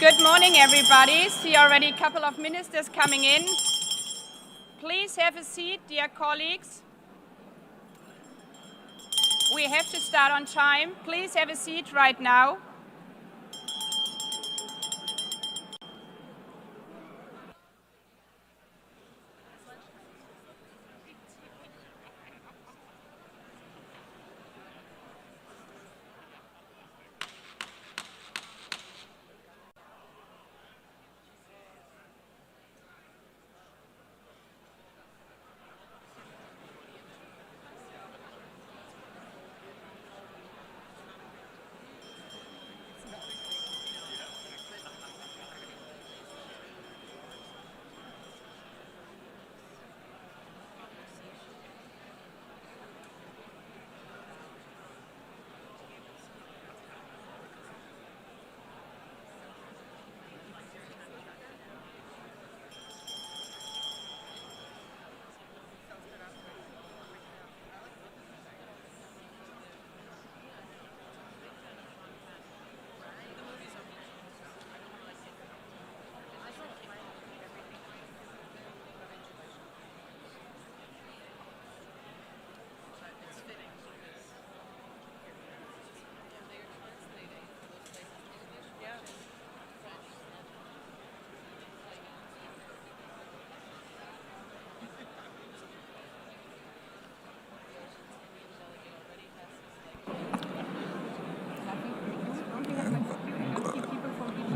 Good morning, everybody. See already a couple of ministers coming in. Please have a seat, dear colleagues. We have to start on time. Please have a seat right now.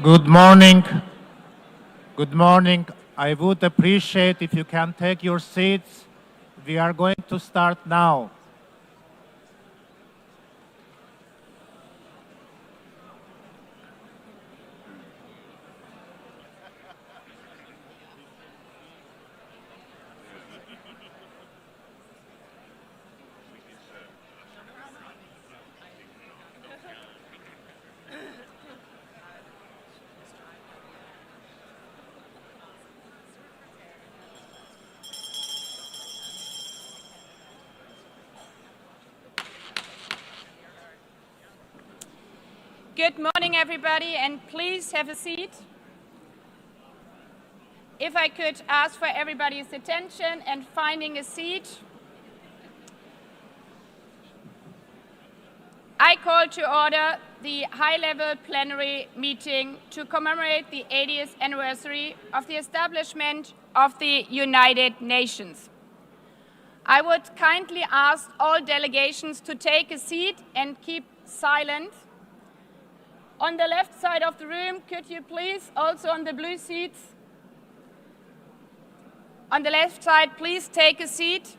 Good morning. Good morning. I would appreciate if you can take your seats. We are going to start now. Good morning, everybody, and please have a seat. If I could ask for everybody's attention and finding a seat. I call to order the high-level plenary meeting to commemorate the 80th anniversary of the establishment of the United Nations. I would kindly ask all delegations to take a seat and keep silent. On the left side of the room, could you please, also on the blue seats, on the left side, please take a seat.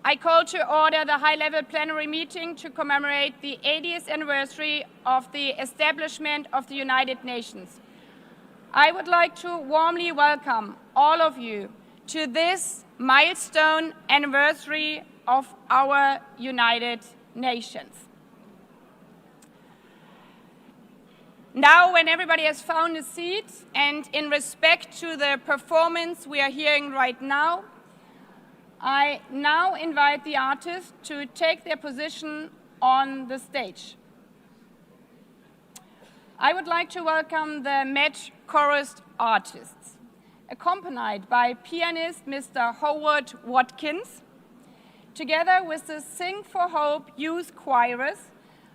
I call to order the high-level plenary meeting to commemorate the 80th anniversary of the establishment of the United Nations. I would like to warmly welcome all of you to this milestone anniversary of our United Nations. Now, when everybody has found a seat, and in respect to the performance we are hearing right now, I now invite the artists to take their position on the stage. I would like to welcome the Met Chorus artists, accompanied by pianist Mr. Howard Watkins, together with the Sing for Hope Youth Choirs,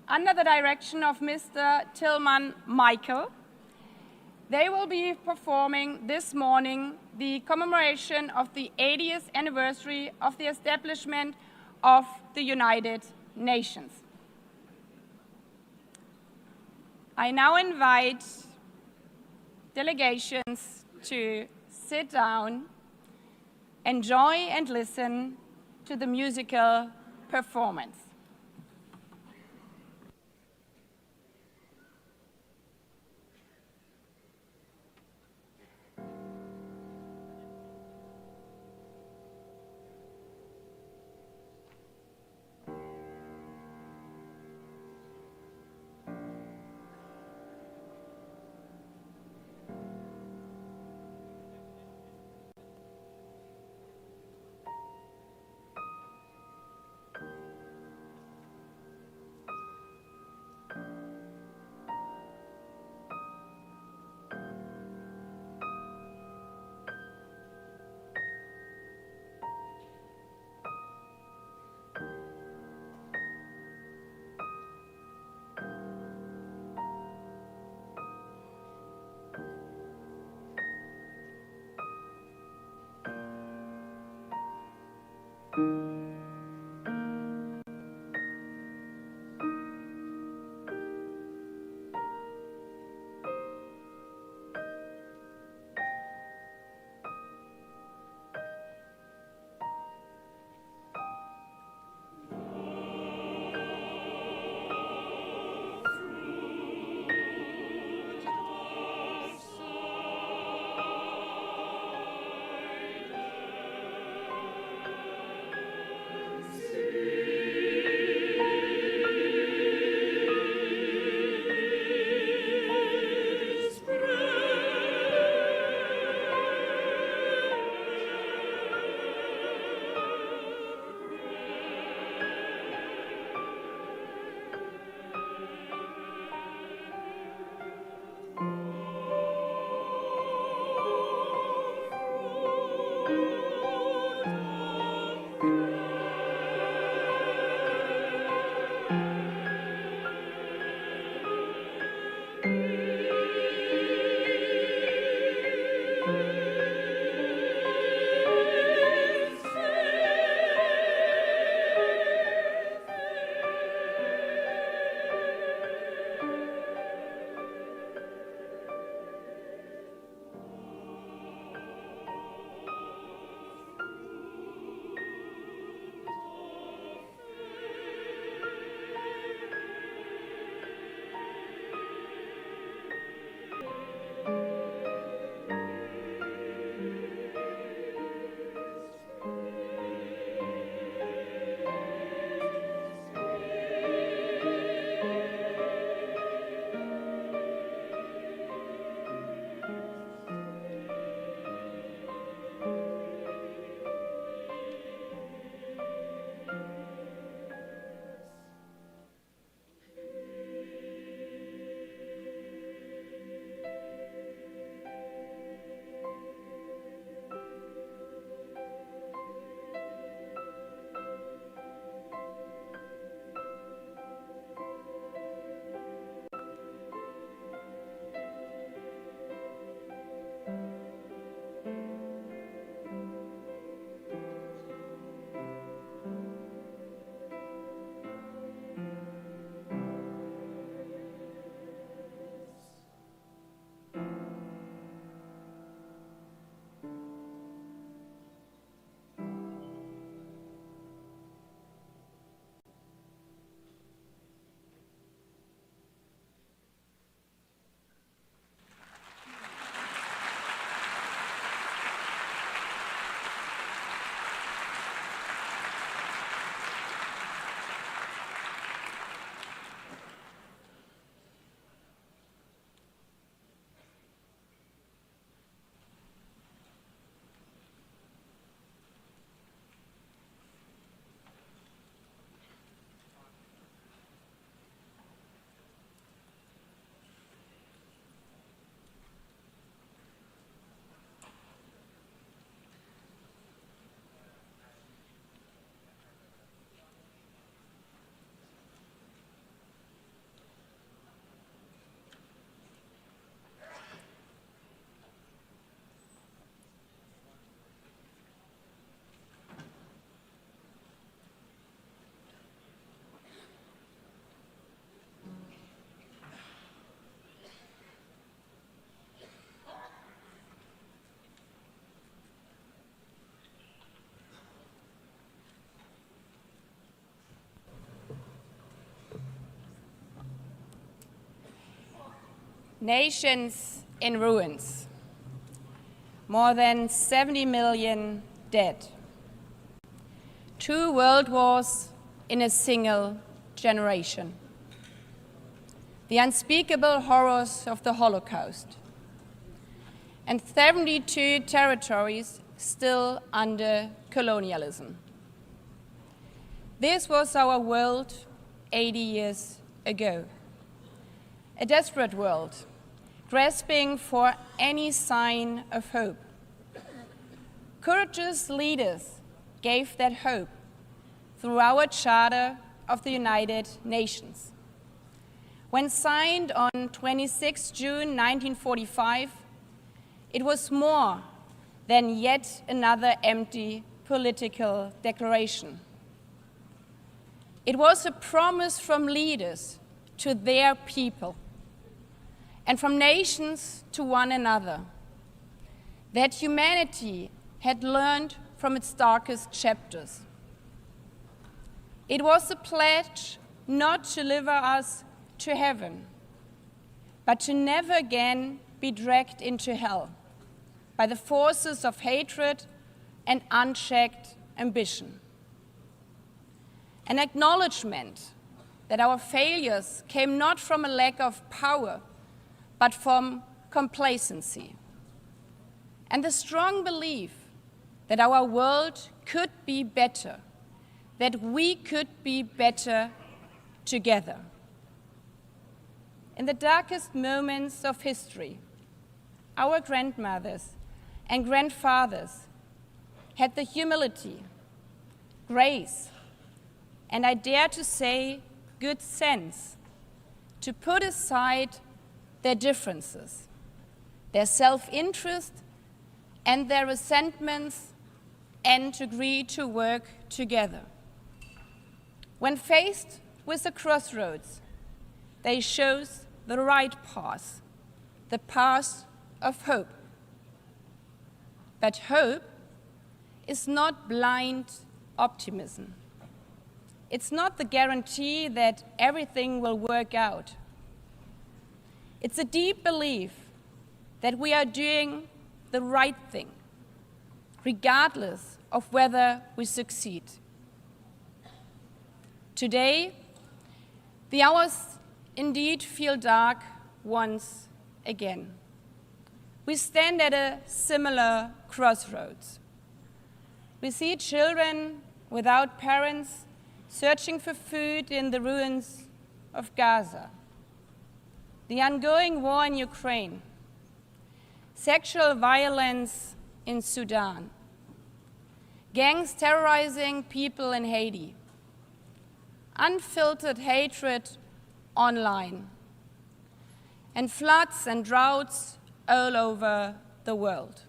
under the direction of Mr. Tillman Michael. They will be performing this morning the commemoration of the 80th anniversary of the establishment of the United Nations. I now invite delegations to sit down, enjoy and listen to the musical performance. Nations in ruins, more than 70 million dead, 2 world wars in a single generation, the unspeakable horrors of the Holocaust, and 72 territories still under colonialism. This was our world 80 years ago. A desperate world, grasping for any sign of hope. Courageous leaders gave that hope through our Charter of the United Nations. When signed on 26 June 1945, it was more than yet another empty political declaration. It was a promise from leaders to their people and from nations to one another that humanity had learned from its darkest chapters. It was a pledge not to deliver us to heaven, but to never again be dragged into hell by the forces of hatred and unchecked ambition. An acknowledgement that our failures came not from a lack of power, but from complacency. And the strong belief that our world could be better, that we could be better together. In the darkest moments of history, our grandmothers and grandfathers had the humility, grace, and I dare to say good sense to put aside their differences, their self-interest and their resentments, and to agree to work together. When faced with the crossroads, they chose the right path, the path of hope. But hope is not blind optimism. It's not the guarantee that everything will work out. It's a deep belief that we are doing the right thing, regardless of whether we succeed. Today, the hours indeed feel dark once again. We stand at a similar crossroads. We see children without parents searching for food in the ruins of Gaza, the ongoing war in Ukraine, sexual violence in Sudan, gangs terrorizing people in Haiti, unfiltered hatred online, and floods and droughts all over the world.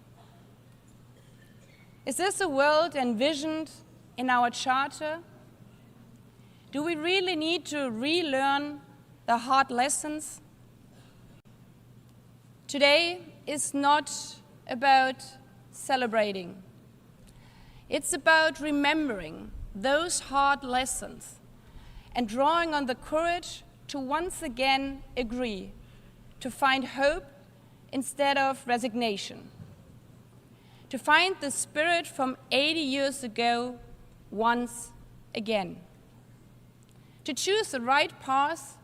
Is this a world envisioned in our charter? Do we really need to relearn the hard lessons? Today is not about celebrating. It's about remembering those hard lessons and drawing on the courage to once again agree, to find hope instead of resignation, to find the spirit from 80 years ago once again, to choose the right path,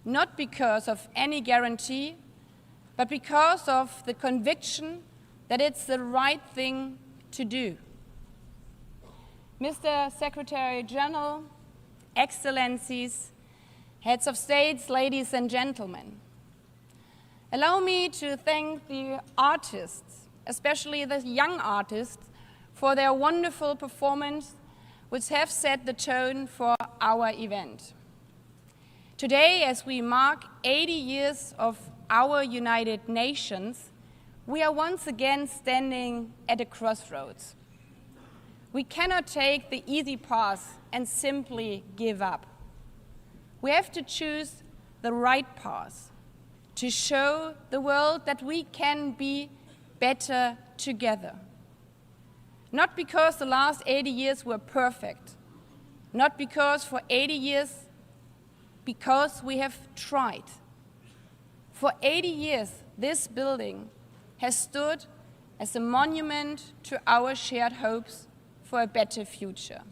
not because of any guarantee, but because of the conviction that it's the right thing to do. Mr. Secretary General, Excellencies, Heads of States, ladies and gentlemen, allow me to thank the artists, especially the young artists, for their wonderful performance, which have set the tone for our event. Today, as we mark 80 years of our United Nations, we are once again standing at a crossroads. We cannot take the easy path and simply give up. We have to choose the right path to show the world that we can be better together. Not because the last 80 years were perfect, not because for 80 years, because we have tried. For 80 years, this building has stood as a monument to our shared hopes for a better future.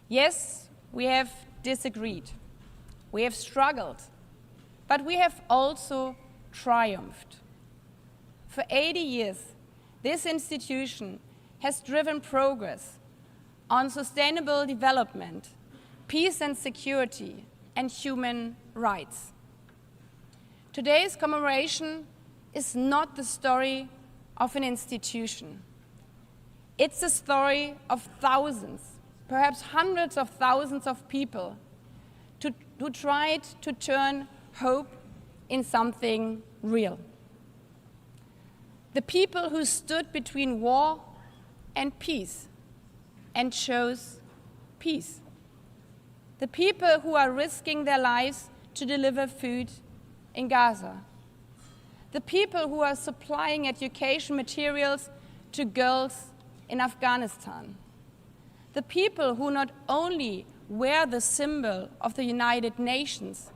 Yes, we have disagreed, we have struggled, but we have also triumphed. For 80 years, this institution has driven progress on sustainable development, peace and security, and human rights. Today's commemoration is not the story of an institution. It's the story of thousands, perhaps hundreds of thousands of people who tried to turn hope in something real. The people who stood between war and peace, and chose peace. The people who are risking their lives to deliver food in Gaza. The people who are supplying education materials to girls in Afghanistan. The people who not only wear the symbol of the United Nations,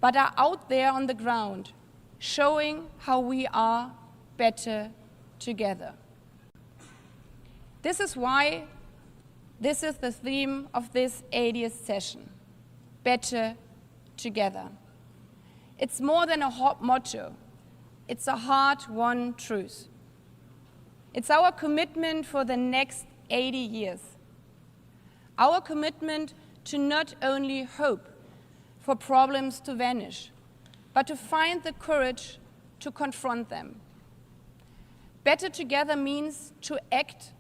but are out there on the ground, showing how we are better together. This is why this is the theme of this 80th session, better together. It's more than a hot motto, it's a hard-won truth. It's our commitment for the next 80 years. Our commitment to not only hope for problems to vanish, but to find the courage to confront them. Better together means to act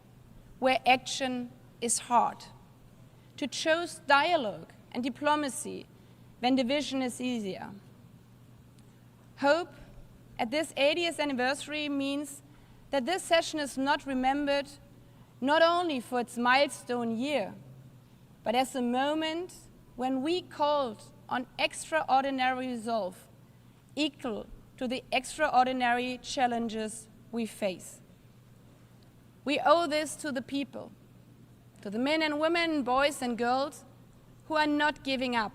where action is hard, to choose dialogue and diplomacy when division is easier. Hope at this 80th anniversary means that this session is not remembered not only for its milestone year, but as a moment when we called on extraordinary resolve equal to the extraordinary challenges we face. We owe this to the people, to the men and women, boys and girls who are not giving up,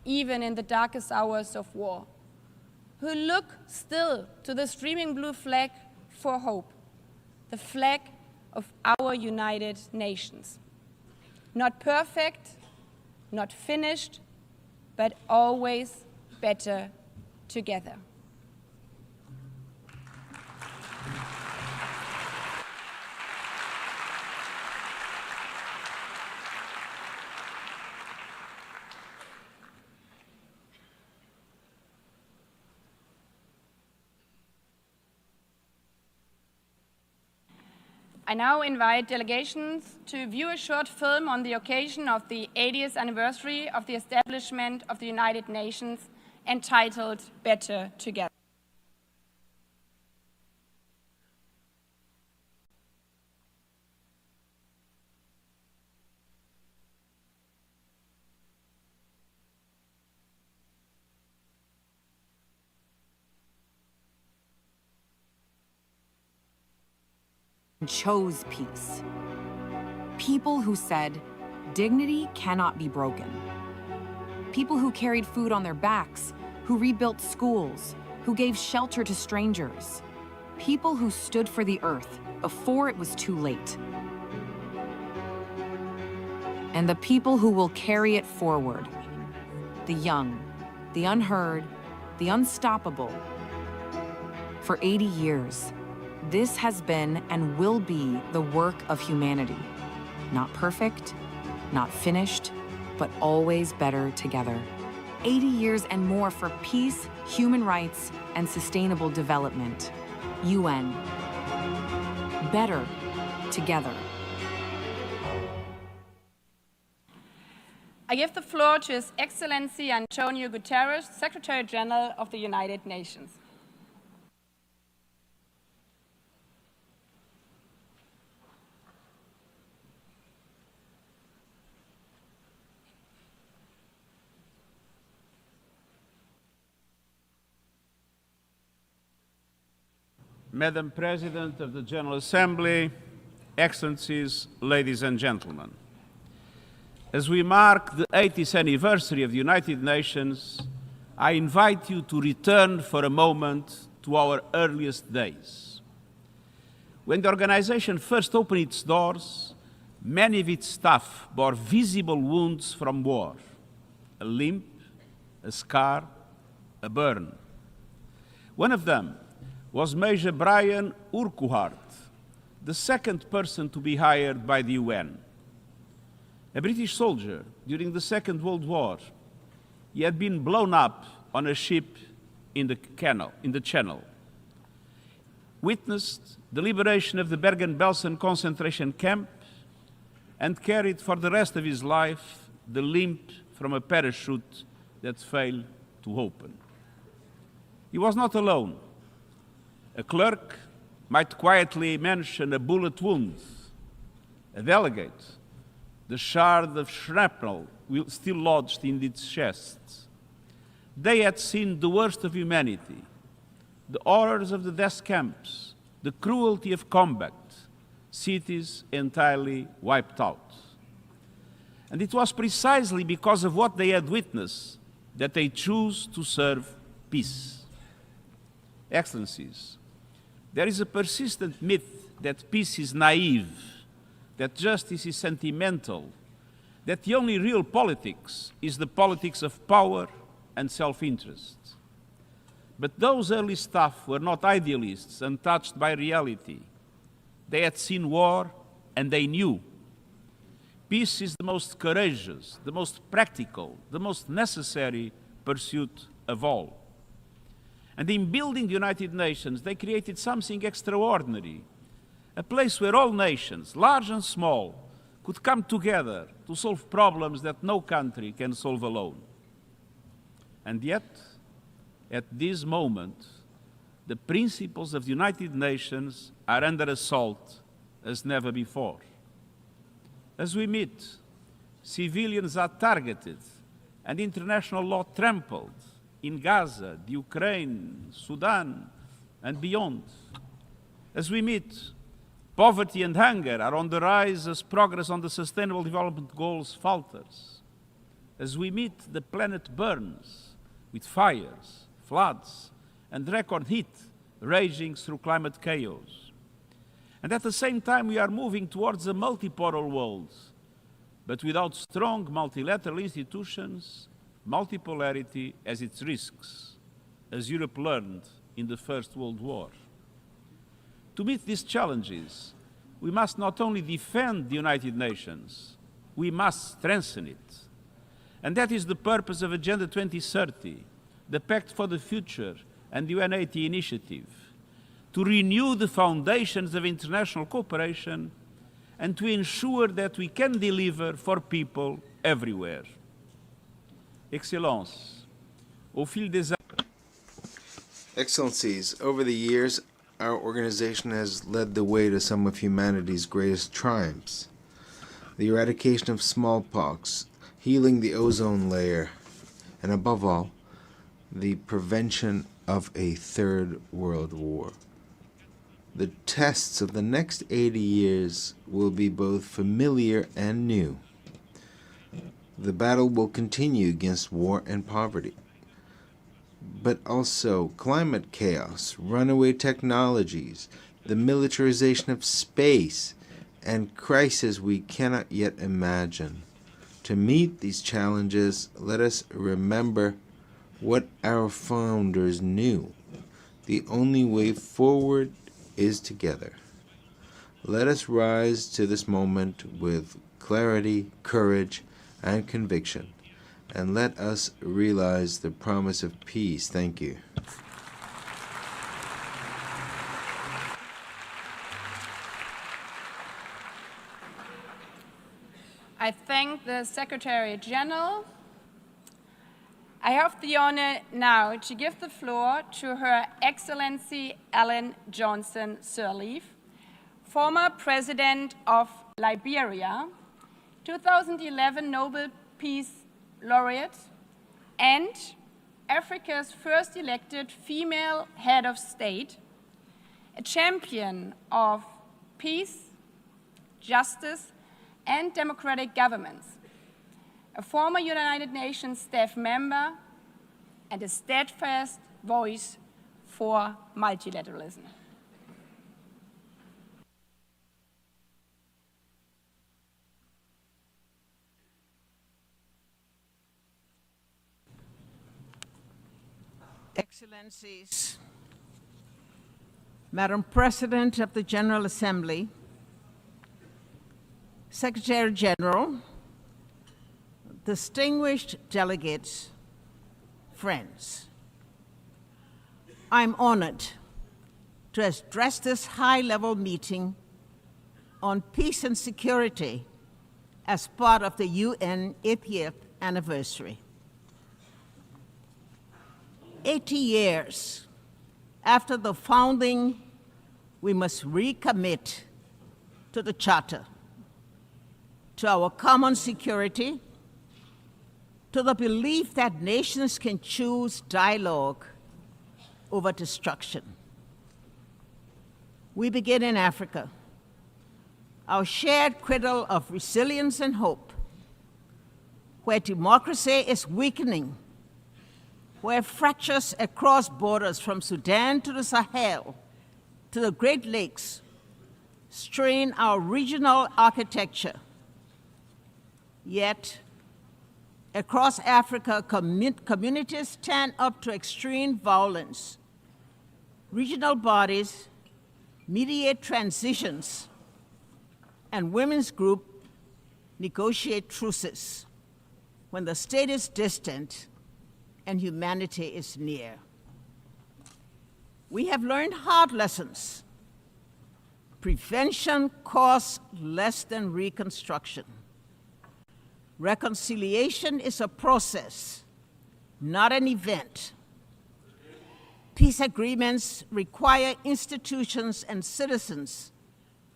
even in the darkest hours of war, who look still to the streaming blue flag for hope, the flag of our United Nations. Not perfect, not finished, but always better together. I now invite delegations to view a short film on the occasion of the 80th anniversary of the establishment of the United Nations entitled Better Together. Chose peace. People who said, dignity cannot be broken. People who carried food on their backs, who rebuilt schools, who gave shelter to strangers. People who stood for the earth before it was too late. And the people who will carry it forward. The young, the unheard, the unstoppable. For 80 years, this has been and will be the work of humanity. Not perfect, not finished, but always better together. 80 years and more for peace, human rights, and sustainable development. UN. Better together. I give the floor to His Excellency Antonio Guterres, Secretary General of the United Nations. Madam President of the General Assembly, Excellencies, ladies and gentlemen. As we mark the 80th anniversary of the United Nations, I invite you to return for a moment to our earliest days. When the organization first opened its doors, many of its staff bore visible wounds from war, a limp, a scar, a burn. One of them was Major Brian Urquhart, the second person to be hired by the UN. A British soldier during the Second World War, he had been blown up on a ship in the Channel, witnessed the liberation of the Bergen-Belsen concentration camp, and carried for the rest of his life the limp from a parachute that failed to open. He was not alone. A clerk might quietly mention a bullet wound, a delegate, the shard of shrapnel still lodged in its chests. They had seen the worst of humanity, the horrors of the death camps, the cruelty of combat, cities entirely wiped out. And it was precisely because of what they had witnessed that they chose to serve peace. Excellencies, there is a persistent myth that peace is naive, that justice is sentimental, that the only real politics is the politics of power and self-interest. But those early staff were not idealists untouched by reality. They had seen war and they knew. Peace is the most courageous, the most practical, the most necessary pursuit of all. And in building the United Nations, they created something extraordinary, a place where all nations, large and small, could come together to solve problems that no country can solve alone. And yet, at this moment, the principles of the United Nations are under assault as never before. As we meet, civilians are targeted and international law trampled in Gaza, the Ukraine, Sudan, and beyond. As we meet, poverty and hunger are on the rise as progress on the Sustainable Development Goals falters. As we meet, the planet burns with fires, floods, and record heat raging through climate chaos. And at the same time, we are moving towards a multipolar world, but without strong multilateral institutions, multipolarity has its risks, as Europe learned in the First World War. To meet these challenges, we must not only defend the United Nations, we must strengthen it. And that is the purpose of Agenda 2030, the Pact for the Future, and the UN80 initiative, to renew the foundations of international cooperation and to ensure that we can deliver for people everywhere. Excellences, au fil des Excellencies, over the years, our organization has led the way to some of humanity's greatest triumphs. The eradication of smallpox, healing the ozone layer, and above all, the prevention of a third world war. The tests of the next 80 years will be both familiar and new. The battle will continue against war and poverty, but also climate chaos, runaway technologies, the militarization of space, and crises we cannot yet imagine. To meet these challenges, let us remember what our founders knew. The only way forward is together. Let us rise to this moment with clarity, courage, and conviction, and let us realize the promise of peace. Thank you. I thank the Secretary General. I have the honor now to give the floor to Her Excellency Ellen Johnson Sirleaf, former President of Liberia, 2011 Nobel Peace Laureate, and Africa's first elected female head of state, a champion of peace, justice, and democratic governments, a former United Nations staff member, and a steadfast voice for multilateralism. Excellencies, Madam President of the General Assembly, Secretary General, distinguished delegates, friends, I'm honored to address this high-level meeting on peace and security as part of the UN 80th anniversary. 80 years after the founding, we must recommit to the Charter, to our common security, to the belief that nations can choose dialogue over destruction. We begin in Africa, our shared cradle of resilience and hope, where democracy is weakening, where fractures across borders from Sudan to the Sahel to the Great Lakes strain our regional architecture. Yet, across Africa, communities stand up to extreme violence. Regional bodies mediate transitions, and women's groups negotiate truces when the state is distant and humanity is near. We have learned hard lessons. Prevention costs less than reconstruction. Reconciliation is a process, not an event. Peace agreements require institutions and citizens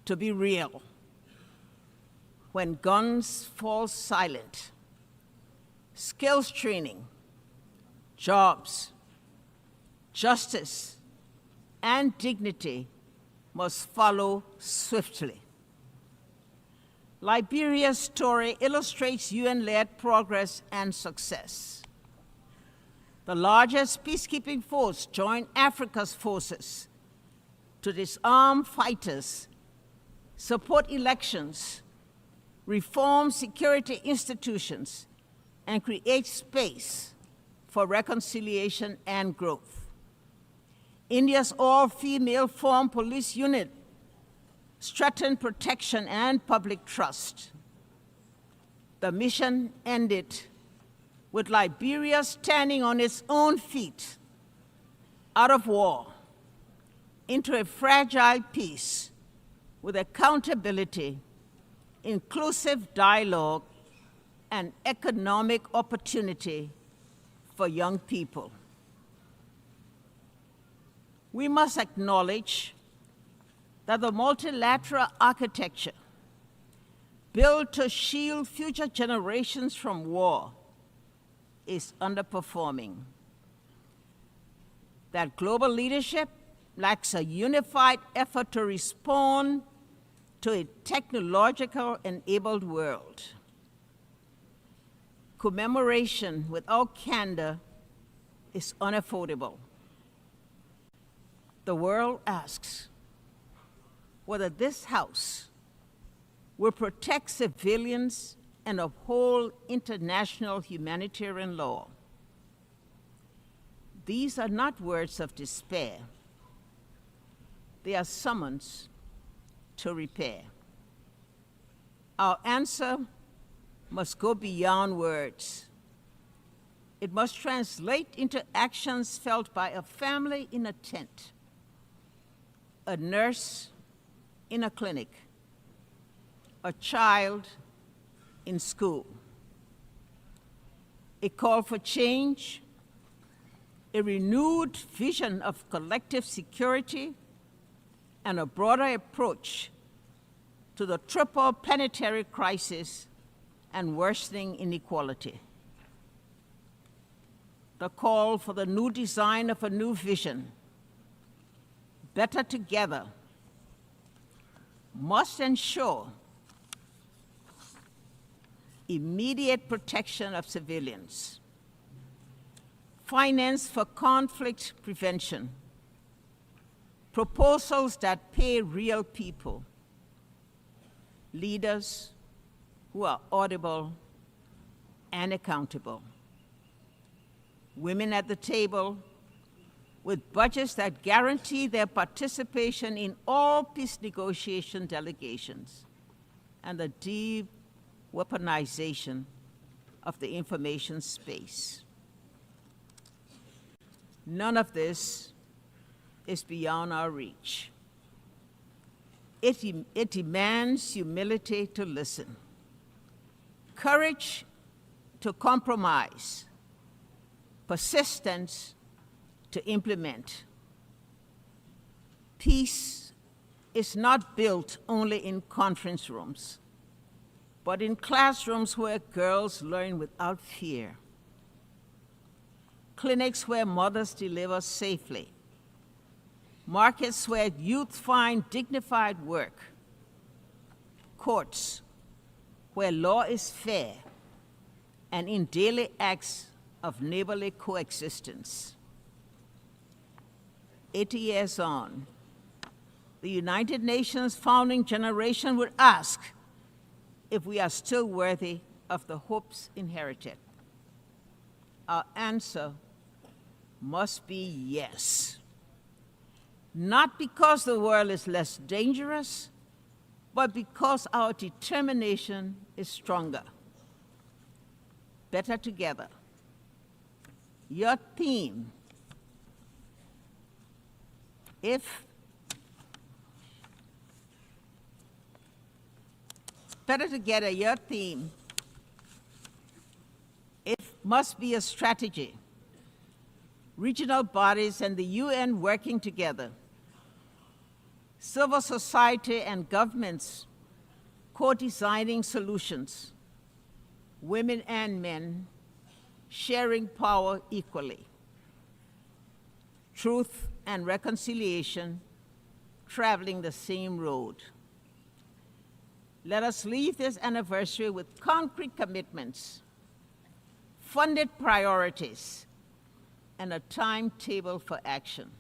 to be real. When guns fall silent, skills training, jobs, justice, and dignity must follow swiftly. Liberia's story illustrates UN-led progress and success. The largest peacekeeping force joined Africa's forces to disarm fighters, support elections, reform security institutions, and create space for reconciliation and growth. India's all-female formed police unit strengthened protection and public trust. The mission ended with Liberia standing on its own feet, out of war, into a fragile peace with accountability, inclusive dialogue, and economic opportunity for young people. We must acknowledge that the multilateral architecture built to shield future generations from war is underperforming. That global leadership lacks a unified effort to respond to a technological-enabled world. Commemoration without candor is unaffordable. The world asks whether this House will protect civilians and uphold international humanitarian law. These are not words of despair. They are summons to repair. Our answer must go beyond words. It must translate into actions felt by a family in a tent, a nurse in a clinic, a child in school. A call for change, a renewed vision of collective security, and a broader approach to the triple planetary crisis and worsening inequality. The call for the new design of a new vision, better together, must ensure immediate protection of civilians, finance for conflict prevention, proposals that pay real people, leaders who are audible and accountable, women at the table with budgets that guarantee their participation in all peace negotiation delegations, and the deep weaponization of the information space. None of this is beyond our reach. It demands humility to listen, courage to compromise, persistence to implement. Peace is not built only in conference rooms. but in classrooms where girls learn without fear, clinics where mothers deliver safely, markets where youth find dignified work, courts where law is fair, and in daily acts of neighborly coexistence. 80 years on, the United Nations founding generation would ask if we are still worthy of the hopes inherited. Our answer must be yes. Not because the world is less dangerous, but because our determination is stronger. Better together. Your theme, better together, your theme, it must be a strategy. Regional bodies and the UN working together. Civil society and governments co-designing solutions. Women and men sharing power equally. Truth and reconciliation traveling the same road. Let us leave this anniversary with concrete commitments, funded priorities, and a timetable for action.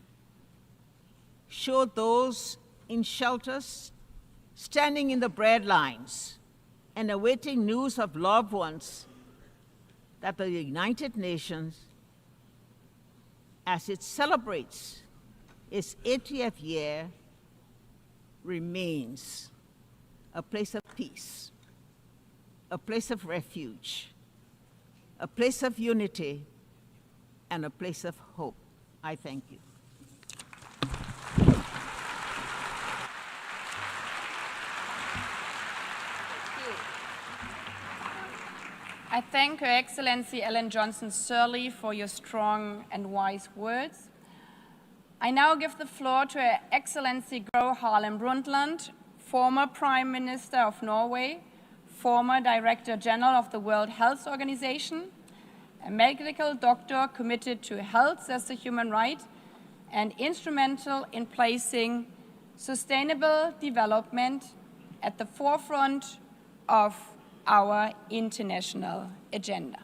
Show those in shelters standing in the bread lines and awaiting news of loved ones that the United Nations, as it celebrates its 80th year, remains a place of peace, a place of refuge, a place of unity, and a place of hope. I thank you. I thank Her Excellency Ellen Johnson-Sirleaf for your strong and wise words. I now give the floor to Her Excellency Gro Harlem Brundtland, former Prime Minister of Norway, former Director General of the World Health Organization, a medical doctor committed to health as a human right, and instrumental in placing sustainable development at the forefront of our international agenda.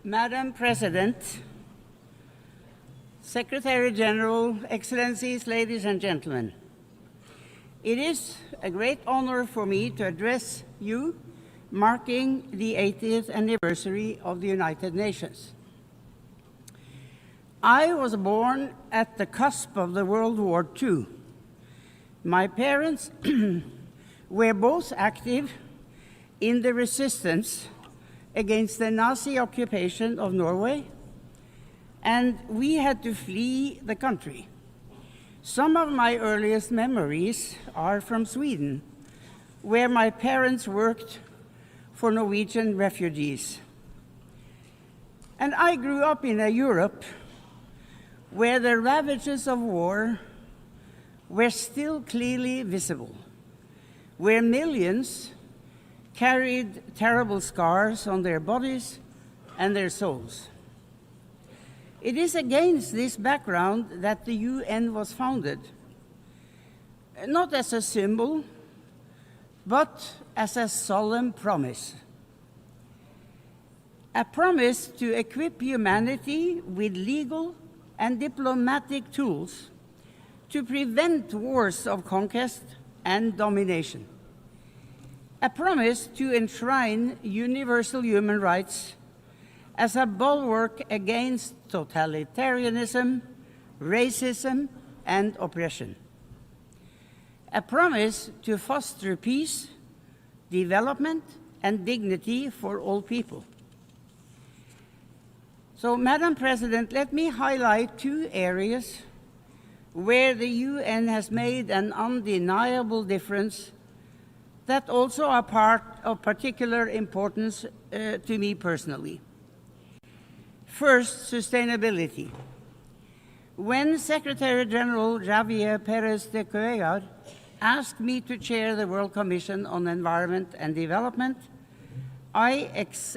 Madam President, Secretary General, Excellencies, ladies and gentlemen, it is a great honor for me to address you marking the 80th anniversary of the United Nations. I was born at the cusp of the World War II. My parents were both active in the resistance against the Nazi occupation of Norway, and we had to flee the country. Some of my earliest memories are from Sweden, where my parents worked for Norwegian refugees. And I grew up in a Europe where the ravages of war were still clearly visible, where millions carried terrible scars on their bodies and their souls. It is against this background that the UN was founded, not as a symbol, but as a solemn promise. A promise to equip humanity with legal and diplomatic tools to prevent wars of conquest and domination. A promise to enshrine universal human rights as a bulwark against totalitarianism, racism, and oppression. A promise to foster peace, development, and dignity for all people. So, Madam President, let me highlight two areas where the UN has made an undeniable difference that also are part of particular importance to me personally. First, sustainability. When Secretary General Javier Perez de Cuellar asked me to chair the World Commission on Environment and Development, I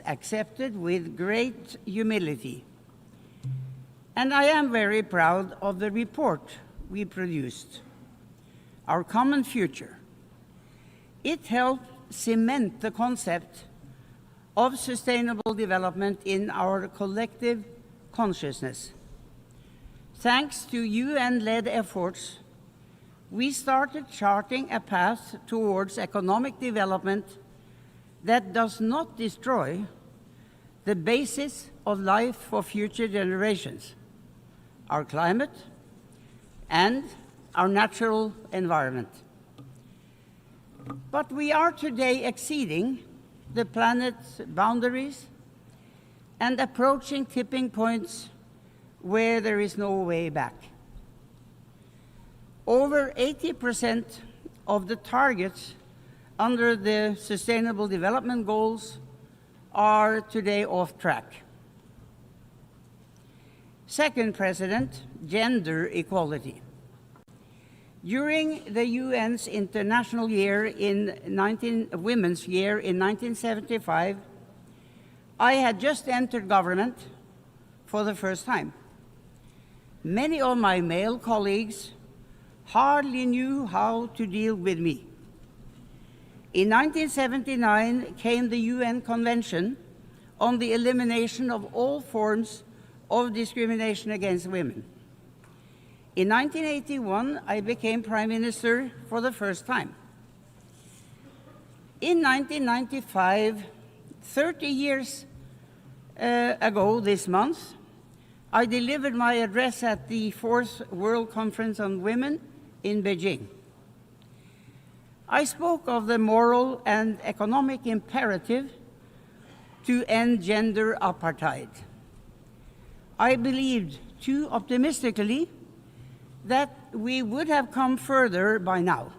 accepted with great humility. And I am very proud of the report we produced, Our Common Future. It helped cement the concept of sustainable development in our collective consciousness. Thanks to UN-led efforts, we started charting a path towards economic development that does not destroy the basis of life for future generations, our climate and our natural environment. But we are today exceeding the planet's boundaries and approaching tipping points where there is no way back. Over 80% of the targets under the Sustainable Development Goals are today off track. Second, President, gender equality. During the UN's International Year Women's Year in 1975, I had just entered government for the first time. Many of my male colleagues hardly knew how to deal with me. In 1979 came the UN Convention on the Elimination of All Forms of Discrimination against Women. In 1981, I became Prime Minister for the first time. In 1995, 30 years ago this month, I delivered my address at the 4th World Conference on Women in Beijing. I spoke of the moral and economic imperative to end gender apartheid. I believed too optimistically that we would have come further by now.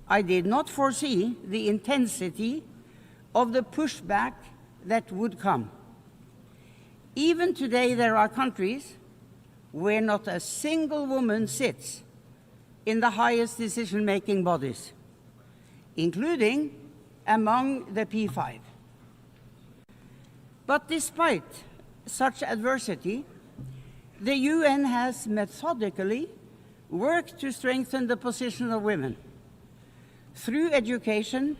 I did not foresee the intensity of the pushback that would come. Even today, there are countries where not a single woman sits in the highest decision-making bodies, including among the P5. But despite such adversity, the UN has methodically worked to strengthen the position of women through education,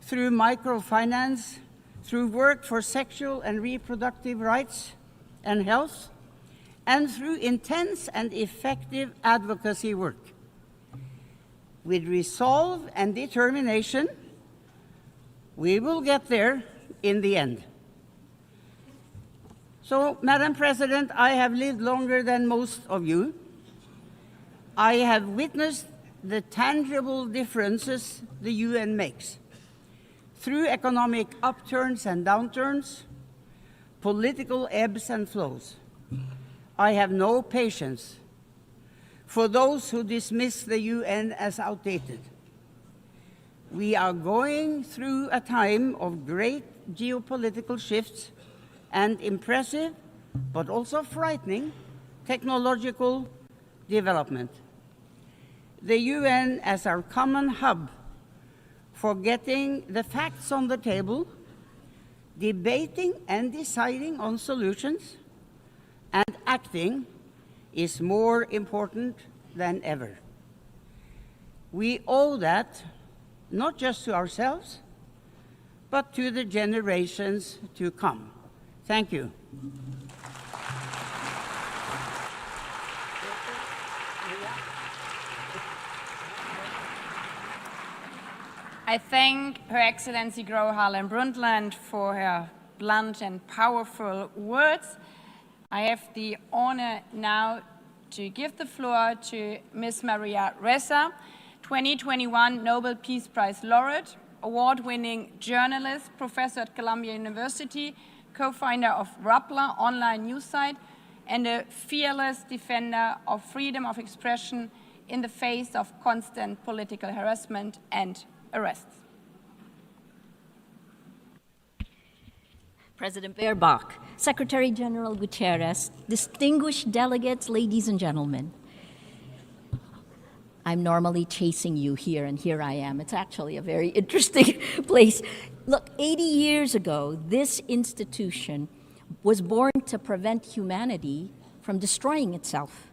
through microfinance, through work for sexual and reproductive rights and health, and through intense and effective advocacy work. With resolve and determination, we will get there in the end. So, Madam President, I have lived longer than most of you. I have witnessed the tangible differences the UN makes through economic upturns and downturns, political ebbs and flows. I have no patience for those who dismiss the UN as outdated. We are going through a time of great geopolitical shifts and impressive, but also frightening, technological development. The UN as our common hub for getting the facts on the table, debating and deciding on solutions, and acting is more important than ever. We owe that not just to ourselves, but to the generations to come. Thank you. I thank Her Excellency Gro Harlem Brundtland for her blunt and powerful words. I have the honor now to give the floor to Ms. Maria Ressa, 2021 Nobel Peace Prize laureate, award-winning journalist, professor at Columbia University, co-founder of Rappler online news site, and a fearless defender of freedom of expression in the face of constant political harassment and arrests. President Baerbock, Secretary General Guterres, distinguished delegates, ladies and gentlemen. I'm normally chasing you here, and here I am. It's actually a very interesting place. Look, 80 years ago, this institution was born to prevent humanity from destroying itself.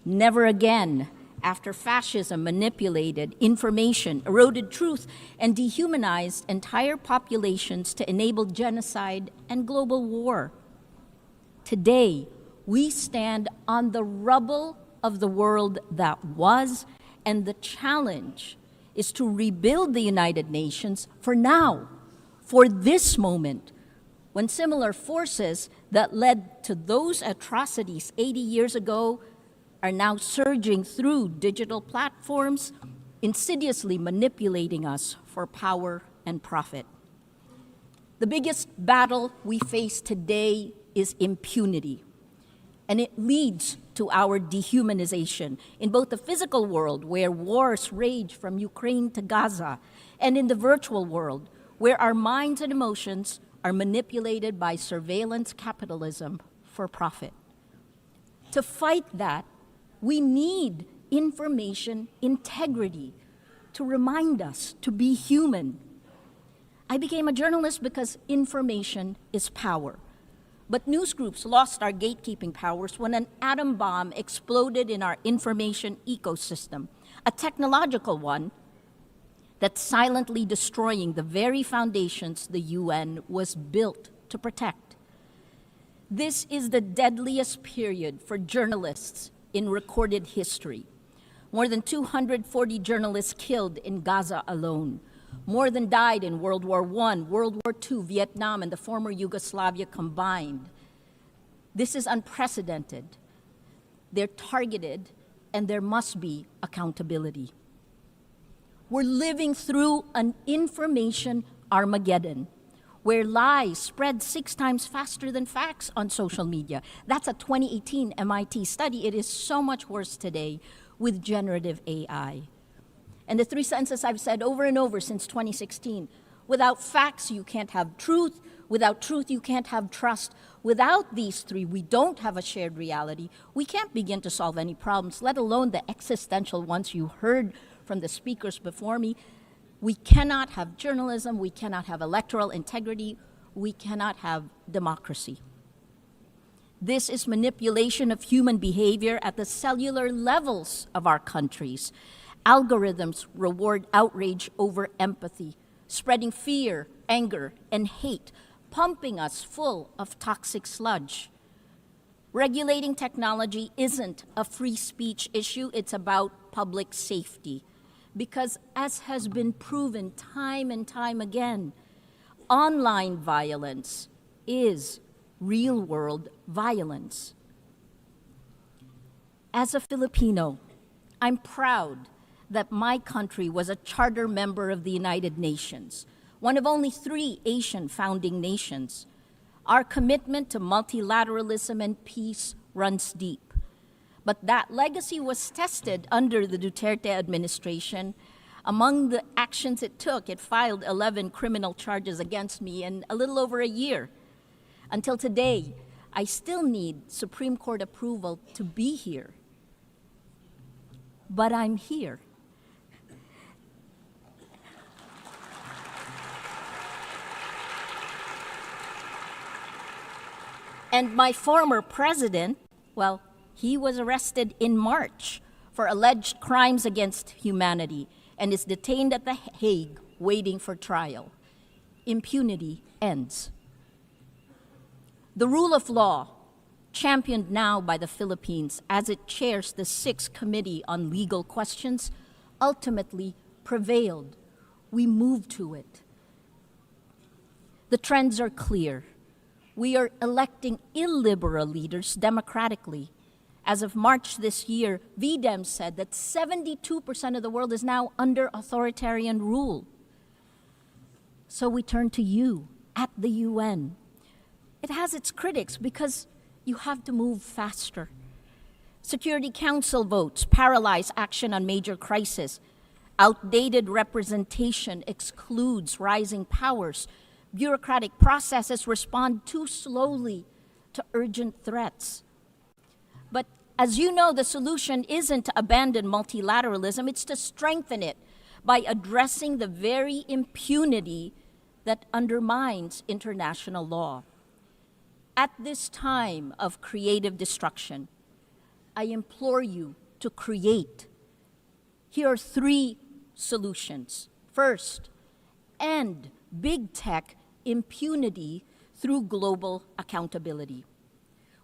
Never again, after fascism manipulated information, eroded truth, and dehumanized entire populations to enable genocide and global war. Today, we stand on the rubble of the world that was, and the challenge is to rebuild the United Nations for now, for this moment, when similar forces that led to those atrocities 80 years ago are now surging through digital platforms, insidiously manipulating us for power and profit. The biggest battle we face today is impunity, and it leads to our dehumanization in both the physical world, where wars rage from Ukraine to Gaza, and in the virtual world, where our minds and emotions are manipulated by surveillance capitalism for profit. To fight that, we need information integrity to remind us to be human. I became a journalist because information is power. But news groups lost our gatekeeping powers when an atom bomb exploded in our information ecosystem, a technological one that's silently destroying the very foundations the UN was built to protect. This is the deadliest period for journalists in recorded history. More than 240 journalists killed in Gaza alone. More than died in World War I, World War II, Vietnam, and the former Yugoslavia combined. This is unprecedented. They're targeted, and there must be accountability. We're living through an information Armageddon, where lies spread 6 times faster than facts on social media. That's a 2018 MIT study. It is so much worse today with generative AI. And the 3 sentences I've said over and over since 2016, without facts, you can't have truth. Without truth, you can't have trust. Without these 3, we don't have a shared reality. We can't begin to solve any problems, let alone the existential ones you heard from the speakers before me. We cannot have journalism, we cannot have electoral integrity, we cannot have democracy. This is manipulation of human behavior at the cellular levels of our countries. Algorithms reward outrage over empathy, spreading fear, anger, and hate, pumping us full of toxic sludge. Regulating technology isn't a free speech issue, it's about public safety. Because as has been proven time and time again, online violence is real-world violence. As a Filipino, I'm proud that my country was a charter member of the United Nations, one of only 3 Asian founding nations. Our commitment to multilateralism and peace runs deep. But that legacy was tested under the Duterte administration. Among the actions it took, it filed 11 criminal charges against me in a little over a year. Until today, I still need Supreme Court approval to be here. But I'm here. And my former president, well, he was arrested in March for alleged crimes against humanity and is detained at The Hague waiting for trial. Impunity ends. The rule of law, championed now by the Philippines as it chairs the 6th Committee on Legal Questions, ultimately prevailed. We moved to it. The trends are clear. We are electing illiberal leaders democratically. As of March this year, VDEM said that 72% of the world is now under authoritarian rule. So we turn to you at the UN. It has its critics because you have to move faster. Security Council votes paralyze action on major crises. Outdated representation excludes rising powers. Bureaucratic processes respond too slowly to urgent threats. But as you know, the solution isn't to abandon multilateralism, it's to strengthen it by addressing the very impunity that undermines international law. At this time of creative destruction, I implore you to create. Here are 3 solutions. First, end big tech impunity through global accountability.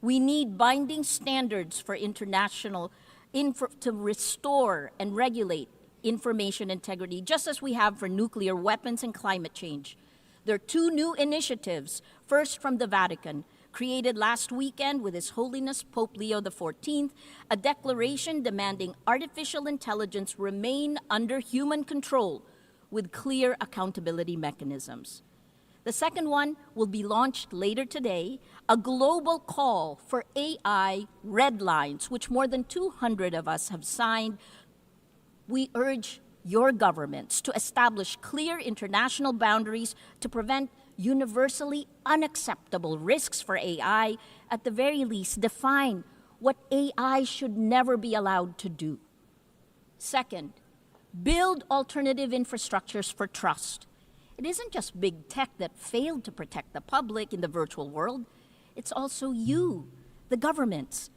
We need binding standards for international to restore and regulate information integrity, just as we have for nuclear weapons and climate change. There are 2 new initiatives, first from the Vatican, created last weekend with His Holiness Pope Leo XIV, a declaration demanding artificial intelligence remain under human control with clear accountability mechanisms. The second one will be launched later today, a global call for AI red lines, which more than 200 of us have signed. We urge your governments to establish clear international boundaries to prevent universally unacceptable risks for AI, at the very least define what AI should never be allowed to do. Second, build alternative infrastructures for trust. It isn't just big tech that failed to protect the public in the virtual world, it's also you, the governments.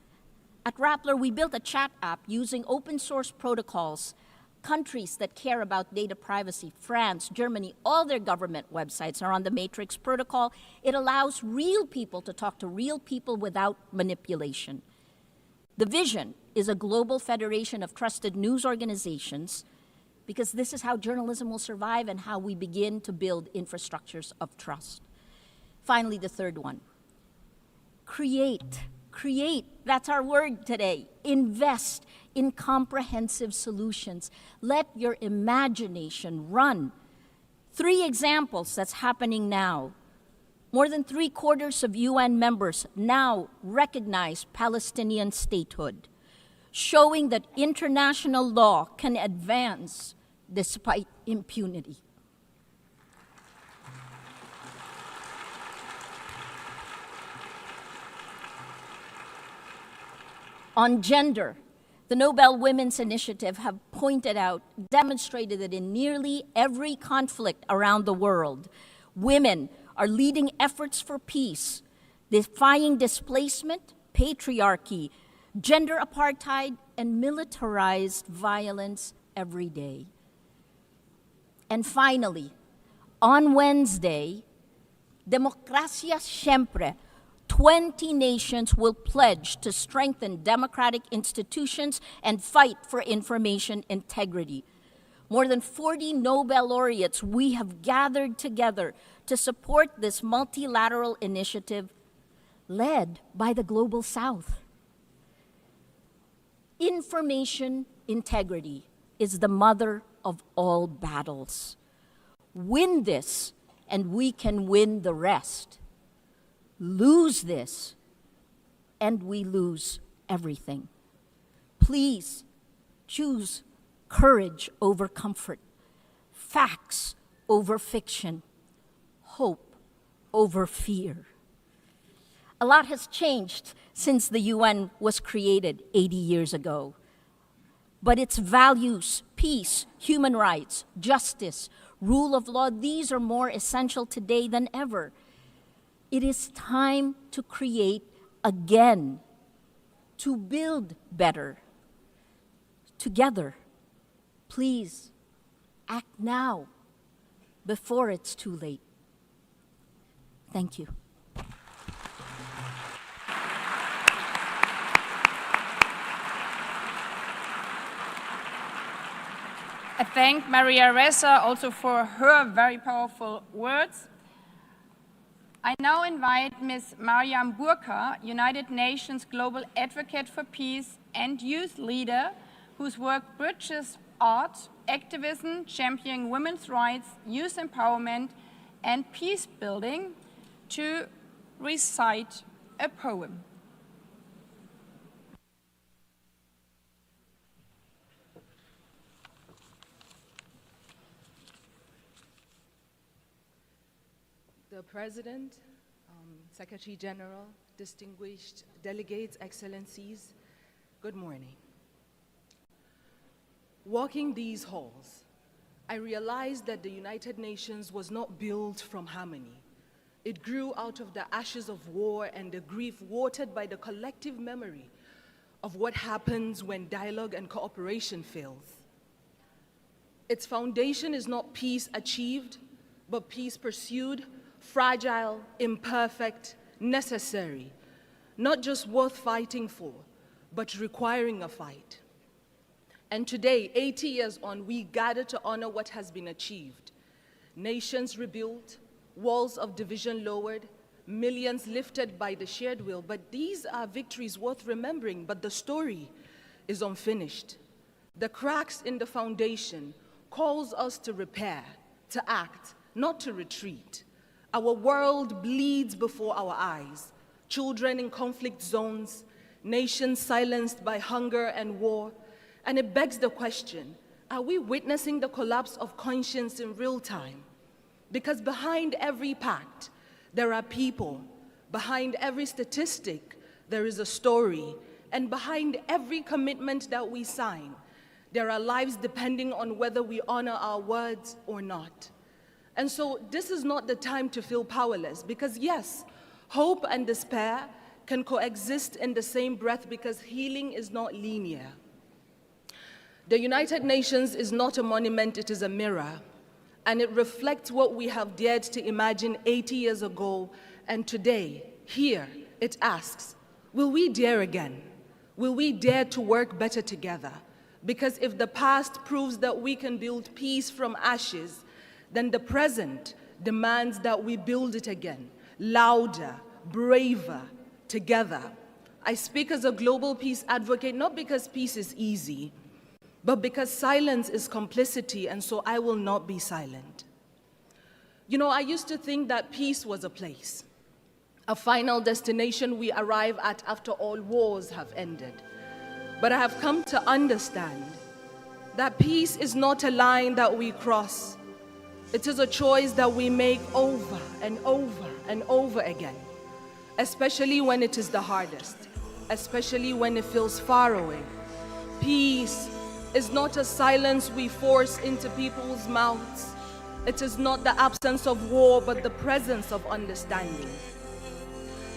At Rappler, we built a chat app using open source protocols. Countries that care about data privacy, France, Germany, all their government websites are on the Matrix protocol. It allows real people to talk to real people without manipulation. The vision is a global federation of trusted news organizations, because this is how journalism will survive and how we begin to build infrastructures of trust. Finally, the third one, create. Create, that's our word today. Invest in comprehensive solutions. Let your imagination run. 3 examples that's happening now. More than 3/4 of UN members now recognize Palestinian statehood, showing that international law can advance despite impunity. On gender, the Nobel Women's Initiative have demonstrated that in nearly every conflict around the world, women are leading efforts for peace, defying displacement, patriarchy, gender apartheid, and militarized violence every day. And finally, on Wednesday, Demokrasya Siyempre, 20 nations will pledge to strengthen democratic institutions and fight for information integrity. More than 40 Nobel laureates we have gathered together to support this multilateral initiative led by the Global South. Information integrity is the mother of all battles. Win this, and we can win the rest. Lose this, and we lose everything. Please choose courage over comfort, facts over fiction, hope over fear. A lot has changed since the UN was created 80 years ago. But its values, peace, human rights, justice, rule of law, these are more essential today than ever. It is time to create again, to build better. Together, please act now before it's too late. Thank you. I thank Maria Ressa also for her very powerful words. I now invite Ms. Mariam Burka, United Nations Global Advocate for Peace and youth leader, whose work bridges art, activism, championing women's rights, youth empowerment, and peace building, to recite a poem. Mr. President, Secretary General, distinguished delegates, excellencies, good morning. Walking these halls, I realized that the United Nations was not built from harmony. It grew out of the ashes of war and the grief watered by the collective memory of what happens when dialogue and cooperation fails. Its foundation is not peace achieved, but peace pursued, fragile, imperfect, necessary, not just worth fighting for, but requiring a fight. And today, 80 years on, we gather to honor what has been achieved. Nations rebuilt, walls of division lowered, millions lifted by the shared will. But these are victories worth remembering, but the story is unfinished. The cracks in the foundation calls us to repair, to act, not to retreat. Our world bleeds before our eyes. Children in conflict zones, nations silenced by hunger and war. And it begs the question, are we witnessing the collapse of conscience in real time? Because behind every pact, there are people. Behind every statistic, there is a story. And behind every commitment that we sign, there are lives depending on whether we honor our words or not. And so this is not the time to feel powerless, because yes, hope and despair can coexist in the same breath because healing is not linear. The United Nations is not a monument, it is a mirror, and it reflects what we have dared to imagine 80 years ago, and today, here, it asks, will we dare again? Will we dare to work better together? Because if the past proves that we can build peace from ashes, then the present demands that we build it again, louder, braver, together. I speak as a global peace advocate, not because peace is easy, but because silence is complicity, and so I will not be silent. You know, I used to think that peace was a place, a final destination we arrive at after all wars have ended. But I have come to understand that peace is not a line that we cross. It is a choice that we make over and over and over again, especially when it is the hardest, especially when it feels far away. Peace is not a silence we force into people's mouths. It is not the absence of war, but the presence of understanding.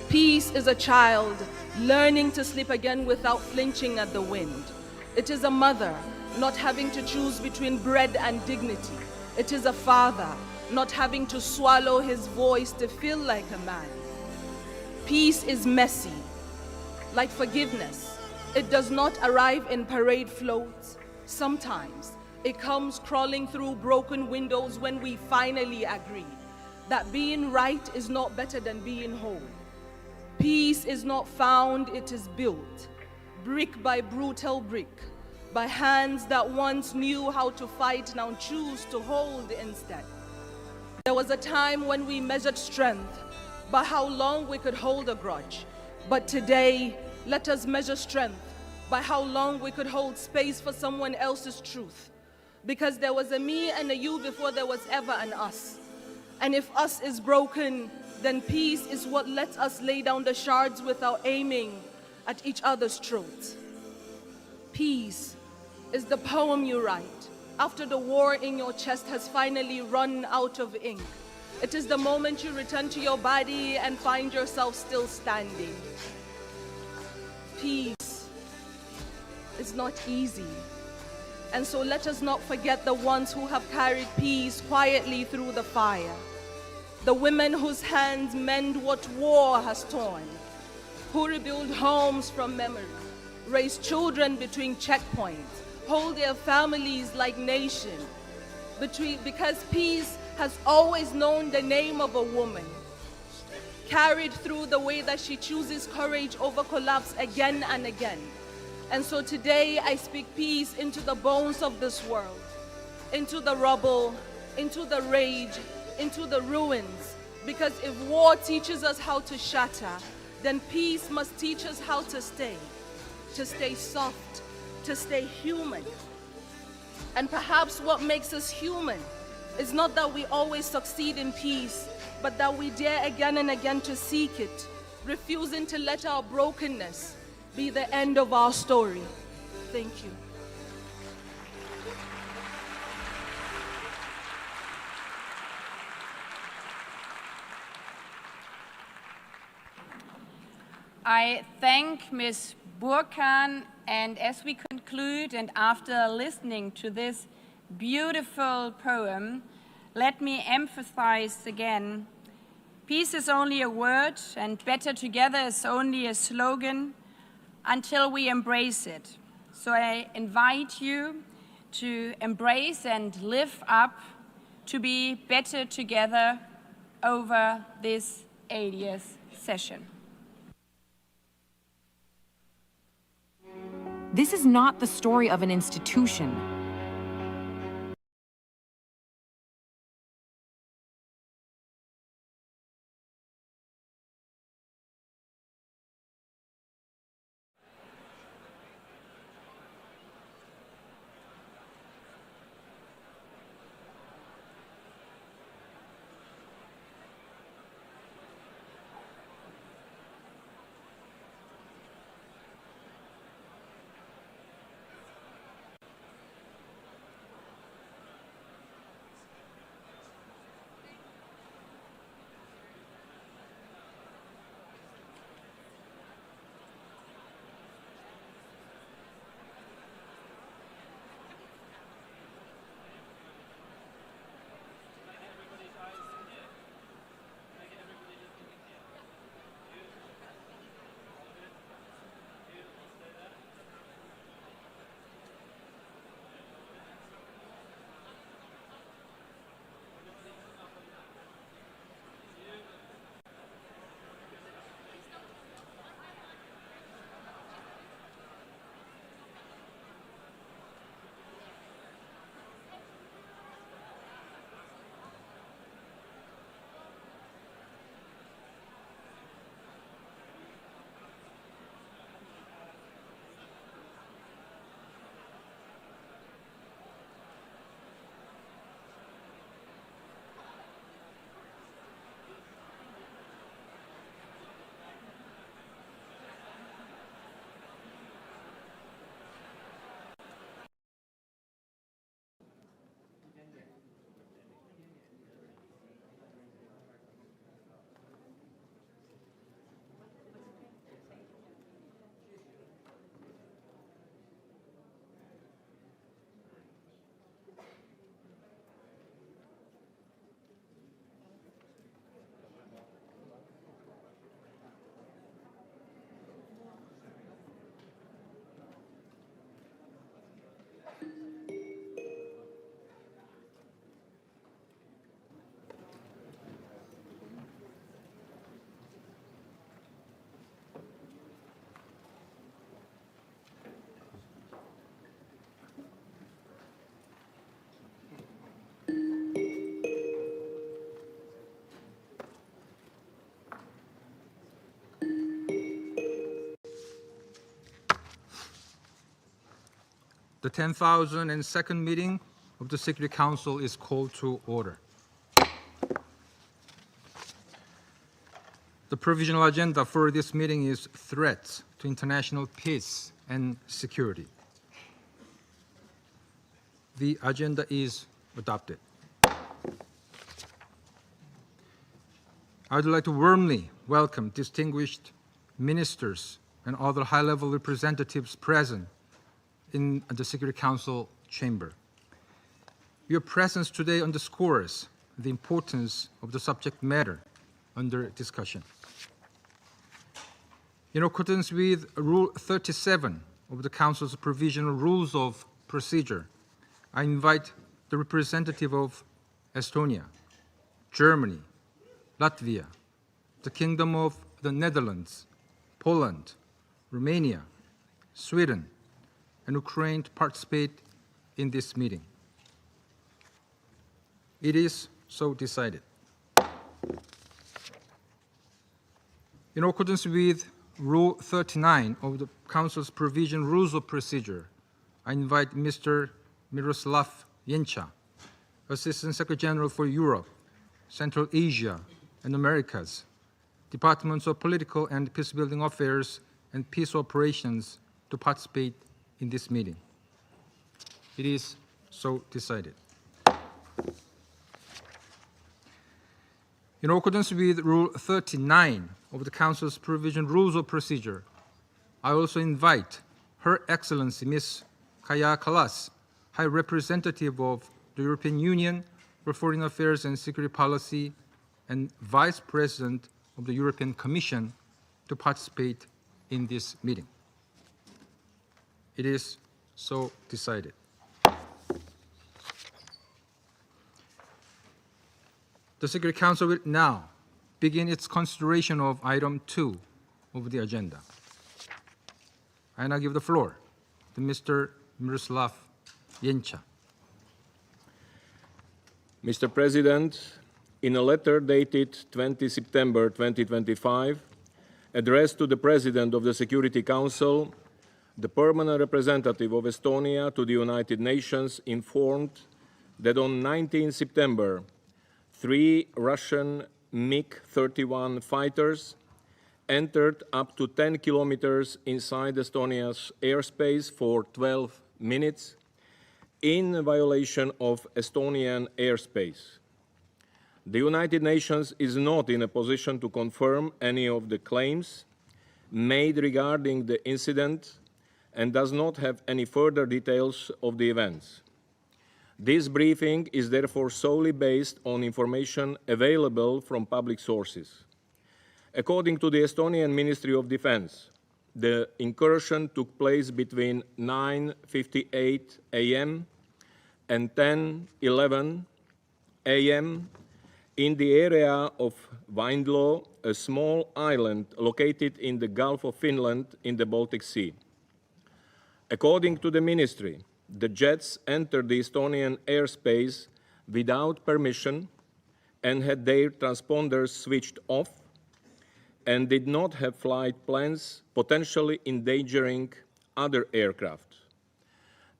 Peace is a child learning to sleep again without flinching at the wind. It is a mother not having to choose between bread and dignity. It is a father not having to swallow his voice to feel like a man. Peace is messy, like forgiveness. It does not arrive in parade floats. Sometimes it comes crawling through broken windows when we finally agree that being right is not better than being whole. Peace is not found, it is built, brick by brutal brick, by hands that once knew how to fight, now choose to hold instead. There was a time when we measured strength by how long we could hold a grudge, but today, let us measure strength by how long we could hold space for someone else's truth. Because there was a me and a you before there was ever an us. And if us is broken, then peace is what lets us lay down the shards without aiming at each other's throats. Peace is the poem you write after the war in your chest has finally run out of ink. It is the moment you return to your body and find yourself still standing. Peace is not easy. And so let us not forget the ones who have carried peace quietly through the fire. The women whose hands mend what war has torn, who rebuild homes from memory, raise children between checkpoints, hold their families like nations, because peace has always known the name of a woman, carried through the way that she chooses courage over collapse again and again. And so today I speak peace into the bones of this world, into the rubble, into the rage, into the ruins. Because if war teaches us how to shatter, then peace must teach us how to stay soft, to stay human. And perhaps what makes us human is not that we always succeed in peace, but that we dare again and again to seek it, refusing to let our brokenness be the end of our story. Thank you. I thank Ms. Burkhan, and as we conclude and after listening to this beautiful poem, let me emphasize again, peace is only a word and better together is only a slogan until we embrace it. So I invite you to embrace and live up to be better together over this 80th session. This is not the story of an institution. The 10,002nd meeting of the Security Council is called to order. The provisional agenda for this meeting is threats to international peace and security. The agenda is adopted. I would like to warmly welcome distinguished ministers and other high-level representatives present in the Security Council chamber. Your presence today underscores the importance of the subject matter under discussion. In accordance with Rule 37 of the Council's Provisional Rules of Procedure, I invite the representative of Estonia, Germany, Latvia, the Kingdom of the Netherlands, Poland, Romania, Sweden, and Ukraine to participate in this meeting. It is so decided. In accordance with Rule 39 of the Council's Provision Rules of Procedure, I invite Mr. Miroslav Jenča, Assistant Secretary General for Europe, Central Asia, and Americas, Departments of Political and Peacebuilding Affairs and Peace Operations to participate in this meeting. It is so decided. In accordance with Rule 39 of the Council's Provision Rules of Procedure, I also invite Her Excellency Ms. Kaja Kallas, High Representative of the European Union for Foreign Affairs and Security Policy and Vice President of the European Commission, to participate in this meeting. It is so decided. The Security Council will now begin its consideration of item 2 of the agenda. I now give the floor to Mr. Miroslav Jenča. Mr. President, in a letter dated 20 September 2025, addressed to the President of the Security Council, the permanent representative of Estonia to the United Nations informed that on 19 September, 3 Russian MiG-31 fighters entered up to 10 kilometers inside Estonia's airspace for 12 minutes in violation of Estonian airspace. The United Nations is not in a position to confirm any of the claims made regarding the incident and does not have any further details of the events. This briefing is therefore solely based on information available from public sources. According to the Estonian Ministry of Defense, the incursion took place between 9:58 a.m. and 10:11 a.m. in the area of Vaindloo, a small island located in the Gulf of Finland in the Baltic Sea. According to the ministry, the jets entered the Estonian airspace without permission and had their transponders switched off and did not have flight plans, potentially endangering other aircraft.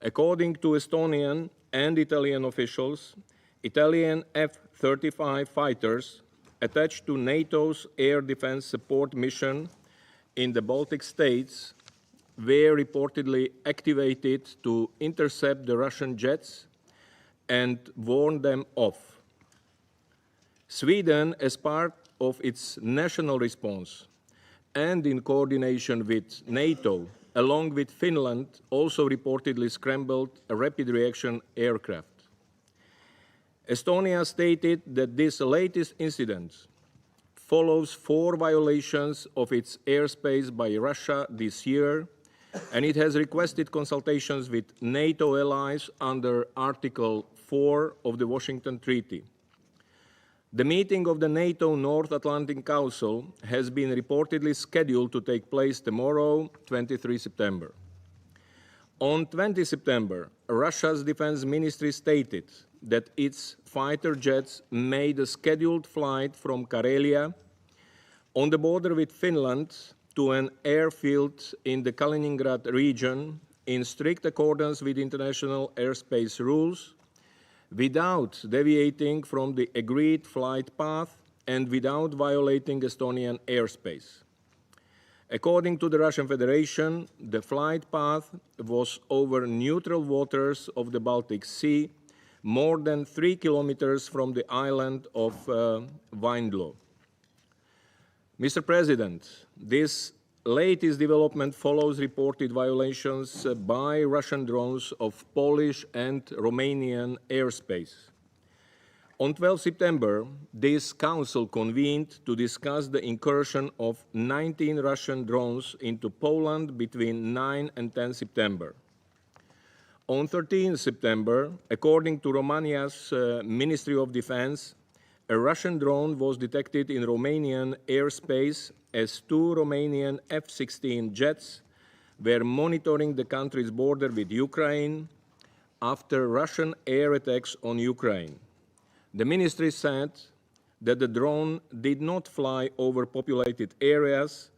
According to Estonian and Italian officials, Italian F-35 fighters attached to NATO's air defense support mission in the Baltic states were reportedly activated to intercept the Russian jets and warn them off. Sweden, as part of its national response and in coordination with NATO, along with Finland, also reportedly scrambled a rapid reaction aircraft. Estonia stated that this latest incident follows 4 violations of its airspace by Russia this year, and it has requested consultations with NATO allies under Article 4 of the Washington Treaty. The meeting of the NATO North Atlantic Council has been reportedly scheduled to take place tomorrow, 23 September. On 20 September, Russia's defense ministry stated that its fighter jets made a scheduled flight from Karelia on the border with Finland to an airfield in the Kaliningrad region in strict accordance with international airspace rules, without deviating from the agreed flight path and without violating Estonian airspace. According to the Russian Federation, the flight path was over neutral waters of the Baltic Sea, more than 3 kilometers from the island of Vaindloo. Mr. President, this latest development follows reported violations by Russian drones of Polish and Romanian airspace. On 12 September, this council convened to discuss the incursion of 19 Russian drones into Poland between 9 and 10 September. On 13 September, according to Romania's Ministry of Defense, a Russian drone was detected in Romanian airspace as 2 Romanian F-16 jets were monitoring the country's border with Ukraine after Russian air attacks on Ukraine. The ministry said that the drone did not fly over populated areas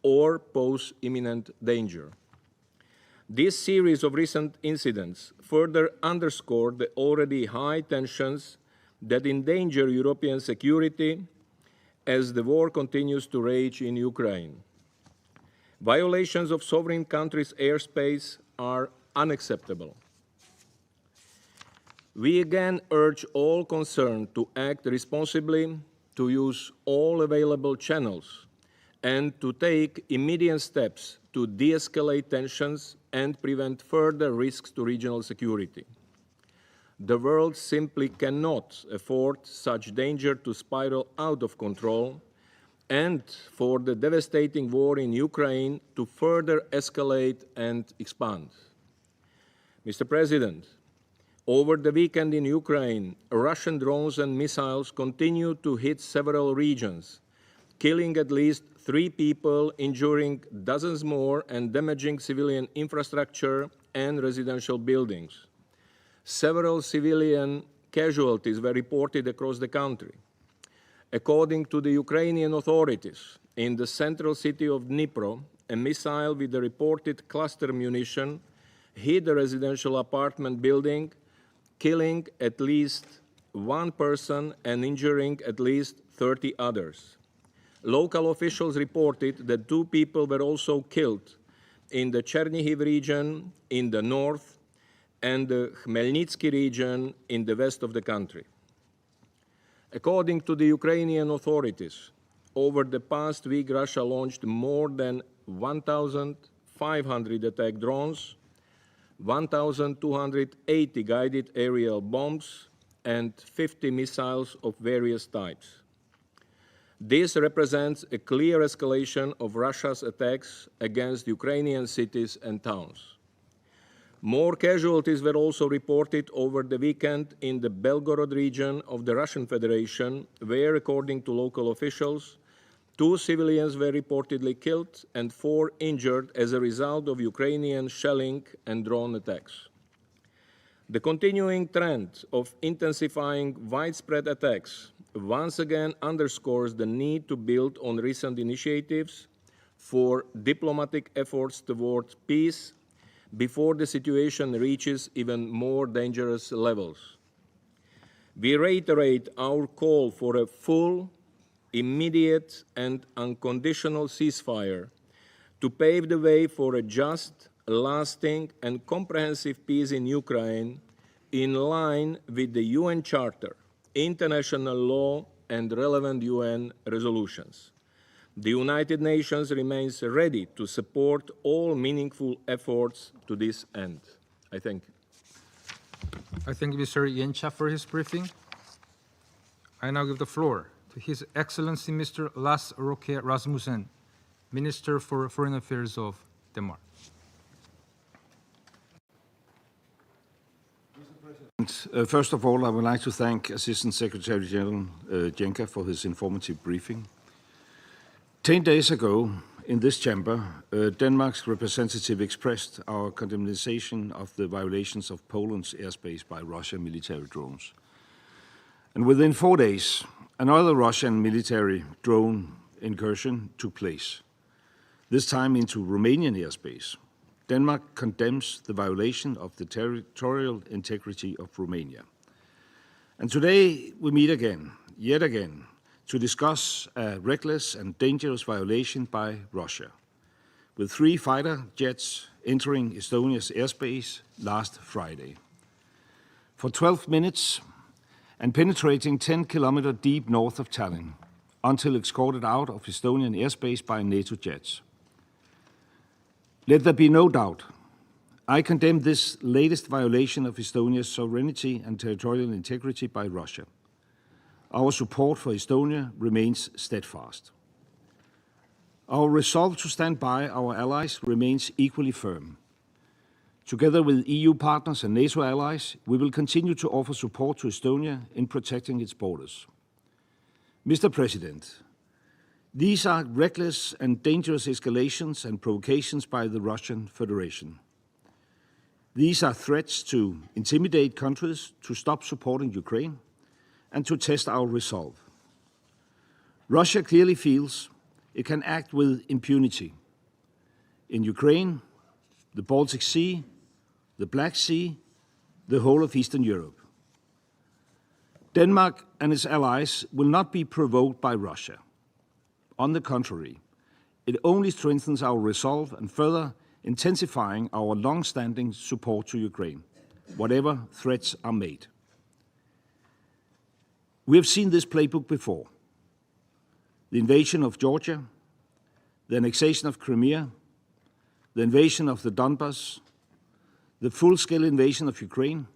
or pose imminent danger. This series of recent incidents further underscored the already high tensions that endanger European security as the war continues to rage in Ukraine. Violations of sovereign countries' airspace are unacceptable. We again urge all concerned to act responsibly, to use all available channels, and to take immediate steps to de-escalate tensions and prevent further risks to regional security. The world simply cannot afford such danger to spiral out of control and for the devastating war in Ukraine to further escalate and expand. Mr. President, over the weekend in Ukraine, Russian drones and missiles continue to hit several regions, killing at least 3 people, injuring dozens more, and damaging civilian infrastructure and residential buildings. Several civilian casualties were reported across the country. According to the Ukrainian authorities, in the central city of Dnipro, a missile with the reported cluster munition hit a residential apartment building, killing at least 1 person and injuring at least 30 others. Local officials reported that 2 people were also killed in the Chernihiv region in the north and the Khmelnytsky region in the west of the country. According to the Ukrainian authorities, over the past week, Russia launched more than 1,500 attack drones, 1,280 guided aerial bombs, and 50 missiles of various types. This represents a clear escalation of Russia's attacks against Ukrainian cities and towns. More casualties were also reported over the weekend in the Belgorod region of the Russian Federation, where, according to local officials, 2 civilians were reportedly killed and 4 injured as a result of Ukrainian shelling and drone attacks. The continuing trend of intensifying widespread attacks once again underscores the need to build on recent initiatives for diplomatic efforts toward peace before the situation reaches even more dangerous levels. We reiterate our call for a full, immediate, and unconditional ceasefire to pave the way for a just, lasting, and comprehensive peace in Ukraine in line with the UN Charter, international law, and relevant UN resolutions. The United Nations remains ready to support all meaningful efforts to this end. I thank you. I thank Mr. Yencha for his briefing. I now give the floor to His Excellency Mr. Lars Roque Rasmussen, Minister for Foreign Affairs of Denmark. First of all, I would like to thank Assistant Secretary General Jenka for his informative briefing. 10 days ago, in this chamber, Denmark's representative expressed our condemnation of the violations of Poland's airspace by Russian military drones. And within 4 days, another Russian military drone incursion took place, this time into Romanian airspace. Denmark condemns the violation of the territorial integrity of Romania. And today we meet again, yet again, to discuss a reckless and dangerous violation by Russia, with 3 fighter jets entering Estonia's airspace last Friday. For 12 minutes and penetrating 10 kilometers deep north of Tallinn, until escorted out of Estonian airspace by NATO jets. Let there be no doubt, I condemn this latest violation of Estonia's sovereignty and territorial integrity by Russia. Our support for Estonia remains steadfast. Our resolve to stand by our allies remains equally firm. Together with EU partners and NATO allies, we will continue to offer support to Estonia in protecting its borders. Mr. President, these are reckless and dangerous escalations and provocations by the Russian Federation. These are threats to intimidate countries to stop supporting Ukraine and to test our resolve. Russia clearly feels it can act with impunity in Ukraine, the Baltic Sea, the Black Sea, the whole of Eastern Europe. Denmark and its allies will not be provoked by Russia. On the contrary, it only strengthens our resolve and further intensifying our long-standing support to Ukraine, whatever threats are made. We have seen this playbook before. The invasion of Georgia, the annexation of Crimea, the invasion of the Donbas, the full-scale invasion of Ukraine.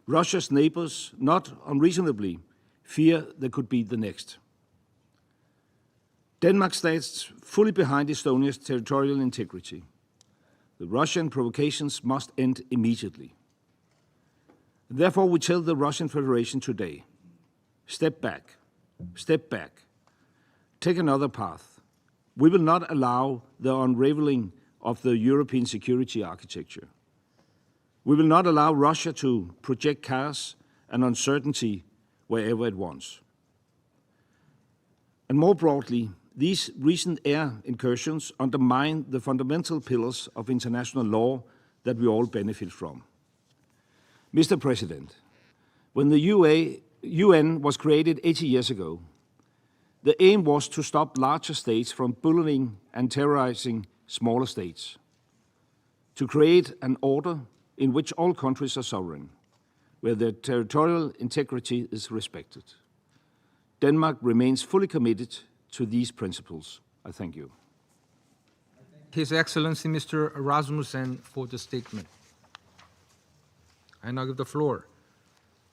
Russia's neighbors, not unreasonably, fear there could be the next. Denmark stands fully behind Estonia's territorial integrity. The Russian provocations must end immediately. Therefore, we tell the Russian Federation today, step back, take another path. We will not allow the unraveling of the European security architecture. We will not allow Russia to project chaos and uncertainty wherever it wants. And more broadly, these recent air incursions undermine the fundamental pillars of international law that we all benefit from. Mr. President, when the UN was created 80 years ago, the aim was to stop larger states from bullying and terrorizing smaller states, to create an order in which all countries are sovereign, where their territorial integrity is respected. Denmark remains fully committed to these principles. I thank you. His Excellency Mr. Rasmussen for the statement. I now give the floor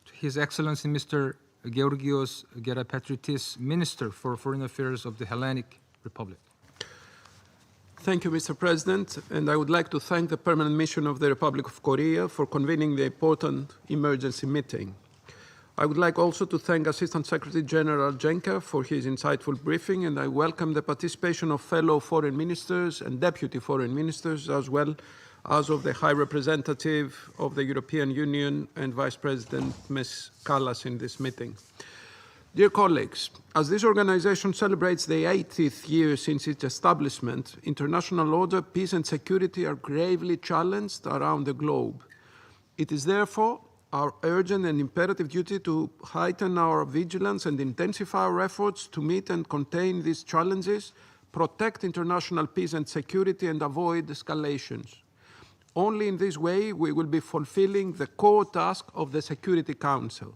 to His Excellency Mr. Georgios Gerapatritis, Minister for Foreign Affairs of the Hellenic Republic. Thank you, Mr. President, and I would like to thank the Permanent Mission of the Republic of Korea for convening the important emergency meeting. I would like also to thank Assistant Secretary General Jenka for his insightful briefing, and I welcome the participation of fellow foreign ministers and deputy foreign ministers, as well as of the High Representative of the European Union and Vice President Ms. Kallas in this meeting. Dear colleagues, as this organization celebrates the 80th year since its establishment, international order, peace and security are gravely challenged around the globe. It is therefore our urgent and imperative duty to heighten our vigilance and intensify our efforts to meet and contain these challenges, protect international peace and security, and avoid escalations. Only in this way we will be fulfilling the core task of the Security Council.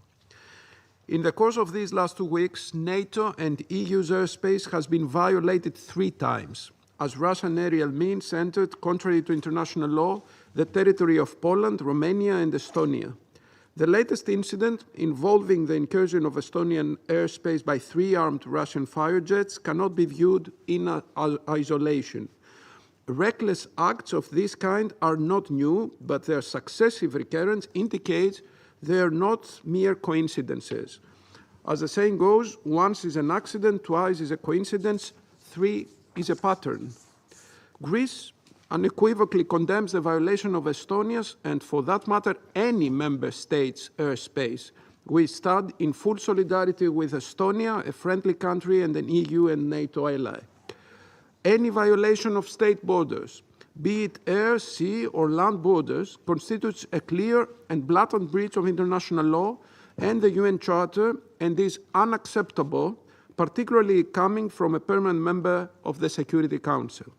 In the course of these last 2 weeks, NATO and EU's airspace has been violated 3 times, as Russian aerial means entered, contrary to international law, the territory of Poland, Romania, and Estonia. The latest incident, involving the incursion of Estonian airspace by 3 armed Russian fire jets, cannot be viewed in isolation. Reckless acts of this kind are not new, but their successive recurrence indicates they are not mere coincidences. As the saying goes, once is an accident, twice is a coincidence, 3 is a pattern. Greece unequivocally condemns the violation of Estonia's, and for that matter, any member state's airspace. We stand in full solidarity with Estonia, a friendly country and an EU and NATO ally. Any violation of state borders, be it air, sea, or land borders, constitutes a clear and blatant breach of international law and the UN Charter, and is unacceptable, particularly coming from a permanent member of the Security Council.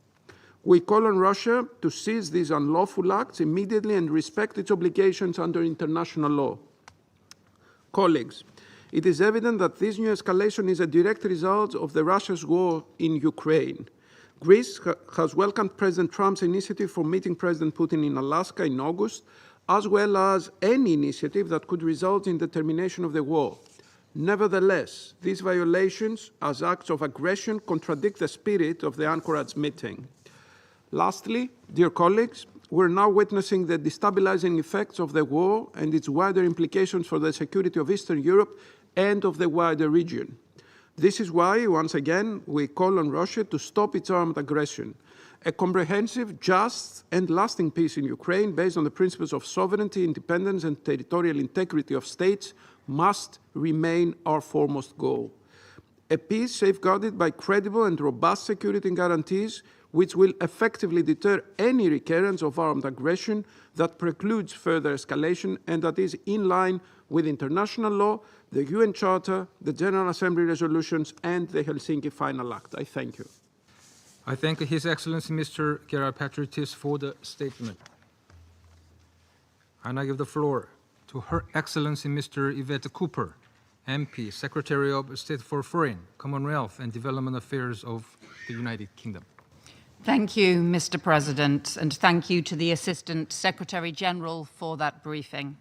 We call on Russia to cease these unlawful acts immediately and respect its obligations under international law. Colleagues, it is evident that this new escalation is a direct result of Russia's war in Ukraine. Greece has welcomed President Trump's initiative for meeting President Putin in Alaska in August, as well as any initiative that could result in the termination of the war. Nevertheless, these violations, as acts of aggression, contradict the spirit of the Anchorage meeting. Lastly, dear colleagues, we're now witnessing the destabilizing effects of the war and its wider implications for the security of Eastern Europe and of the wider region. This is why, once again, we call on Russia to stop its armed aggression. A comprehensive, just, and lasting peace in Ukraine, based on the principles of sovereignty, independence, and territorial integrity of states, must remain our foremost goal. A peace safeguarded by credible and robust security guarantees which will effectively deter any recurrence of armed aggression that precludes further escalation and that is in line with international law, the UN Charter, the General Assembly resolutions, and the Helsinki Final Act. I thank you. I thank His Excellency Mr. Gerapatritis for the statement. And I give the floor to Her Excellency Mr. Yvette Cooper, MP, Secretary of State for Foreign, Commonwealth and Development Affairs of the United Kingdom. Thank you, Mr. President, and thank you to the Assistant Secretary-General for that briefing.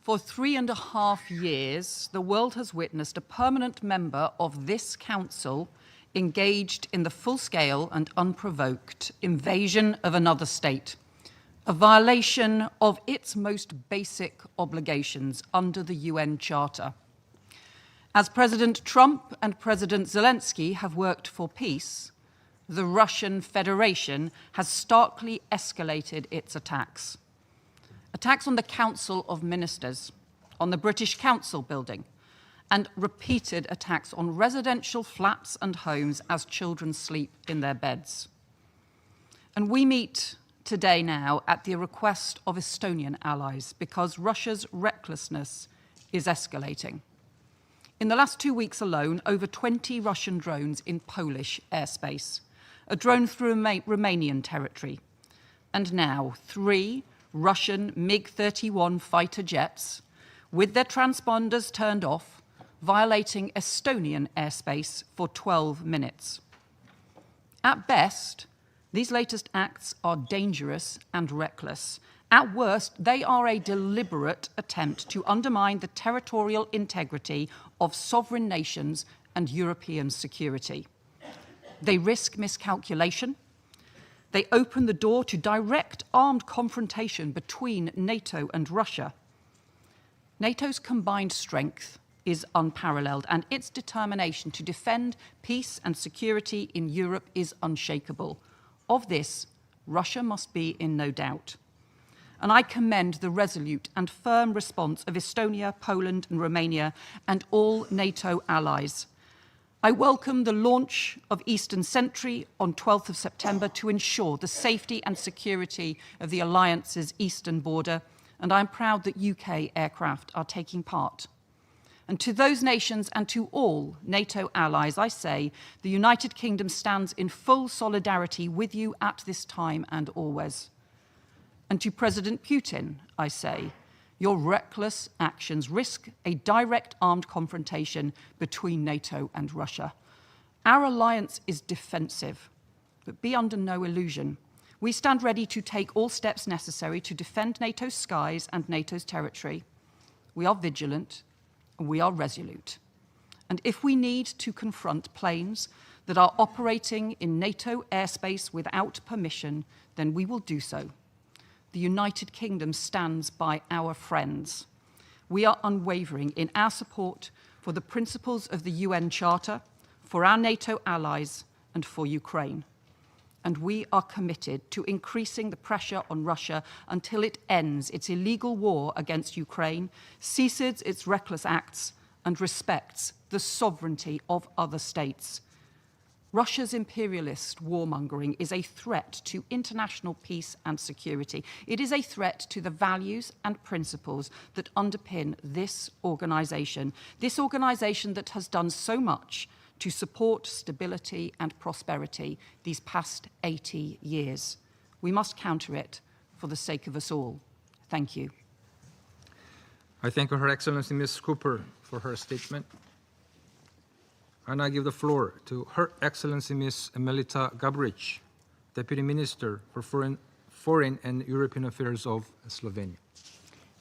For 3.5 years, the world has witnessed a permanent member of this Council engaged in the full-scale and unprovoked invasion of another state, a violation of its most basic obligations under the UN Charter. As President Trump and President Zelensky have worked for peace, the Russian Federation has starkly escalated its attacks. Attacks on the Council of Ministers, on the British Council building, and repeated attacks on residential flats and homes as children sleep in their beds. And we meet today now at the request of Estonian allies because Russia's recklessness is escalating. In the last 2 weeks alone, over 20 Russian drones in Polish airspace, a drone through Romanian territory, and now 3 Russian MiG-31 fighter jets with their transponders turned off, violating Estonian airspace for 12 minutes. At best, these latest acts are dangerous and reckless. At worst, they are a deliberate attempt to undermine the territorial integrity of sovereign nations and European security. They risk miscalculation. They open the door to direct armed confrontation between NATO and Russia. NATO's combined strength is unparalleled, and its determination to defend peace and security in Europe is unshakable. Of this, Russia must be in no doubt. And I commend the resolute and firm response of Estonia, Poland, and Romania, and all NATO allies. I welcome the launch of Eastern Sentry on 12th of September to ensure the safety and security of the alliance's eastern border, and I'm proud that UK aircraft are taking part. And to those nations and to all NATO allies, I say, the United Kingdom stands in full solidarity with you at this time and always. And to President Putin, I say, your reckless actions risk a direct armed confrontation between NATO and Russia. Our alliance is defensive, but be under no illusion. We stand ready to take all steps necessary to defend NATO's skies and NATO's territory. We are vigilant, and we are resolute. And if we need to confront planes that are operating in NATO airspace without permission, then we will do so. The United Kingdom stands by our friends. We are unwavering in our support for the principles of the UN Charter, for our NATO allies, and for Ukraine. And we are committed to increasing the pressure on Russia until it ends its illegal war against Ukraine, ceases its reckless acts, and respects the sovereignty of other states. Russia's imperialist warmongering is a threat to international peace and security. It is a threat to the values and principles that underpin this organization that has done so much to support stability and prosperity these past 80 years. We must counter it for the sake of us all. Thank you. I thank Her Excellency Ms. Cooper for her statement. And I give the floor to Her Excellency Ms. Melita Gabric, Deputy Minister for Foreign and European Affairs of Slovenia.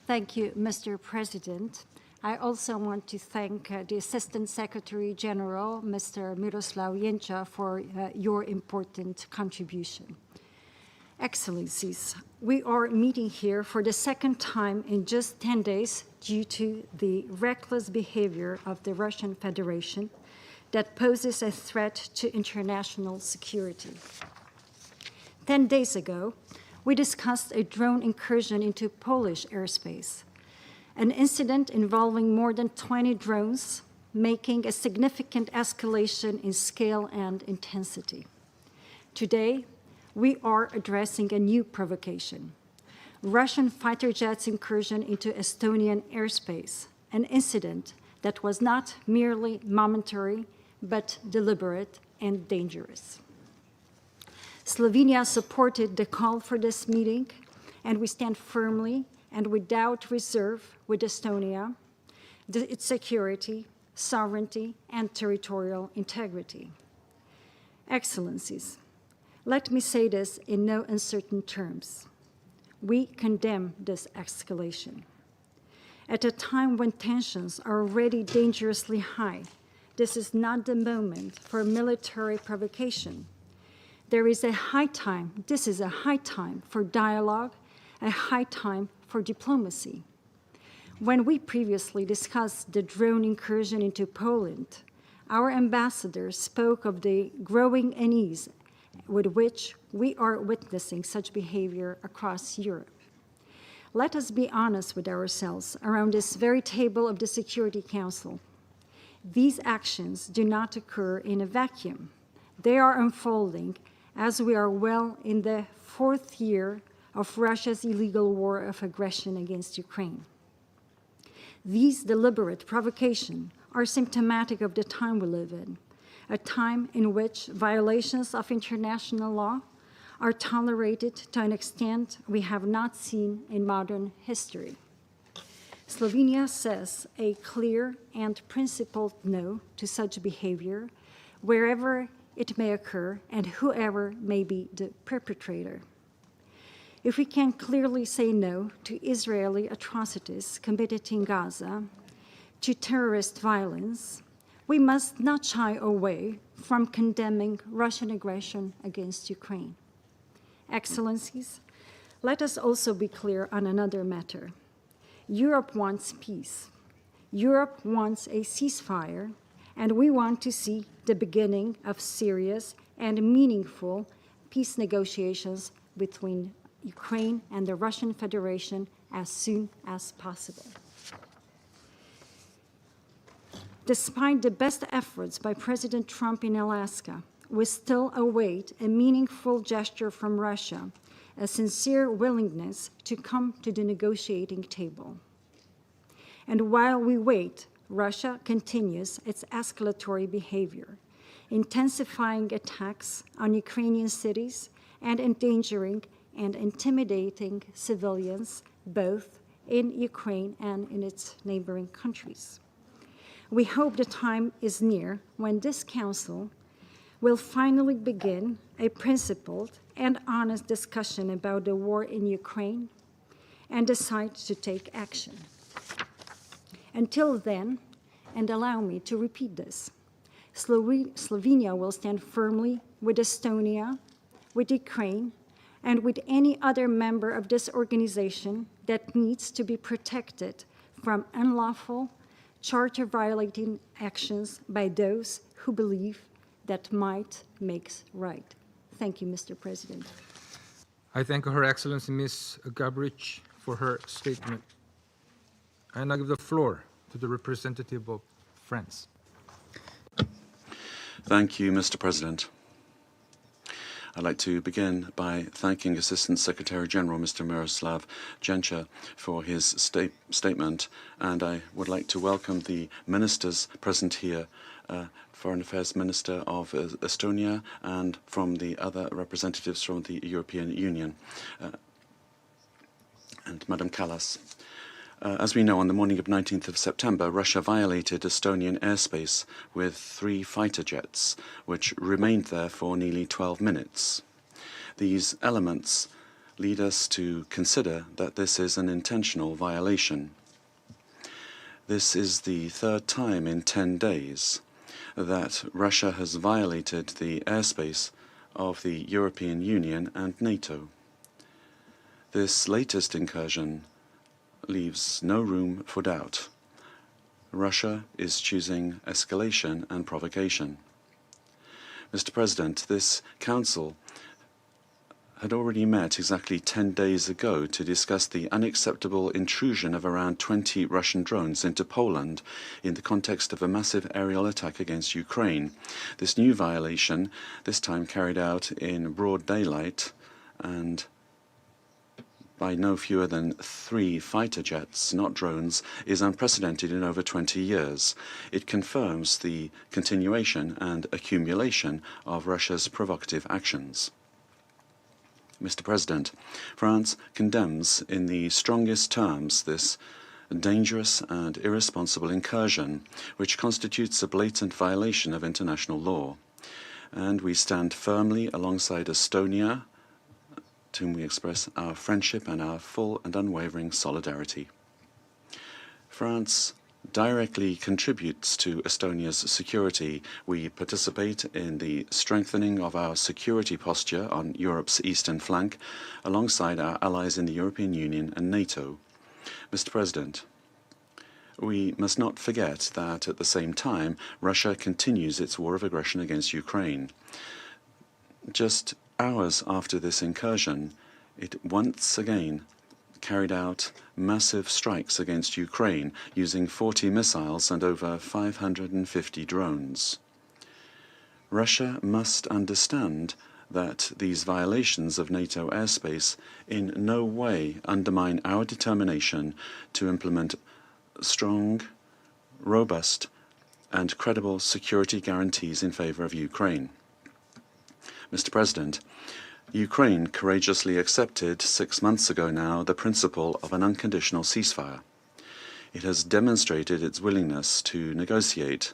Thank you, Mr. President. I also want to thank the Assistant Secretary General, Mr. Miroslav Jenča, for your important contribution. Excellencies, we are meeting here for the second time in just 10 days due to the reckless behavior of the Russian Federation that poses a threat to international security. 10 days ago, we discussed a drone incursion into Polish airspace, an incident involving more than 20 drones, making a significant escalation in scale and intensity. Today, we are addressing a new provocation: Russian fighter jets' incursion into Estonian airspace, an incident that was not merely momentary, but deliberate and dangerous. Slovenia supported the call for this meeting, and we stand firmly and without reserve with Estonia, its security, sovereignty, and territorial integrity. Excellencies, let me say this in no uncertain terms. We condemn this escalation. At a time when tensions are already dangerously high, this is not the moment for military provocation. This is a high time for dialogue, a high time for diplomacy. When we previously discussed the drone incursion into Poland, our ambassador spoke of the growing unease with which we are witnessing such behavior across Europe. Let us be honest with ourselves around this very table of the Security Council. These actions do not occur in a vacuum. They are unfolding as we are well in the 4th year of Russia's illegal war of aggression against Ukraine. These deliberate provocations are symptomatic of the time we live in, a time in which violations of international law are tolerated to an extent we have not seen in modern history. Slovenia says a clear and principled no to such behavior, wherever it may occur and whoever may be the perpetrator. If we can clearly say no to Israeli atrocities committed in Gaza, to terrorist violence, we must not shy away from condemning Russian aggression against Ukraine. Excellencies, let us also be clear on another matter. Europe wants peace. Europe wants a ceasefire, and we want to see the beginning of serious and meaningful peace negotiations between Ukraine and the Russian Federation as soon as possible. Despite the best efforts by President Trump in Alaska, we still await a meaningful gesture from Russia, a sincere willingness to come to the negotiating table. And while we wait, Russia continues its escalatory behavior, intensifying attacks on Ukrainian cities and endangering and intimidating civilians, both in Ukraine and in its neighboring countries. We hope the time is near when this Council will finally begin a principled and honest discussion about the war in Ukraine and decide to take action. Until then, and allow me to repeat this, Slovenia will stand firmly with Estonia, with Ukraine, and with any other member of this organization that needs to be protected from unlawful, charter-violating actions by those who believe that might makes right. Thank you, Mr. President. I thank Her Excellency Ms. Gabrich for her statement. And I give the floor to the representative of France. Thank you, Mr. President. I'd like to begin by thanking Assistant Secretary General Mr. Miroslav Jenča for his statement, and I would like to welcome the ministers present here, Foreign Affairs Minister of Estonia and from the other representatives from the European Union, and Madam Kallas. As we know, on the morning of 19th of September, Russia violated Estonian airspace with 3 fighter jets, which remained there for nearly 12 minutes. These elements lead us to consider that this is an intentional violation. This is the 3rd time in 10 days that Russia has violated the airspace of the European Union and NATO. This latest incursion leaves no room for doubt. Russia is choosing escalation and provocation. Mr. President, this Council had already met exactly 10 days ago to discuss the unacceptable intrusion of around 20 Russian drones into Poland in the context of a massive aerial attack against Ukraine. This new violation, this time carried out in broad daylight and by no fewer than 3 fighter jets, not drones, is unprecedented in over 20 years. It confirms the continuation and accumulation of Russia's provocative actions. Mr. President, France condemns in the strongest terms this dangerous and irresponsible incursion, which constitutes a blatant violation of international law. And we stand firmly alongside Estonia, to whom we express our friendship and our full and unwavering solidarity. France directly contributes to Estonia's security. We participate in the strengthening of our security posture on Europe's eastern flank, alongside our allies in the European Union and NATO. Mr. President, we must not forget that at the same time, Russia continues its war of aggression against Ukraine. Just hours after this incursion, it once again carried out massive strikes against Ukraine using 40 missiles and over 550 drones. Russia must understand that these violations of NATO airspace in no way undermine our determination to implement strong, robust, and credible security guarantees in favor of Ukraine. Mr. President, Ukraine courageously accepted 6 months ago now the principle of an unconditional ceasefire. It has demonstrated its willingness to negotiate.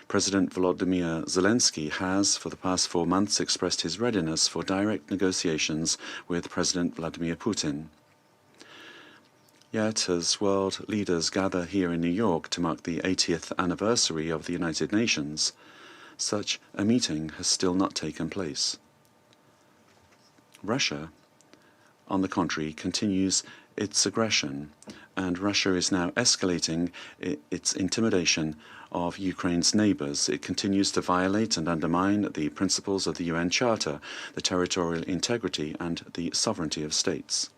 President Volodymyr Zelensky has, for the past 4 months, expressed his readiness for direct negotiations with President Vladimir Putin. Yet, as world leaders gather here in New York to mark the 80th anniversary of the United Nations, such a meeting has still not taken place. Russia, on the contrary, continues its aggression, and Russia is now escalating its intimidation of Ukraine's neighbors. It continues to violate and undermine the principles of the UN Charter, the territorial integrity and the sovereignty of states.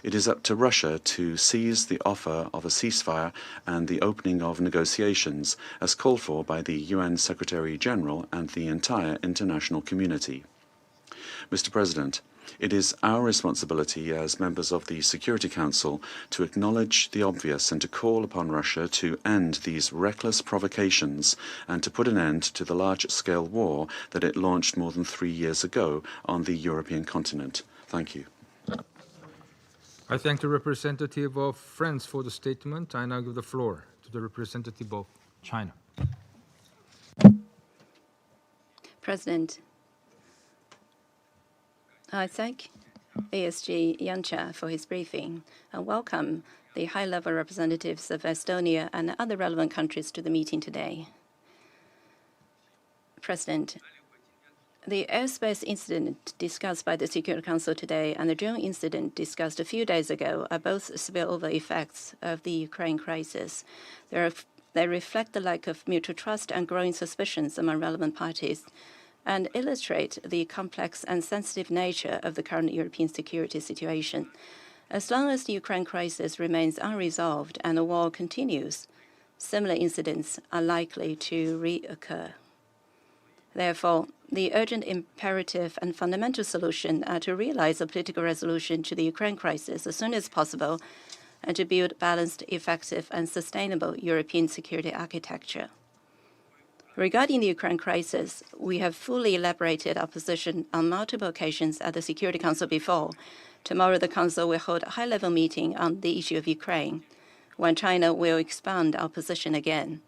It is up to Russia to seize the offer of a ceasefire and the opening of negotiations, as called for by the UN Secretary-General and the entire international community. Mr. President, it is our responsibility as members of the Security Council to acknowledge the obvious and to call upon Russia to end these reckless provocations and to put an end to the large-scale war that it launched more than 3 years ago on the European continent. Thank you. I thank the representative of France for the statement. I now give the floor to the representative of China. President, I thank ASG Yancha for his briefing and welcome the high-level representatives of Estonia and other relevant countries to the meeting today. President, the airspace incident discussed by the Security Council today and the drone incident discussed a few days ago are both spillover effects of the Ukraine crisis. They reflect the lack of mutual trust and growing suspicions among relevant parties, and illustrate the complex and sensitive nature of the current European security situation. As long as the Ukraine crisis remains unresolved and the war continues, similar incidents are likely to reoccur. Therefore, the urgent imperative and fundamental solution are to realize a political resolution to the Ukraine crisis as soon as possible and to build balanced, effective, and sustainable European security architecture. Regarding the Ukraine crisis, we have fully elaborated our position on multiple occasions at the Security Council before. Tomorrow, the Council will hold a high-level meeting on the issue of Ukraine, when China will expand our position again.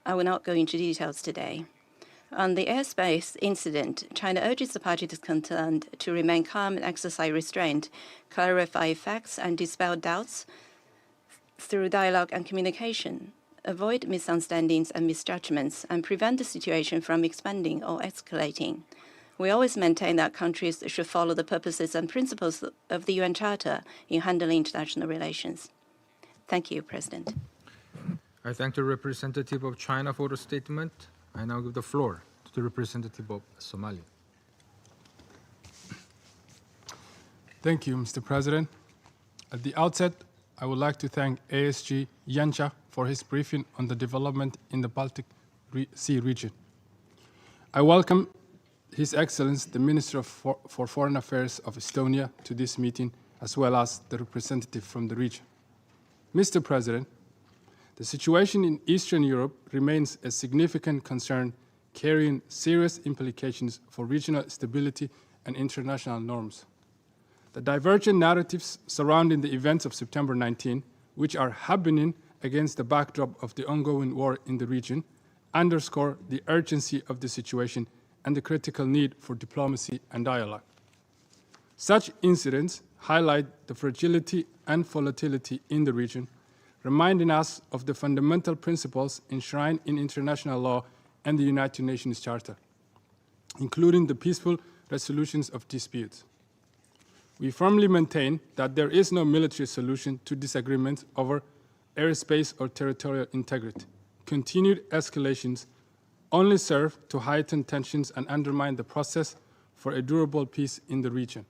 I will not go into details today. On the airspace incident, China urges the parties concerned to remain calm and exercise restraint, clarify facts and dispel doubts through dialogue and communication, avoid misunderstandings and misjudgments, and prevent the situation from expanding or escalating. We always maintain that countries should follow the purposes and principles of the UN Charter in handling international relations. Thank you, President. I thank the representative of China for the statement. I now give the floor to the representative of Somalia. Thank you, Mr. President. At the outset, I would like to thank ASG Janša for his briefing on the development in the Baltic Sea region. I welcome His Excellency, the Minister for Foreign Affairs of Estonia, to this meeting, as well as the representative from the region. Mr. President, the situation in Eastern Europe remains a significant concern, carrying serious implications for regional stability and international norms. The divergent narratives surrounding the events of September 19, which are happening against the backdrop of the ongoing war in the region, underscore the urgency of the situation and the critical need for diplomacy and dialogue. Such incidents highlight the fragility and volatility in the region, reminding us of the fundamental principles enshrined in international law and the United Nations Charter, including the peaceful resolutions of disputes. We firmly maintain that there is no military solution to disagreements over airspace or territorial integrity. Continued escalations only serve to heighten tensions and undermine the process for a durable peace in the region.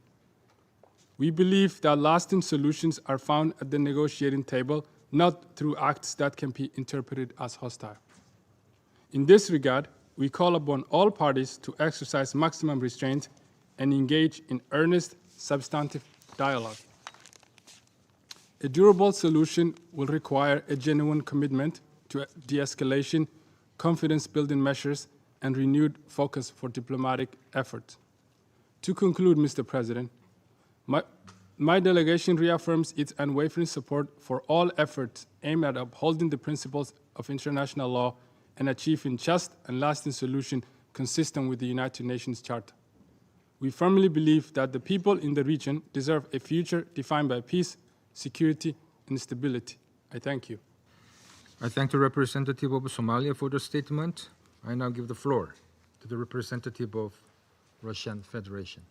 We believe that lasting solutions are found at the negotiating table, not through acts that can be interpreted as hostile. In this regard, we call upon all parties to exercise maximum restraint and engage in earnest, substantive dialogue. A durable solution will require a genuine commitment to de-escalation, confidence-building measures, and renewed focus for diplomatic efforts. To conclude, Mr. President, my delegation reaffirms its unwavering support for all efforts aimed at upholding the principles of international law and achieving just and lasting solutions consistent with the United Nations Charter. We firmly believe that the people in the region deserve a future defined by peace, security, and stability. I thank you. I thank the representative of Somalia for the statement. I now give the floor to the representative of Russian Federation.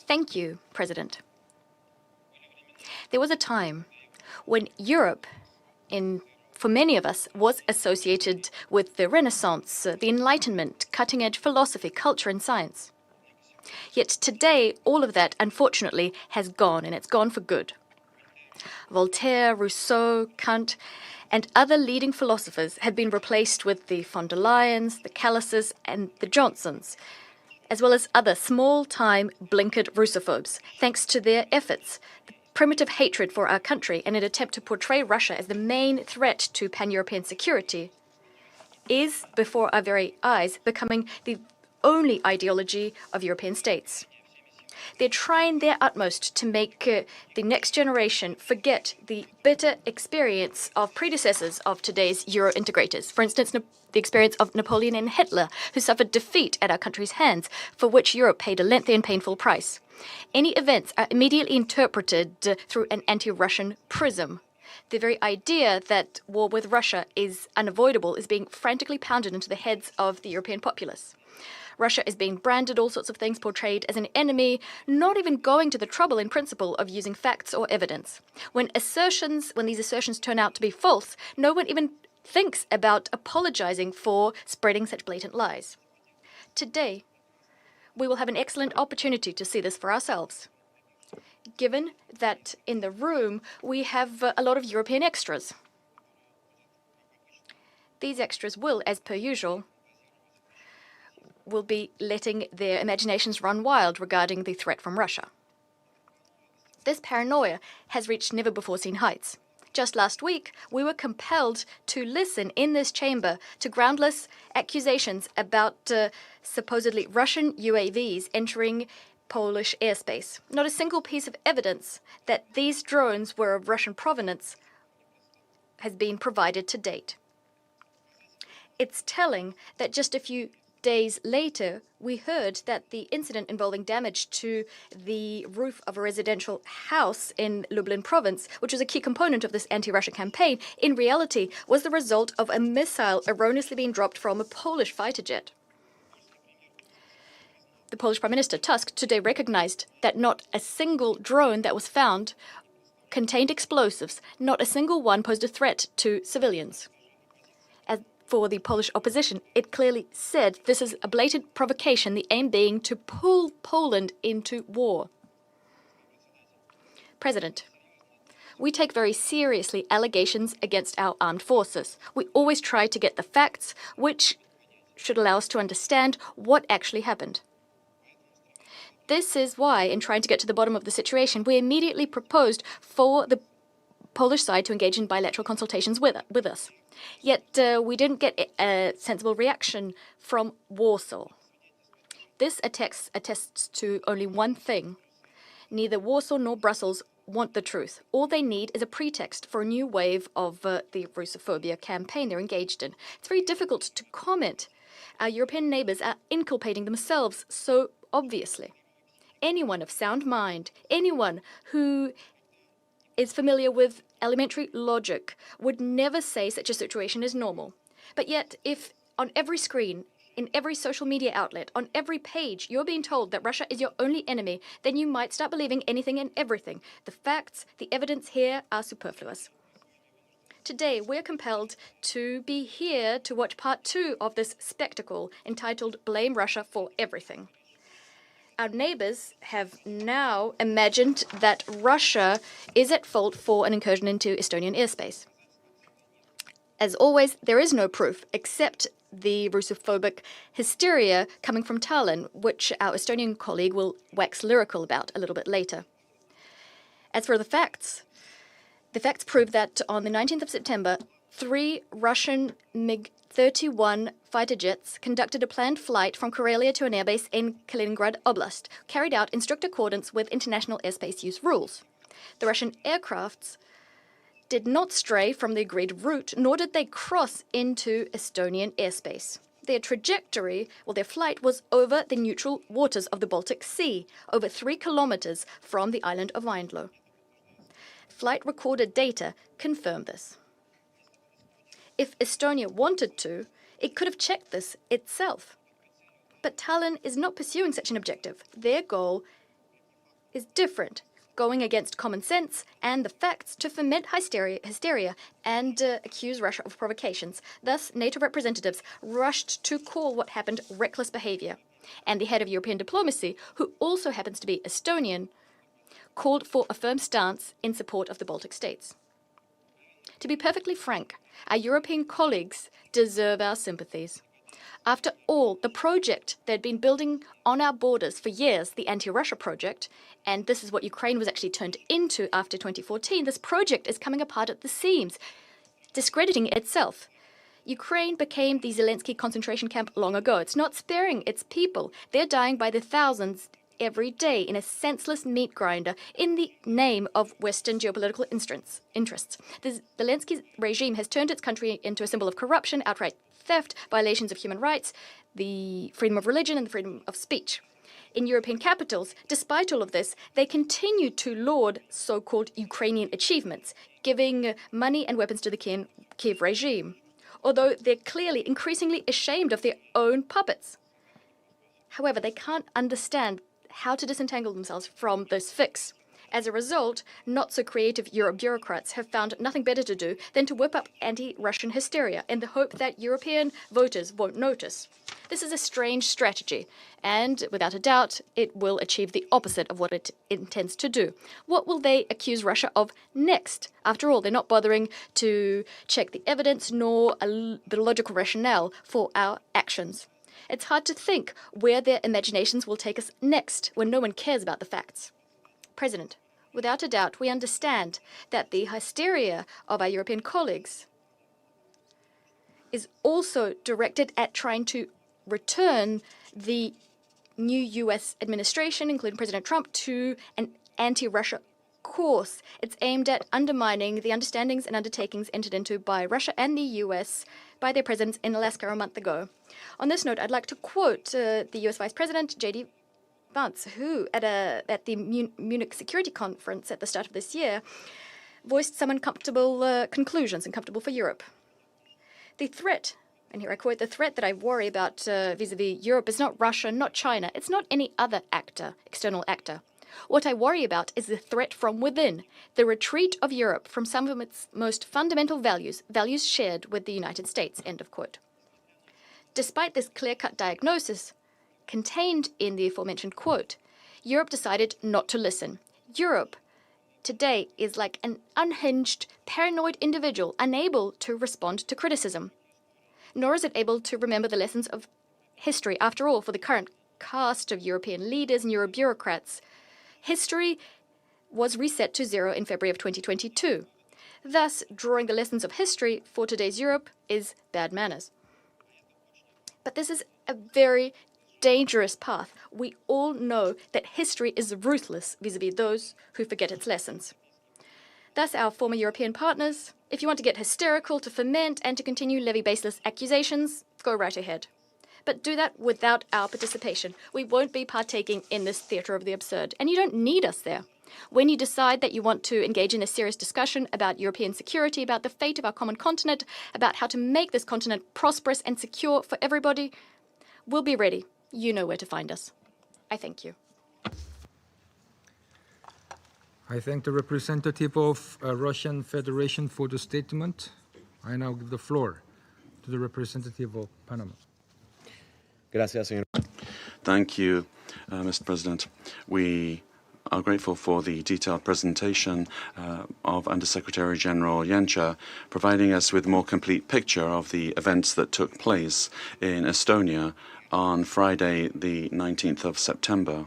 Thank you, President. There was a time when Europe, for many of us, was associated with the Renaissance, the Enlightenment, cutting-edge philosophy, culture, and science. Yet today, all of that, unfortunately, has gone, and it's gone for good. Voltaire, Rousseau, Kant, and other leading philosophers have been replaced with the von der Leyens, the Callises, and the Johnsons, as well as other small-time blinkered Russophobes, thanks to their efforts, the primitive hatred for our country, and an attempt to portray Russia as the main threat to pan-European security, is, before our very eyes, becoming the only ideology of European states. They're trying their utmost to make the next generation forget the bitter experience of predecessors of today's Euro-integrators. For instance, the experience of Napoleon and Hitler, who suffered defeat at our country's hands, for which Europe paid a lengthy and painful price. Any events are immediately interpreted through an anti-Russian prism. The very idea that war with Russia is unavoidable is being frantically pounded into the heads of the European populace. Russia is being branded all sorts of things, portrayed as an enemy, not even going to the trouble in principle of using facts or evidence. When these assertions turn out to be false, no one even thinks about apologizing for spreading such blatant lies. Today, we will have an excellent opportunity to see this for ourselves, given that in the room we have a lot of European extras. These extras will, as per usual, will be letting their imaginations run wild regarding the threat from Russia. This paranoia has reached never-before-seen heights. Just last week, we were compelled to listen in this chamber to groundless accusations about supposedly Russian UAVs entering Polish airspace. Not a single piece of evidence that these drones were of Russian provenance has been provided to date. It's telling that just a few days later, we heard that the incident involving damage to the roof of a residential house in Lublin province, which was a key component of this anti-Russia campaign, in reality was the result of a missile erroneously being dropped from a Polish fighter jet. The Polish Prime Minister Tusk today recognized that not a single drone that was found contained explosives. Not a single one posed a threat to civilians. for the Polish opposition, it clearly said this is a blatant provocation, the aim being to pull Poland into war. President, we take very seriously allegations against our armed forces. We always try to get the facts, which should allow us to understand what actually happened. This is why, in trying to get to the bottom of the situation, we immediately proposed for the Polish side to engage in bilateral consultations with us. Yet we didn't get a sensible reaction from Warsaw. This attests to only one thing. Neither Warsaw nor Brussels want the truth. All they need is a pretext for a new wave of the Russophobia campaign they're engaged in. It's very difficult to comment. Our European neighbours are inculpating themselves so obviously. Anyone of sound mind, anyone who is familiar with elementary logic would never say such a situation is normal. But yet, if on every screen, in every social media outlet, on every page, you're being told that Russia is your only enemy, then you might start believing anything and everything. The facts, the evidence here are superfluous. Today, we're compelled to be here to watch part 2 of this spectacle entitled Blame Russia for Everything. Our neighbors have now imagined that Russia is at fault for an incursion into Estonian airspace. As always, there is no proof except the Russophobic hysteria coming from Tallinn, which our Estonian colleague will wax lyrical about a little bit later. As for the facts prove that on the 19th of September, 3 Russian MiG-31 fighter jets conducted a planned flight from Karelia to an airbase in Kaliningrad Oblast, carried out in strict accordance with international airspace use rules. The Russian aircrafts did not stray from the agreed route, nor did they cross into Estonian airspace. Their trajectory, their flight was over the neutral waters of the Baltic Sea, over 3 kilometers from the island of Vindlo. Flight recorded data confirm this. If Estonia wanted to, it could have checked this itself. But Tallinn is not pursuing such an objective. Their goal is different, going against common sense and the facts to foment hysteria and accuse Russia of provocations. Thus, NATO representatives rushed to call what happened reckless behavior. And the head of European diplomacy, who also happens to be Estonian, called for a firm stance in support of the Baltic states. To be perfectly frank, our European colleagues deserve our sympathies. After all, the project they'd been building on our borders for years, the anti-Russia project, and this is what Ukraine was actually turned into after 2014, this project is coming apart at the seams, discrediting itself. Ukraine became the Zelensky concentration camp long ago. It's not sparing its people. They're dying by the thousands every day in a senseless meat grinder in the name of Western geopolitical interests. The Zelensky regime has turned its country into a symbol of corruption, outright theft, violations of human rights, the freedom of religion, and the freedom of speech. In European capitals, despite all of this, they continue to laud so-called Ukrainian achievements, giving money and weapons to the Kiev regime, although they're clearly increasingly ashamed of their own puppets. However, they can't understand how to disentangle themselves from this fix. As a result, not-so-creative Euro bureaucrats have found nothing better to do than to whip up anti-Russian hysteria in the hope that European voters won't notice. This is a strange strategy, and without a doubt, it will achieve the opposite of what it intends to do. What will they accuse Russia of next? After all, they're not bothering to check the evidence nor the logical rationale for our actions. It's hard to think where their imaginations will take us next when no one cares about the facts. President, without a doubt, we understand that the hysteria of our European colleagues is also directed at trying to return the new U.S. administration, including President Trump, to an anti-Russia course. It's aimed at undermining the understandings and undertakings entered into by Russia and the U.S. by their presidents in Alaska a month ago. On this note, I'd like to quote the U.S. Vice President, J.D. Vance, who, at the Munich Security Conference at the start of this year, voiced some uncomfortable conclusions, uncomfortable for Europe. The threat, and here I quote, the threat that I worry about vis-a-vis Europe is not Russia, not China. It's not any other actor, external actor. What I worry about is the threat from within, the retreat of Europe from some of its most fundamental values, values shared with the United States, end of quote. Despite this clear-cut diagnosis contained in the aforementioned quote, Europe decided not to listen. Europe today is like an unhinged, paranoid individual unable to respond to criticism. Nor is it able to remember the lessons of history. After all, for the current cast of European leaders and Euro bureaucrats, history was reset to zero in February of 2022. Thus, drawing the lessons of history for today's Europe is bad manners. But this is a very dangerous path. We all know that history is ruthless vis-à-vis those who forget its lessons. Thus, our former European partners, if you want to get hysterical, to foment and to continue levy baseless accusations, go right ahead. But do that without our participation. We won't be partaking in this theatre of the absurd, and you don't need us there. When you decide that you want to engage in a serious discussion about European security, about the fate of our common continent, about how to make this continent prosperous and secure for everybody, we'll be ready. You know where to find us. I thank you. I thank the representative of Russian Federation for the statement. I now give the floor to the representative of Panama. Gracias, señor. Thank you, Mr. President. We are grateful for the detailed presentation of Undersecretary General Janša, providing us with a more complete picture of the events that took place in Estonia on Friday, the 19th of September.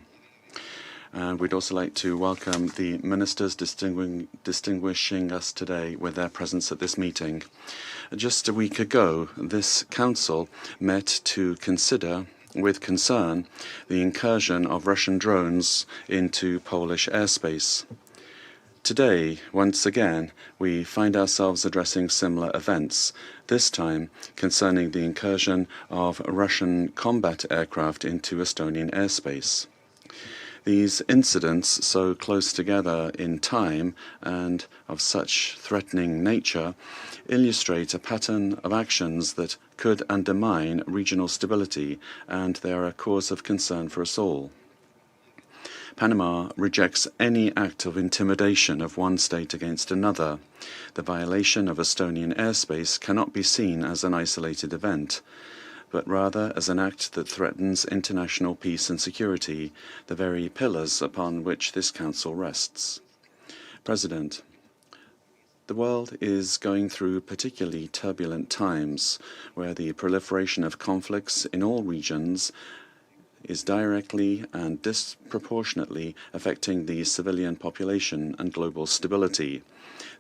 And we'd also like to welcome the ministers distinguishing us today with their presence at this meeting. Just a week ago, this council met to consider with concern the incursion of Russian drones into Polish airspace. Today, once again, we find ourselves addressing similar events, this time concerning the incursion of Russian combat aircraft into Estonian airspace. These incidents, so close together in time and of such threatening nature, illustrate a pattern of actions that could undermine regional stability, and they are a cause of concern for us all. Panama rejects any act of intimidation of one state against another. The violation of Estonian airspace cannot be seen as an isolated event, but rather as an act that threatens international peace and security, the very pillars upon which this Council rests. President, the world is going through particularly turbulent times, where the proliferation of conflicts in all regions is directly and disproportionately affecting the civilian population and global stability.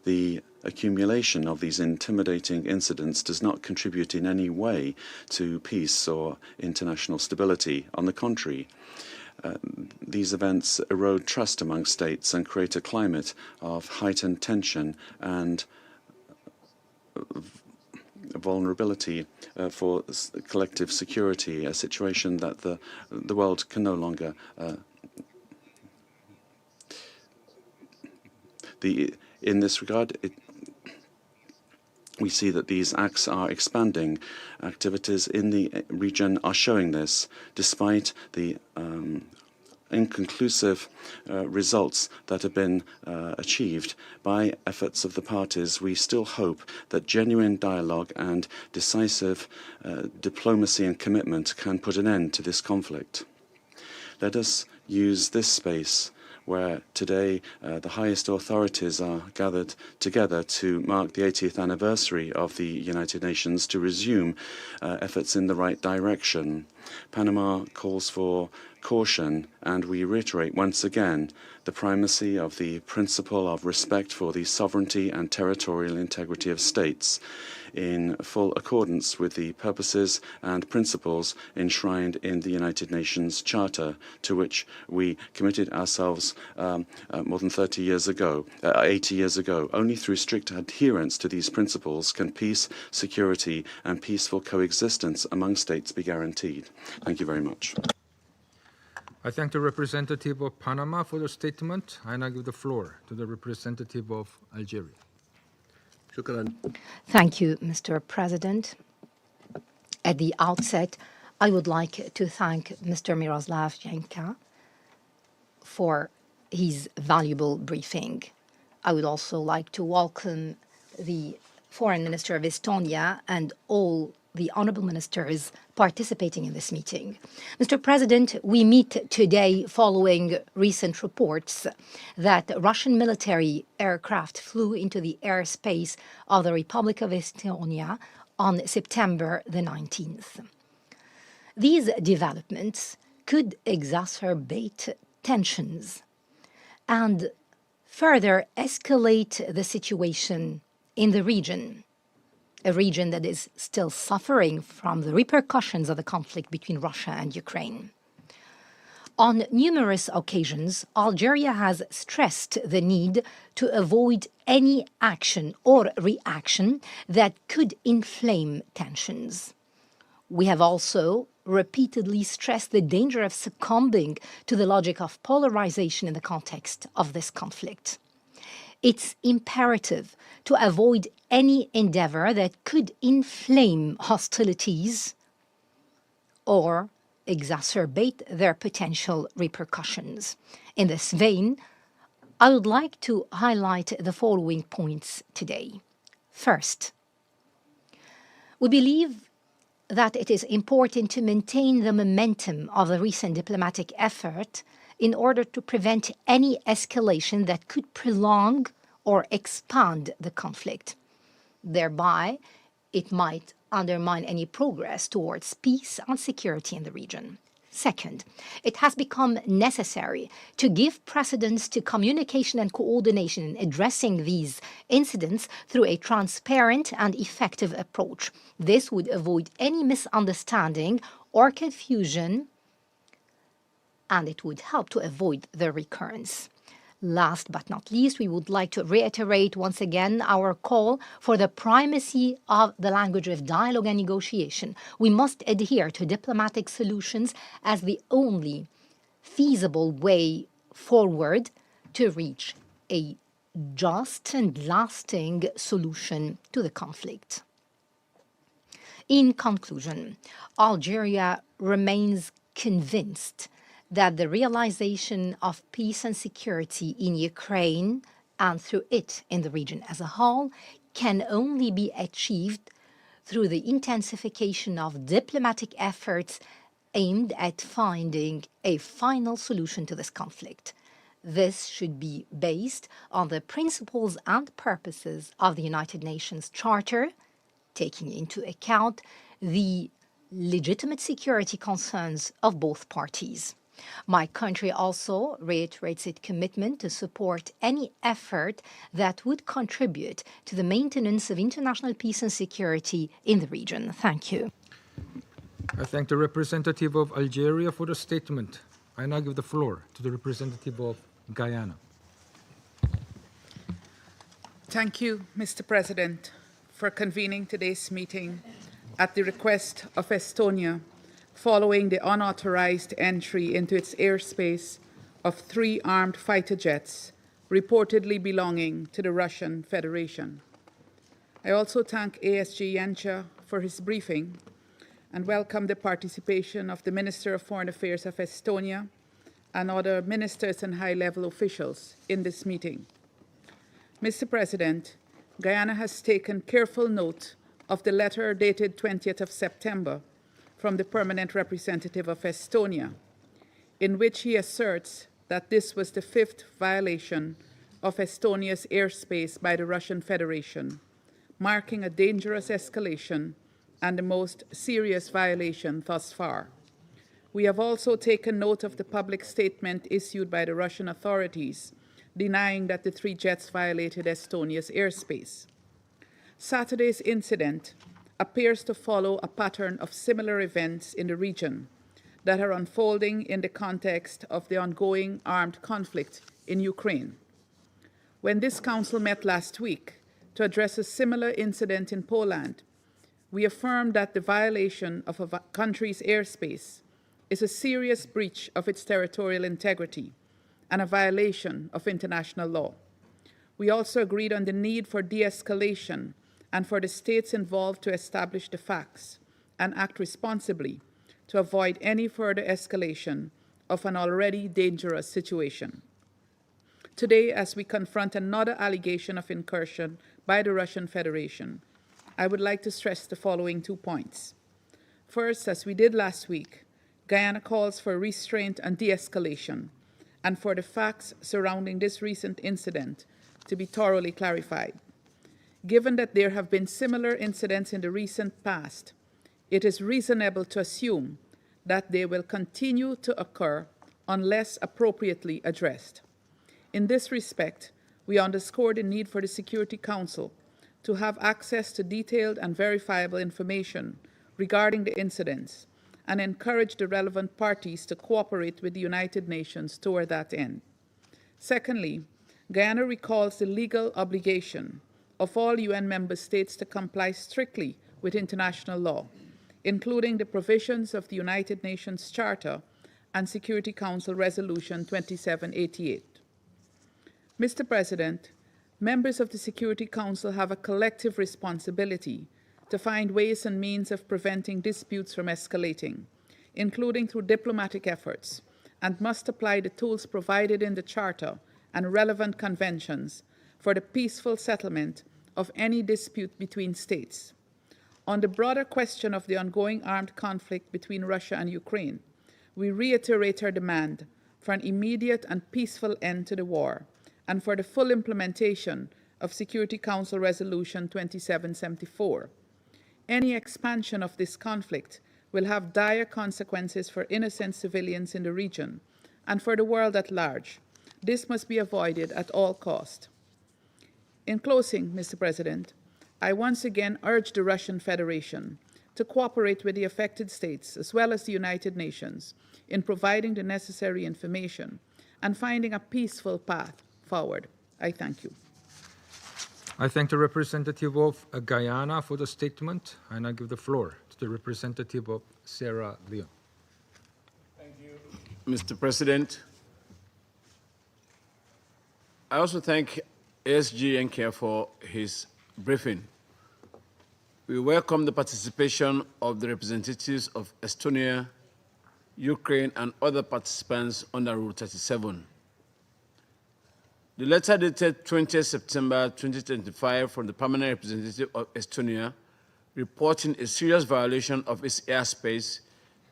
The accumulation of these intimidating incidents does not contribute in any way to peace or international stability. On the contrary, these events erode trust among states and create a climate of heightened tension and vulnerability for collective security, a situation that the world can no longer in this regard, we see that these acts are expanding. Activities in the region are showing this, despite the inconclusive results that have been achieved by efforts of the parties. We still hope that genuine dialogue and decisive diplomacy and commitment can put an end to this conflict. Let us use this space where today the highest authorities are gathered together to mark the 80th anniversary of the United Nations to resume efforts in the right direction. Panama calls for caution, and we reiterate once again the primacy of the principle of respect for the sovereignty and territorial integrity of states, in full accordance with the purposes and principles enshrined in the United Nations Charter, to which we committed ourselves more than 80 years ago. Only through strict adherence to these principles can peace, security, and peaceful coexistence among states be guaranteed. Thank you very much. I thank the representative of Panama for the statement. I now give the floor to the representative of Algeria. Thank you, Mr. President. At the outset, I would like to thank Mr. Miroslav Janša for his valuable briefing. I would also like to welcome the Foreign Minister of Estonia and all the honorable ministers participating in this meeting. Mr. President, we meet today following recent reports that Russian military aircraft flew into the airspace of the Republic of Estonia on September the 19th. These developments could exacerbate tensions and further escalate the situation in the region, a region that is still suffering from the repercussions of the conflict between Russia and Ukraine. On numerous occasions, Algeria has stressed the need to avoid any action or reaction that could inflame tensions. We have also repeatedly stressed the danger of succumbing to the logic of polarization in the context of this conflict. It's imperative to avoid any endeavor that could inflame hostilities or exacerbate their potential repercussions. In this vein, I would like to highlight the following points today. First, we believe that it is important to maintain the momentum of the recent diplomatic effort in order to prevent any escalation that could prolong or expand the conflict. Thereby, it might undermine any progress towards peace and security in the region. Second, it has become necessary to give precedence to communication and coordination in addressing these incidents through a transparent and effective approach. This would avoid any misunderstanding or confusion, and it would help to avoid the recurrence. Last but not least, we would like to reiterate once again our call for the primacy of the language of dialogue and negotiation. We must adhere to diplomatic solutions as the only feasible way forward to reach a just and lasting solution to the conflict. In conclusion, Algeria remains convinced that the realization of peace and security in Ukraine and through it in the region as a whole can only be achieved through the intensification of diplomatic efforts aimed at finding a final solution to this conflict. This should be based on the principles and purposes of the United Nations Charter, taking into account the legitimate security concerns of both parties. My country also reiterates its commitment to support any effort that would contribute to the maintenance of international peace and security in the region. Thank you. I thank the representative of Algeria for the statement. I now give the floor to the representative of Guyana. Thank you, Mr. President, for convening today's meeting at the request of Estonia, following the unauthorized entry into its airspace of 3 armed fighter jets reportedly belonging to the Russian Federation. I also thank ASG Janša for his briefing and welcome the participation of the Minister of Foreign Affairs of Estonia and other ministers and high-level officials in this meeting. Mr. President, Guyana has taken careful note of the letter dated 20th of September from the permanent representative of Estonia, in which he asserts that this was the 5th violation of Estonia's airspace by the Russian Federation, marking a dangerous escalation and the most serious violation thus far. We have also taken note of the public statement issued by the Russian authorities denying that the 3 jets violated Estonia's airspace. Saturday's incident appears to follow a pattern of similar events in the region that are unfolding in the context of the ongoing armed conflict in Ukraine. When this council met last week to address a similar incident in Poland, we affirmed that the violation of a country's airspace is a serious breach of its territorial integrity and a violation of international law. We also agreed on the need for de-escalation and for the states involved to establish the facts and act responsibly to avoid any further escalation of an already dangerous situation. Today, as we confront another allegation of incursion by the Russian Federation, I would like to stress the following 2 points. First, as we did last week, Guyana calls for restraint and de-escalation, and for the facts surrounding this recent incident to be thoroughly clarified. Given that there have been similar incidents in the recent past, it is reasonable to assume that they will continue to occur unless appropriately addressed. In this respect, we underscore the need for the Security Council to have access to detailed and verifiable information regarding the incidents and encourage the relevant parties to cooperate with the United Nations toward that end. Secondly, Guyana recalls the legal obligation of all UN member states to comply strictly with international law, including the provisions of the United Nations Charter and Security Council Resolution 2788. Mr. President, members of the Security Council have a collective responsibility to find ways and means of preventing disputes from escalating, including through diplomatic efforts, and must apply the tools provided in the Charter and relevant conventions for the peaceful settlement of any dispute between states. On the broader question of the ongoing armed conflict between Russia and Ukraine, we reiterate our demand for an immediate and peaceful end to the war and for the full implementation of Security Council Resolution 2774. Any expansion of this conflict will have dire consequences for innocent civilians in the region and for the world at large. This must be avoided at all costs. In closing, Mr. President, I once again urge the Russian Federation to cooperate with the affected states as well as the United Nations in providing the necessary information and finding a peaceful path forward. I thank you. I thank the representative of Guyana for the statement, and I give the floor to the representative of Sierra Leone. Thank you, Mr. President. I also thank ASG Yenke for his briefing. We welcome the participation of the representatives of Estonia, Ukraine, and other participants under Rule 37. The letter dated 20 September 2025 from the permanent representative of Estonia reporting a serious violation of its airspace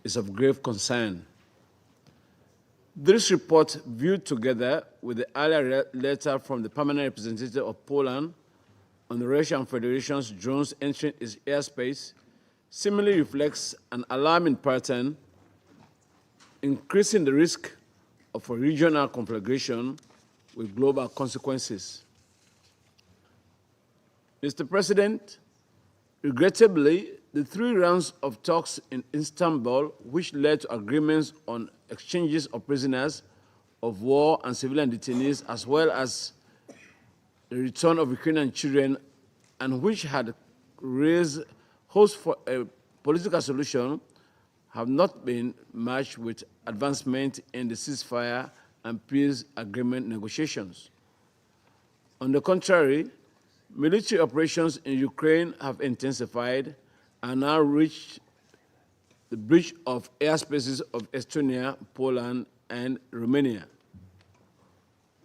is of grave concern. This report, viewed together with the earlier letter from the permanent representative of Poland on the Russian Federation's drones entering its airspace, similarly reflects an alarming pattern, increasing the risk of a regional conflagration with global consequences. Mr. President, regrettably, the 3 rounds of talks in Istanbul, which led to agreements on exchanges of prisoners of war and civilian detainees, as well as the return of Ukrainian children, and which had raised hopes for a political solution, have not been matched with advancement in the ceasefire and peace agreement negotiations. On the contrary, military operations in Ukraine have intensified and now reached the breach of airspaces of Estonia, Poland, and Romania.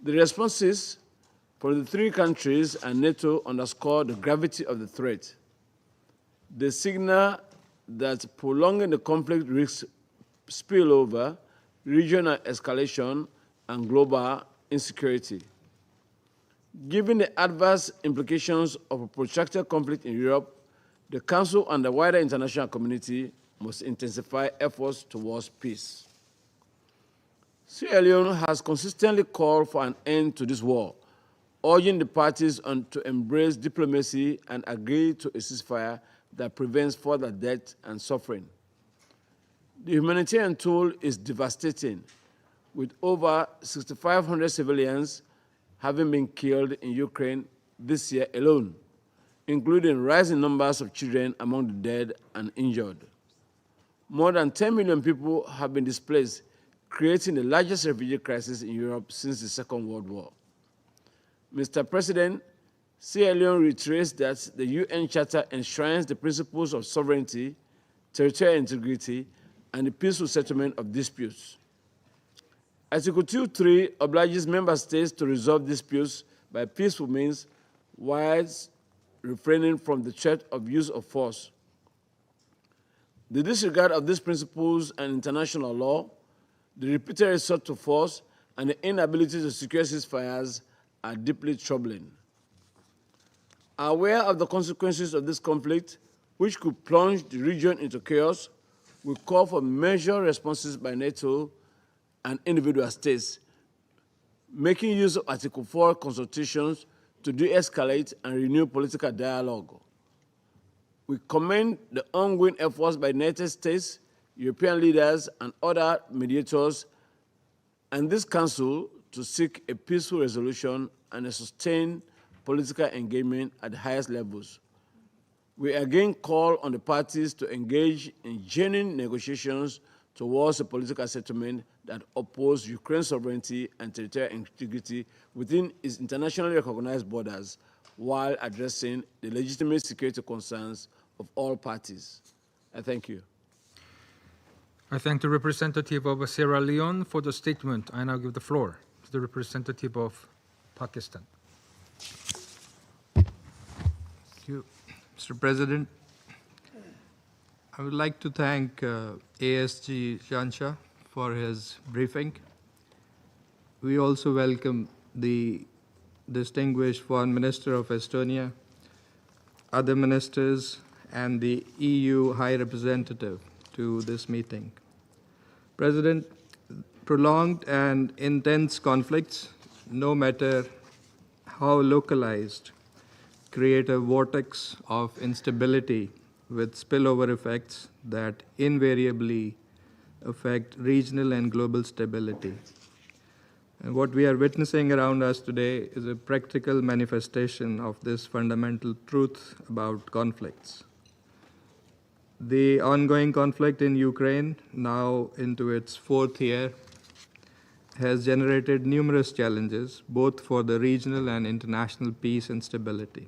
The responses for the 3 countries and NATO underscore the gravity of the threat. They signal that prolonging the conflict risks spillover, regional escalation, and global insecurity. Given the adverse implications of a protracted conflict in Europe, the Council and the wider international community must intensify efforts towards peace. Sierra Leone has consistently called for an end to this war, urging the parties to embrace diplomacy and agree to a ceasefire that prevents further death and suffering. The humanitarian toll is devastating, with over 6,500 civilians having been killed in Ukraine this year alone, including rising numbers of children among the dead and injured. More than 10 million people have been displaced, creating the largest refugee crisis in Europe since the Second World War. Mr. President, Sierra Leone reiterates that the UN Charter enshrines the principles of sovereignty, territorial integrity, and the peaceful settlement of disputes. Article 2.3 obliges member states to resolve disputes by peaceful means whilst refraining from the threat of use of force. The disregard of these principles and international law, the repeated resort to force, and the inability to secure ceasefires are deeply troubling. Aware of the consequences of this conflict, which could plunge the region into chaos, we call for measured responses by NATO and individual states, making use of Article 4 consultations to de-escalate and renew political dialogue. We commend the ongoing efforts by the United States, European leaders, and other mediators, and this Council to seek a peaceful resolution and a sustained political engagement at the highest levels. We again call on the parties to engage in genuine negotiations towards a political settlement that opposes Ukraine's sovereignty and territorial integrity within its internationally recognized borders, while addressing the legitimate security concerns of all parties. I thank you. I thank the representative of Sierra Leone for the statement. I now give the floor to the representative of Pakistan. Thank you, Mr. President. I would like to thank ASG Jansha for his briefing. We also welcome the distinguished Foreign Minister of Estonia, other ministers, and the EU High Representative to this meeting. President, prolonged and intense conflicts, no matter how localized, create a vortex of instability with spillover effects that invariably affect regional and global stability. And what we are witnessing around us today is a practical manifestation of this fundamental truth about conflicts. The ongoing conflict in Ukraine, now into its fourth year, has generated numerous challenges, both for the regional and international peace and stability.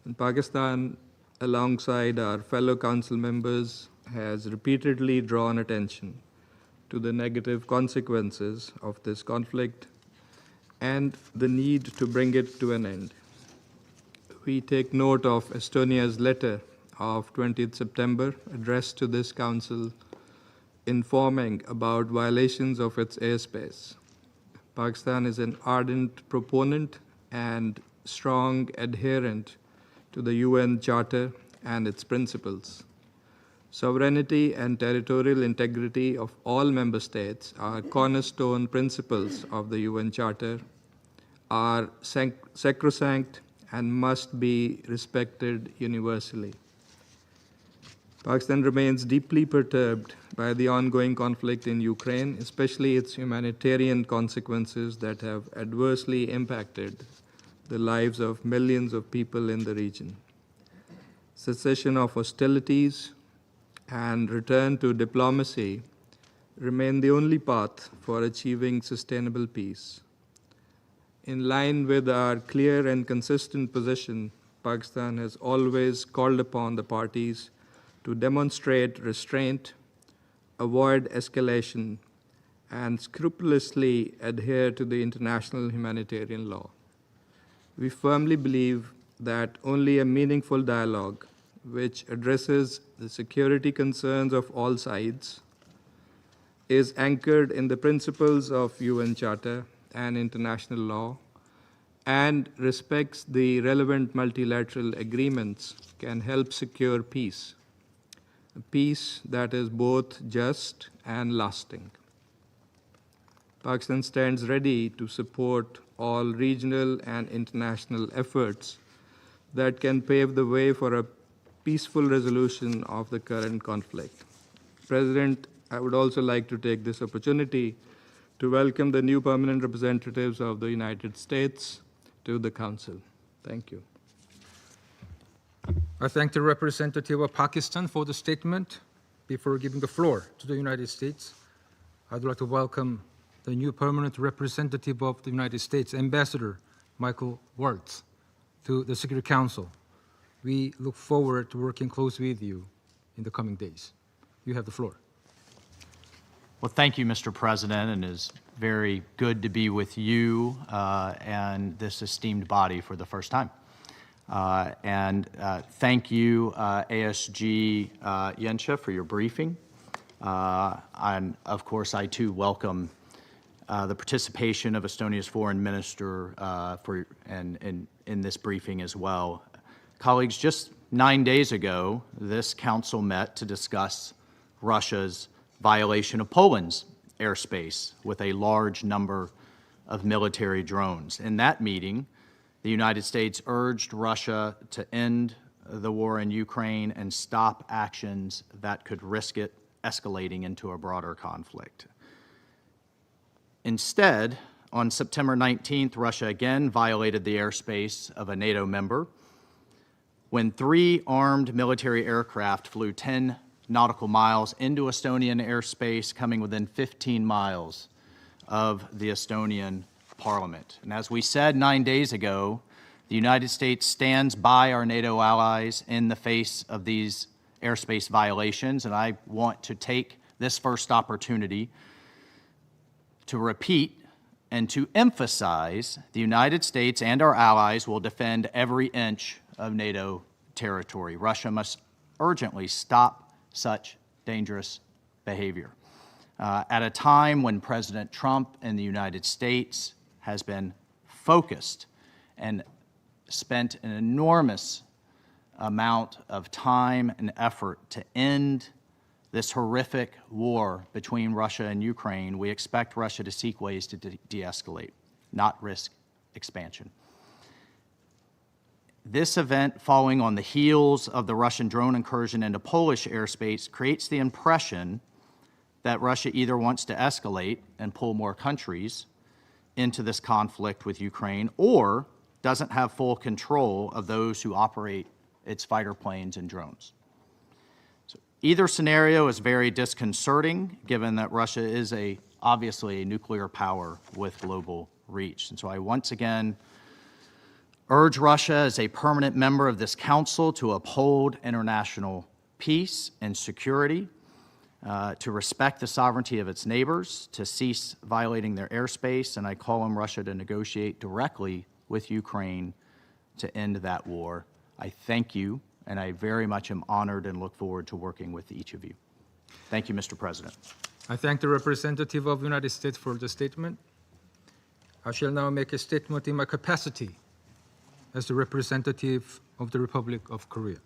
And Pakistan, alongside our fellow council members, has repeatedly drawn attention to the negative consequences of this conflict and the need to bring it to an end. We take note of Estonia's letter of 20th September addressed to this council informing about violations of its airspace. Pakistan is an ardent proponent and strong adherent to the UN Charter and its principles. Sovereignty and territorial integrity of all member states are cornerstone principles of the UN Charter, are sacrosanct and must be respected universally. Pakistan remains deeply perturbed by the ongoing conflict in Ukraine, especially its humanitarian consequences that have adversely impacted the lives of millions of people in the region. Cessation of hostilities and return to diplomacy remain the only path for achieving sustainable peace. In line with our clear and consistent position, Pakistan has always called upon the parties to demonstrate restraint, avoid escalation, and scrupulously adhere to the international humanitarian law. We firmly believe that only a meaningful dialogue, which addresses the security concerns of all sides, is anchored in the principles of UN Charter and international law, and respects the relevant multilateral agreements, can help secure peace, a peace that is both just and lasting. Pakistan stands ready to support all regional and international efforts that can pave the way for a peaceful resolution of the current conflict. President, I would also like to take this opportunity to welcome the new permanent representatives of the United States to the Council. Thank you. I thank the representative of Pakistan for the statement. Before giving the floor to the United States, I'd like to welcome the new permanent representative of the United States, Ambassador Michael Waltz, to the Security Council. We look forward to working closely with you in the coming days. You have the floor. Well, thank you, Mr. President, and as very good to be with you and this esteemed body for the first time. Thank you, ASG Yensha, for your briefing. And of course, I too welcome the participation of Estonia's foreign minister in this briefing as well. Colleagues, just 9 days ago, this council met to discuss Russia's violation of Poland's airspace with a large number of military drones. In that meeting, the United States urged Russia to end the war in Ukraine and stop actions that could risk it escalating into a broader conflict. Instead, on September 19th, Russia again violated the airspace of a NATO member when 3 armed military aircraft flew 10 nautical miles into Estonian airspace, coming within 15 miles of the Estonian parliament. And as we said 9 days ago, the United States stands by our NATO allies in the face of these airspace violations, and I want to take this first opportunity to repeat and to emphasize the United States and our allies will defend every inch of NATO territory. Russia must urgently stop such dangerous behavior. At a time when President Trump in the United States has been focused and spent an enormous amount of time and effort to end this horrific war between Russia and Ukraine, we expect Russia to seek ways to de-escalate, not risk expansion. This event, following on the heels of the Russian drone incursion into Polish airspace, creates the impression that Russia either wants to escalate and pull more countries into this conflict with Ukraine, or doesn't have full control of those who operate its fighter planes and drones. So either scenario is very disconcerting, given that Russia is obviously a nuclear power with global reach. And so I once again urge Russia as a permanent member of this council to uphold international peace and security, to respect the sovereignty of its neighbors, to cease violating their airspace, and I call on Russia to negotiate directly with Ukraine to end that war. I thank you, and I very much am honored and look forward to working with each of you. Thank you, Mr. President. I thank the representative of the United States for the statement. I shall now make a statement in my capacity as the representative of the Republic of Korea.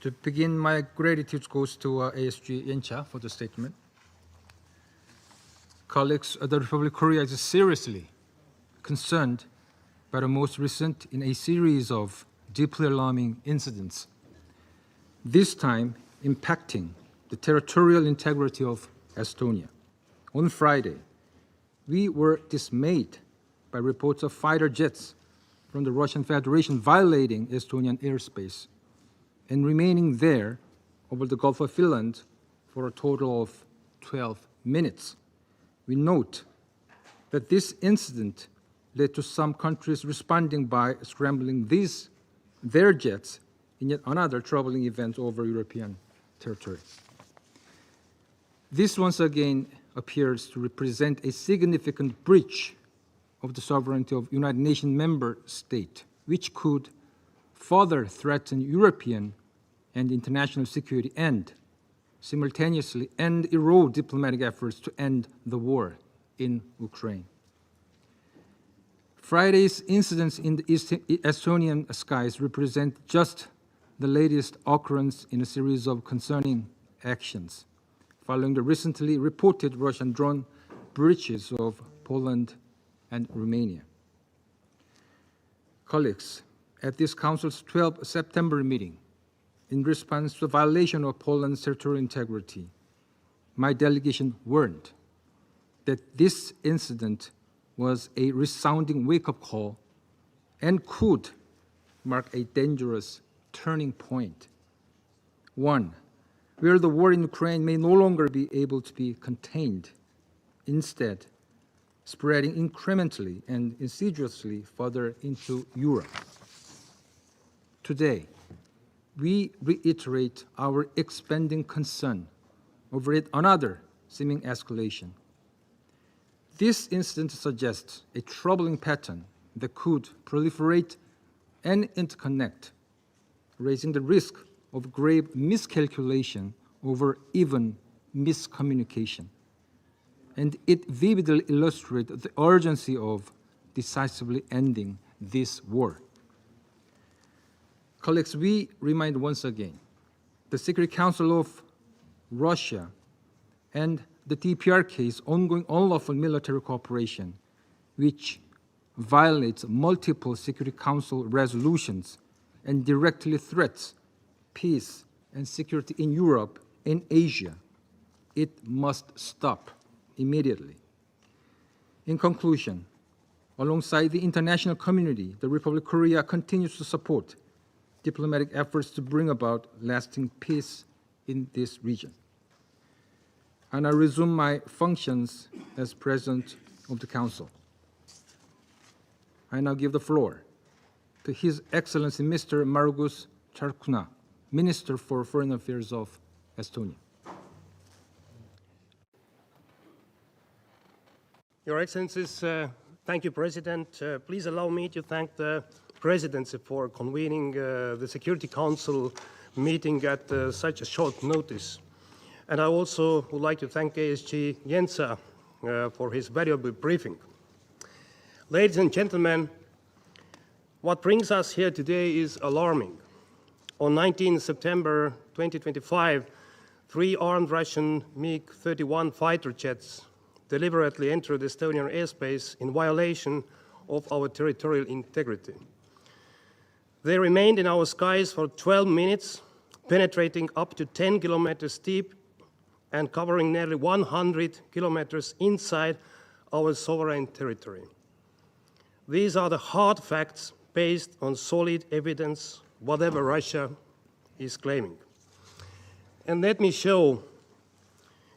To begin, my gratitude goes to ASG Yensha for the statement. Colleagues, the Republic of Korea is seriously concerned by the most recent in a series of deeply alarming incidents, this time impacting the territorial integrity of Estonia. On Friday, we were dismayed by reports of fighter jets from the Russian Federation violating Estonian airspace and remaining there over the Gulf of Finland for a total of 12 minutes. We note that this incident led to some countries responding by scrambling their jets in yet another troubling event over European territory. This once again appears to represent a significant breach of the sovereignty of United Nations member state, which could further threaten European and international security and simultaneously erode diplomatic efforts to end the war in Ukraine. Friday's incidents in the Estonian skies represent just the latest occurrence in a series of concerning actions, following the recently reported Russian drone breaches of Poland and Romania. Colleagues, at this Council's 12th September meeting, in response to the violation of Poland's territorial integrity, my delegation warned that this incident was a resounding wake-up call and could mark a dangerous turning point. One, where the war in Ukraine may no longer be able to be contained, instead spreading incrementally and insidiously further into Europe. Today, we reiterate our expanding concern over yet another seeming escalation. This incident suggests a troubling pattern that could proliferate and interconnect, raising the risk of grave miscalculation over even miscommunication. And it vividly illustrates the urgency of decisively ending this war. Colleagues, we remind once again the Security Council of Russia and the DPRK's ongoing unlawful military cooperation, which violates multiple Security Council resolutions and directly threats peace and security in Europe and Asia. It must stop immediately. In conclusion, alongside the international community, the Republic of Korea continues to support diplomatic efforts to bring about lasting peace in this region. And I resume my functions as President of the Council. I now give the floor to His Excellency Mr. Margus Charkuna, Minister for Foreign Affairs of Estonia. Your Excellencies, thank you, President. Please allow me to thank the Presidency for convening the Security Council meeting at such a short notice. And I also would like to thank ASG Jensa for his valuable briefing. Ladies and gentlemen, what brings us here today is alarming. On 19 September 2025, 3 armed Russian MiG-31 fighter jets deliberately entered Estonian airspace in violation of our territorial integrity. They remained in our skies for 12 minutes, penetrating up to 10 kilometers deep and covering nearly 100 kilometers inside our sovereign territory. These are the hard facts based on solid evidence, whatever Russia is claiming. And let me show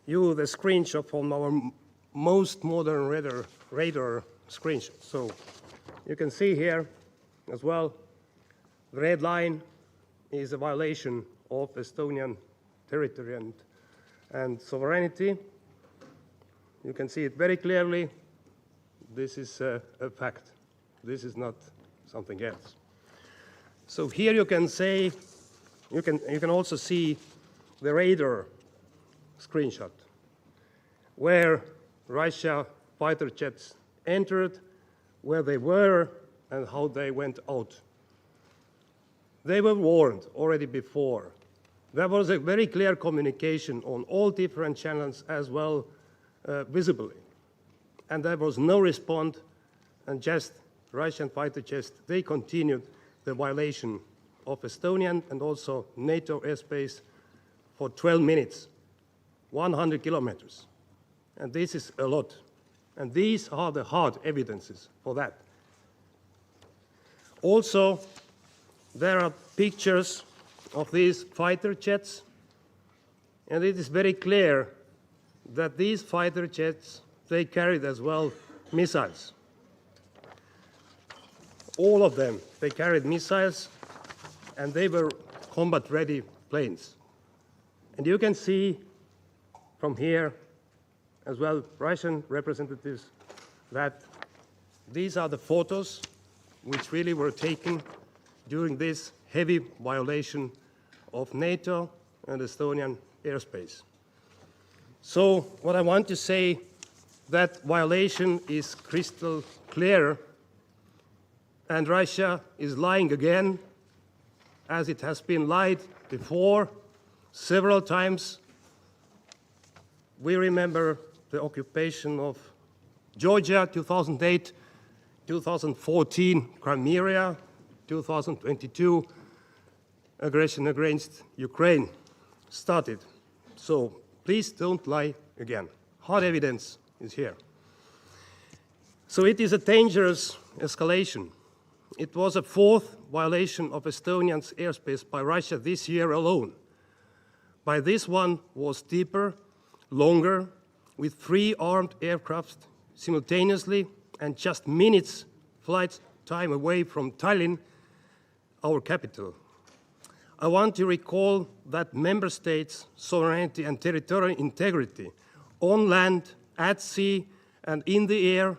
you the screenshot from our most modern radar screenshot. So you can see here as well, the red line is a violation of Estonian territory and sovereignty. You can see it very clearly. This is a fact. This is not something else. So here you can say, you can also see the radar screenshot where Russia fighter jets entered, where they were, and how they went out. They were warned already before. There was a very clear communication on all different channels as well, visibly. And there was no response, and just Russian fighter jets, they continued the violation of Estonian and also NATO airspace for 12 minutes, 100 kilometers. And this is a lot. And these are the hard evidences for that. Also, there are pictures of these fighter jets, and it is very clear that these fighter jets, they carried as well missiles. All of them, they carried missiles, and they were combat-ready planes. And you can see from here as well, Russian representatives, that these are the photos which really were taken during this heavy violation of NATO and Estonian airspace. So what I want to say, that violation is crystal clear, and Russia is lying again, as it has been lied before several times. We remember the occupation of Georgia, 2008, 2014, Crimea, 2022, aggression against Ukraine started. So please don't lie again. Hard evidence is here. So it is a dangerous escalation. It was a 4th violation of Estonia's airspace by Russia this year alone. By this one was deeper, longer, with 3 armed aircraft simultaneously and just minutes flight time away from Tallinn, our capital. I want to recall that member states' sovereignty and territorial integrity on land, at sea, and in the air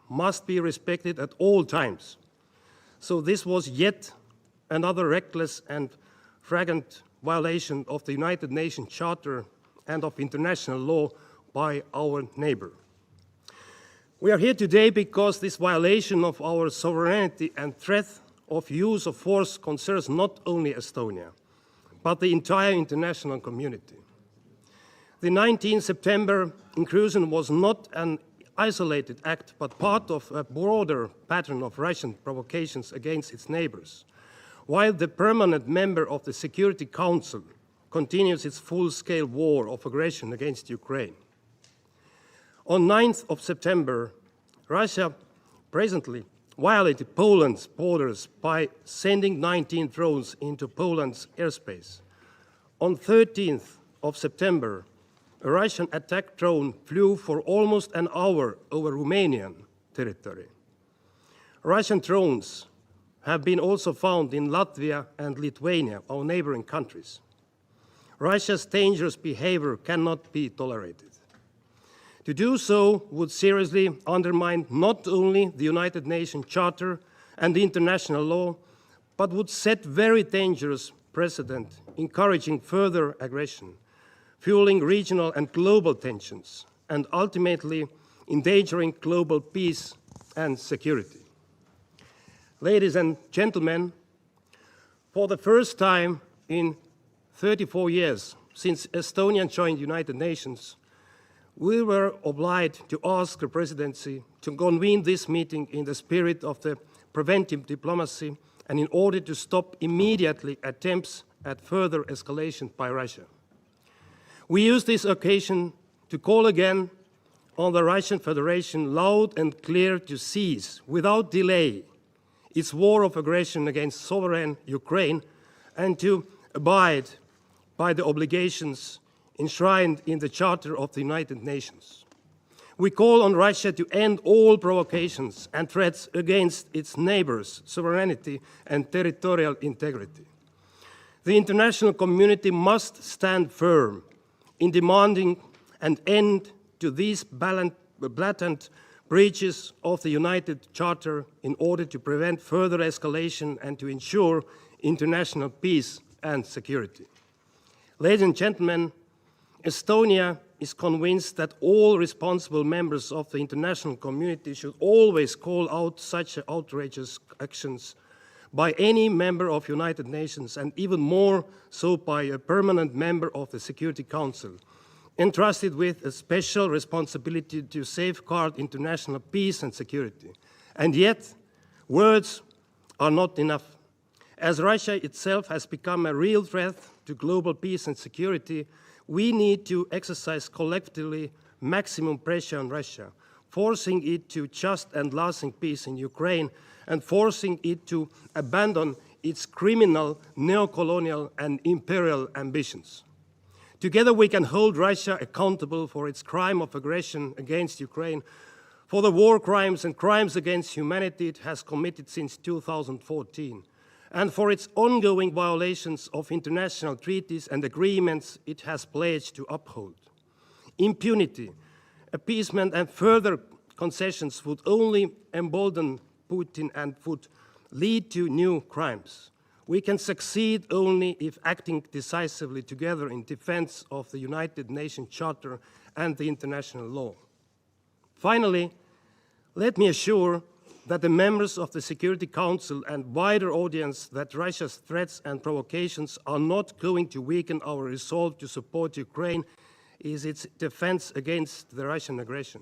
must be respected at all times. So this was yet another reckless and flagrant violation of the United Nations Charter and of international law by our neighbor. We are here today because this violation of our sovereignty and threat of use of force concerns not only Estonia, but the entire international community. The 19 September incursion was not an isolated act, but part of a broader pattern of Russian provocations against its neighbors, while the permanent member of the Security Council continues its full-scale war of aggression against Ukraine. On 9th of September, Russia presently violated Poland's borders by sending 19 drones into Poland's airspace. On 13th of September, a Russian attack drone flew for almost an hour over Romanian territory. Russian drones have been also found in Latvia and Lithuania, our neighboring countries. Russia's dangerous behavior cannot be tolerated. To do so would seriously undermine not only the United Nations Charter and the international law, but would set very dangerous precedent, encouraging further aggression, fueling regional and global tensions, and ultimately endangering global peace and security. Ladies and gentlemen, for the first time in 34 years since Estonia joined the United Nations, we were obliged to ask the presidency to convene this meeting in the spirit of the preventive diplomacy and in order to stop immediately attempts at further escalation by Russia. We use this occasion to call again on the Russian Federation loud and clear to cease, without delay, its war of aggression against sovereign Ukraine and to abide by the obligations enshrined in the Charter of the United Nations. We call on Russia to end all provocations and threats against its neighbors' sovereignty and territorial integrity. The international community must stand firm in demanding an end to these blatant breaches of the United Charter in order to prevent further escalation and to ensure international peace and security. Ladies and gentlemen, Estonia is convinced that all responsible members of the international community should always call out such outrageous actions by any member of the United Nations, and even more so by a permanent member of the Security Council, entrusted with a special responsibility to safeguard international peace and security. And yet, words are not enough. As Russia itself has become a real threat to global peace and security, we need to exercise collectively maximum pressure on Russia, forcing it to just and lasting peace in Ukraine and forcing it to abandon its criminal, neo-colonial and imperial ambitions. Together we can hold Russia accountable for its crime of aggression against Ukraine, for the war crimes and crimes against humanity it has committed since 2014, and for its ongoing violations of international treaties and agreements it has pledged to uphold. Impunity, appeasement and further concessions would only embolden Putin and would lead to new crimes. We can succeed only if acting decisively together in defense of the United Nations Charter and the international law. Finally, let me assure that the members of the Security Council and wider audience that Russia's threats and provocations are not going to weaken our resolve to support Ukraine in its defense against the Russian aggression.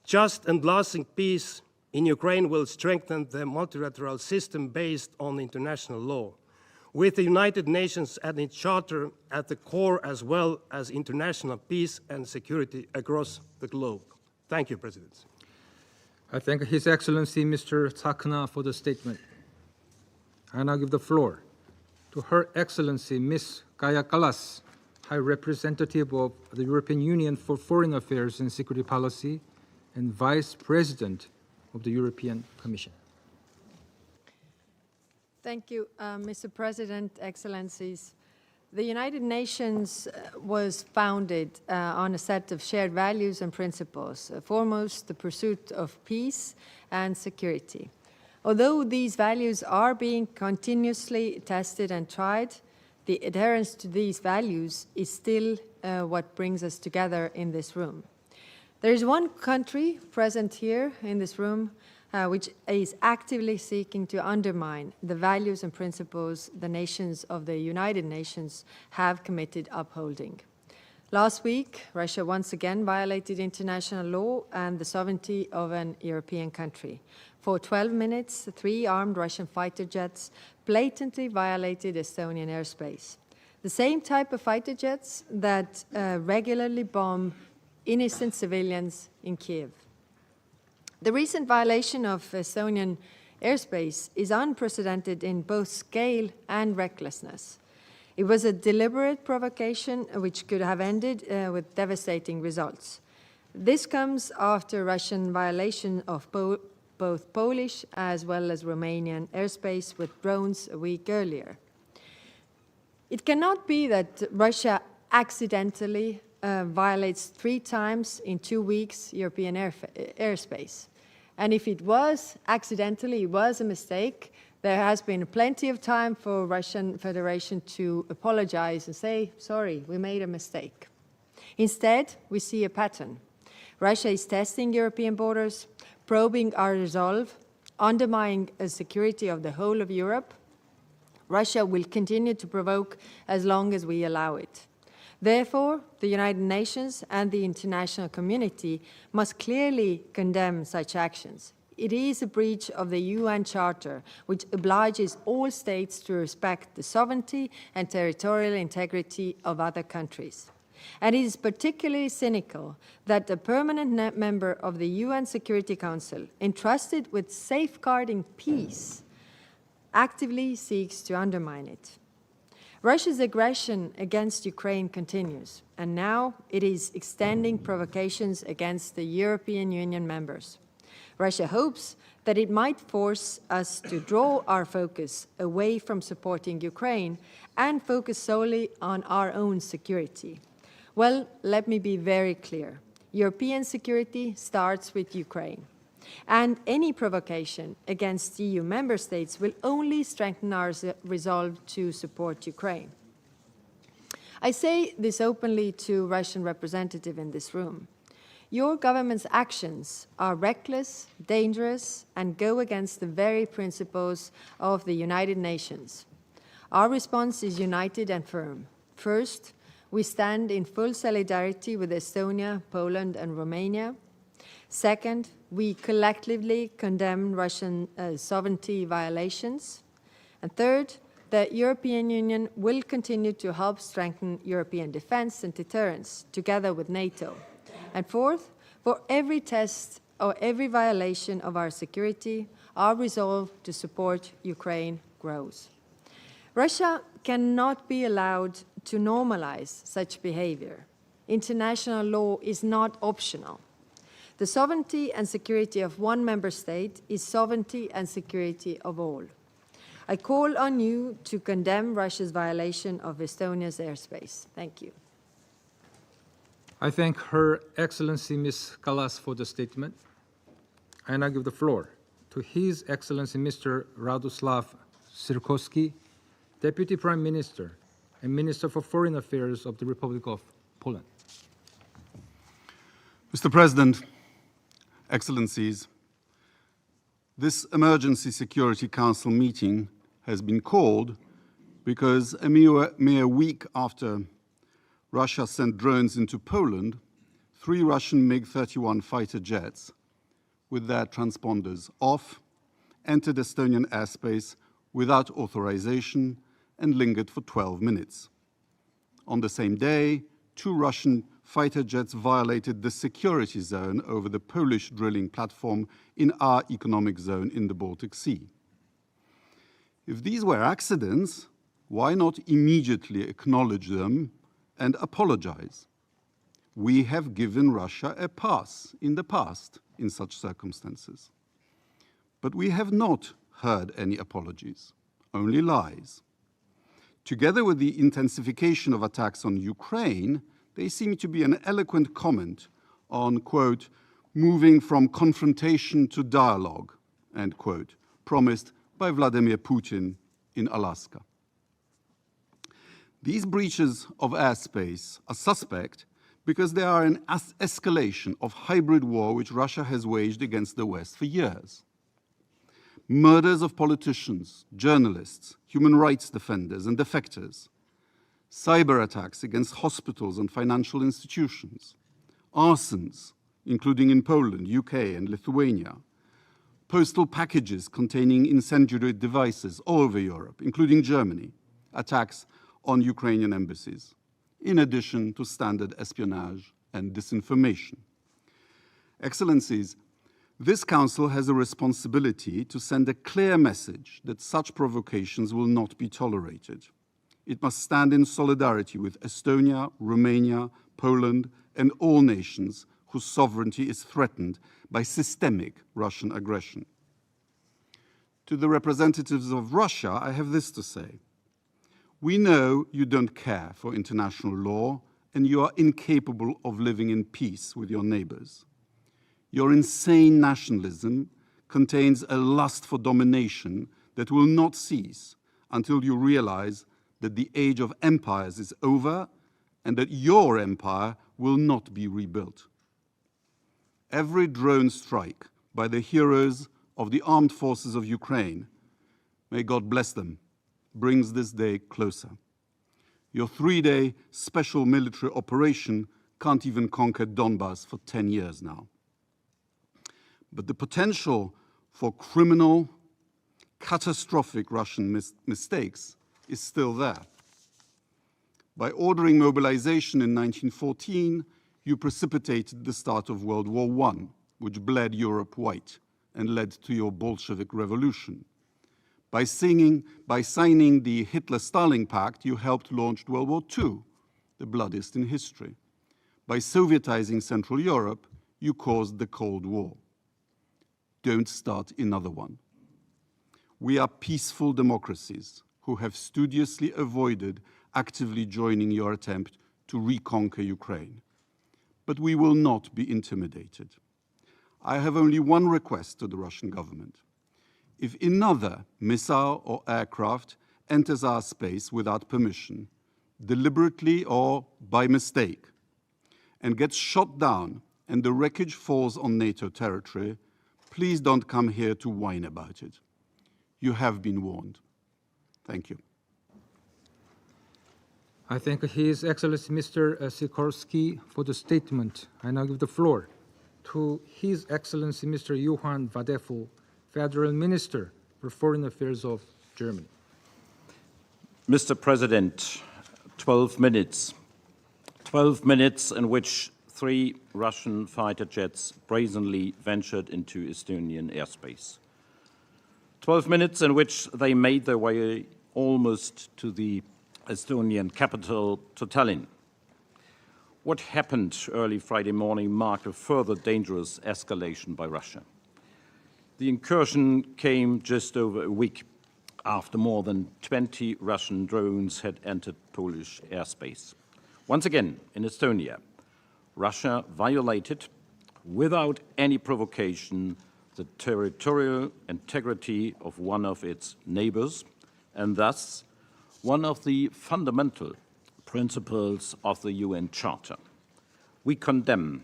Just and lasting peace in Ukraine will strengthen the multilateral system based on international law, with the United Nations and its Charter at the core, as well as international peace and security across the globe. Thank you, President. I thank His Excellency Mr. Tsakna for the statement. I now give the floor to Her Excellency Ms. Kaja Kallas, High Representative of the European Union for Foreign Affairs and Security Policy and Vice President of the European Commission. Thank you, Mr. President, Excellencies. The United Nations was founded on a set of shared values and principles, foremost the pursuit of peace and security. Although these values are being continuously tested and tried, the adherence to these values is still what brings us together in this room. There is one country present here in this room which is actively seeking to undermine the values and principles the nations of the United Nations have committed upholding. Last week, Russia once again violated international law and the sovereignty of an European country. For 12 minutes, 3 armed Russian fighter jets blatantly violated Estonian airspace. The same type of fighter jets that regularly bomb innocent civilians in Kiev. The recent violation of Estonian airspace is unprecedented in both scale and recklessness. It was a deliberate provocation which could have ended with devastating results. This comes after Russian violation of both Polish as well as Romanian airspace with drones a week earlier. It cannot be that Russia accidentally violates 3 times in 2 weeks European airspace. And if it was accidentally, it was a mistake, there has been plenty of time for Russian Federation to apologize and say, sorry, we made a mistake. Instead, we see a pattern. Russia is testing European borders, probing our resolve, undermining the security of the whole of Europe. Russia will continue to provoke as long as we allow it. Therefore, the United Nations and the international community must clearly condemn such actions. It is a breach of the UN Charter, which obliges all states to respect the sovereignty and territorial integrity of other countries. And it is particularly cynical that a permanent member of the UN Security Council, entrusted with safeguarding peace, actively seeks to undermine it. Russia's aggression against Ukraine continues, and now it is extending provocations against the European Union members. Russia hopes that it might force us to draw our focus away from supporting Ukraine and focus solely on our own security. Well, let me be very clear. European security starts with Ukraine. And any provocation against EU member states will only strengthen our resolve to support Ukraine. I say this openly to Russian representatives in this room. Your government's actions are reckless, dangerous, and go against the very principles of the United Nations. Our response is united and firm. First, we stand in full solidarity with Estonia, Poland, and Romania. Second, we collectively condemn Russian sovereignty violations. And third, the European Union will continue to help strengthen European defense and deterrence together with NATO. And fourth, for every test or every violation of our security, our resolve to support Ukraine grows. Russia cannot be allowed to normalize such behavior. International law is not optional. The sovereignty and security of one member state is sovereignty and security of all. I call on you to condemn Russia's violation of Estonia's airspace. Thank you. I thank Her Excellency Ms. Kallas for the statement. I now give the floor to His Excellency Mr. Radoslav Sikorski, Deputy Prime Minister and Minister for Foreign Affairs of the Republic of Poland. Mr. President, Excellencies, this Emergency Security Council meeting has been called because a mere week after Russia sent drones into Poland, 3 Russian MiG-31 fighter jets with their transponders off entered Estonian airspace without authorization and lingered for 12 minutes. On the same day, 2 Russian fighter jets violated the security zone over the Polish drilling platform in our economic zone in the Baltic Sea. If these were accidents, why not immediately acknowledge them and apologize? We have given Russia a pass in the past in such circumstances. But we have not heard any apologies, only lies. Together with the intensification of attacks on Ukraine, they seem to be an eloquent comment on, quote, moving from confrontation to dialogue, end quote, promised by Vladimir Putin in Alaska. These breaches of airspace are suspect because they are an escalation of hybrid war which Russia has waged against the West for years. Murders of politicians, journalists, human rights defenders and defectors, cyber attacks against hospitals and financial institutions, arsons, including in Poland, UK and Lithuania, postal packages containing incendiary devices all over Europe, including Germany, attacks on Ukrainian embassies, in addition to standard espionage and disinformation. Excellencies, this Council has a responsibility to send a clear message that such provocations will not be tolerated. It must stand in solidarity with Estonia, Romania, Poland, and all nations whose sovereignty is threatened by systemic Russian aggression. To the representatives of Russia, I have this to say. We know you don't care for international law and you are incapable of living in peace with your neighbors. Your insane nationalism contains a lust for domination that will not cease until you realize that the age of empires is over and that your empire will not be rebuilt. Every drone strike by the heroes of the armed forces of Ukraine, may God bless them, brings this day closer. Your 3-day special military operation can't even conquer Donbass for 10 years now. But the potential for criminal, catastrophic Russian mistakes is still there. By ordering mobilization in 1914, you precipitated the start of World War I, which bled Europe white and led to your Bolshevik Revolution. By signing the Hitler-Stalin Pact, you helped launch World War II, the bloodiest in history. By Sovietizing Central Europe, you caused the Cold War. Don't start another one. We are peaceful democracies who have studiously avoided actively joining your attempt to reconquer Ukraine. But we will not be intimidated. I have only one request to the Russian government. If another missile or aircraft enters our space without permission, deliberately or by mistake, and gets shot down and the wreckage falls on NATO territory, please don't come here to whine about it. You have been warned. Thank you. I thank His Excellency Mr. Sikorski for the statement. I now give the floor to His Excellency Mr. Johann Wadefu, Federal Minister for Foreign Affairs of Germany. Mr. President, 12 minutes. 12 minutes in which 3 Russian fighter jets brazenly ventured into Estonian airspace. 12 minutes in which they made their way almost to the Estonian capital, to Tallinn. What happened early Friday morning marked a further dangerous escalation by Russia. The incursion came just over a week after more than 20 Russian drones had entered Polish airspace. Once again, in Estonia, Russia violated, without any provocation, the territorial integrity of one of its neighbors, and thus one of the fundamental principles of the UN Charter. We condemn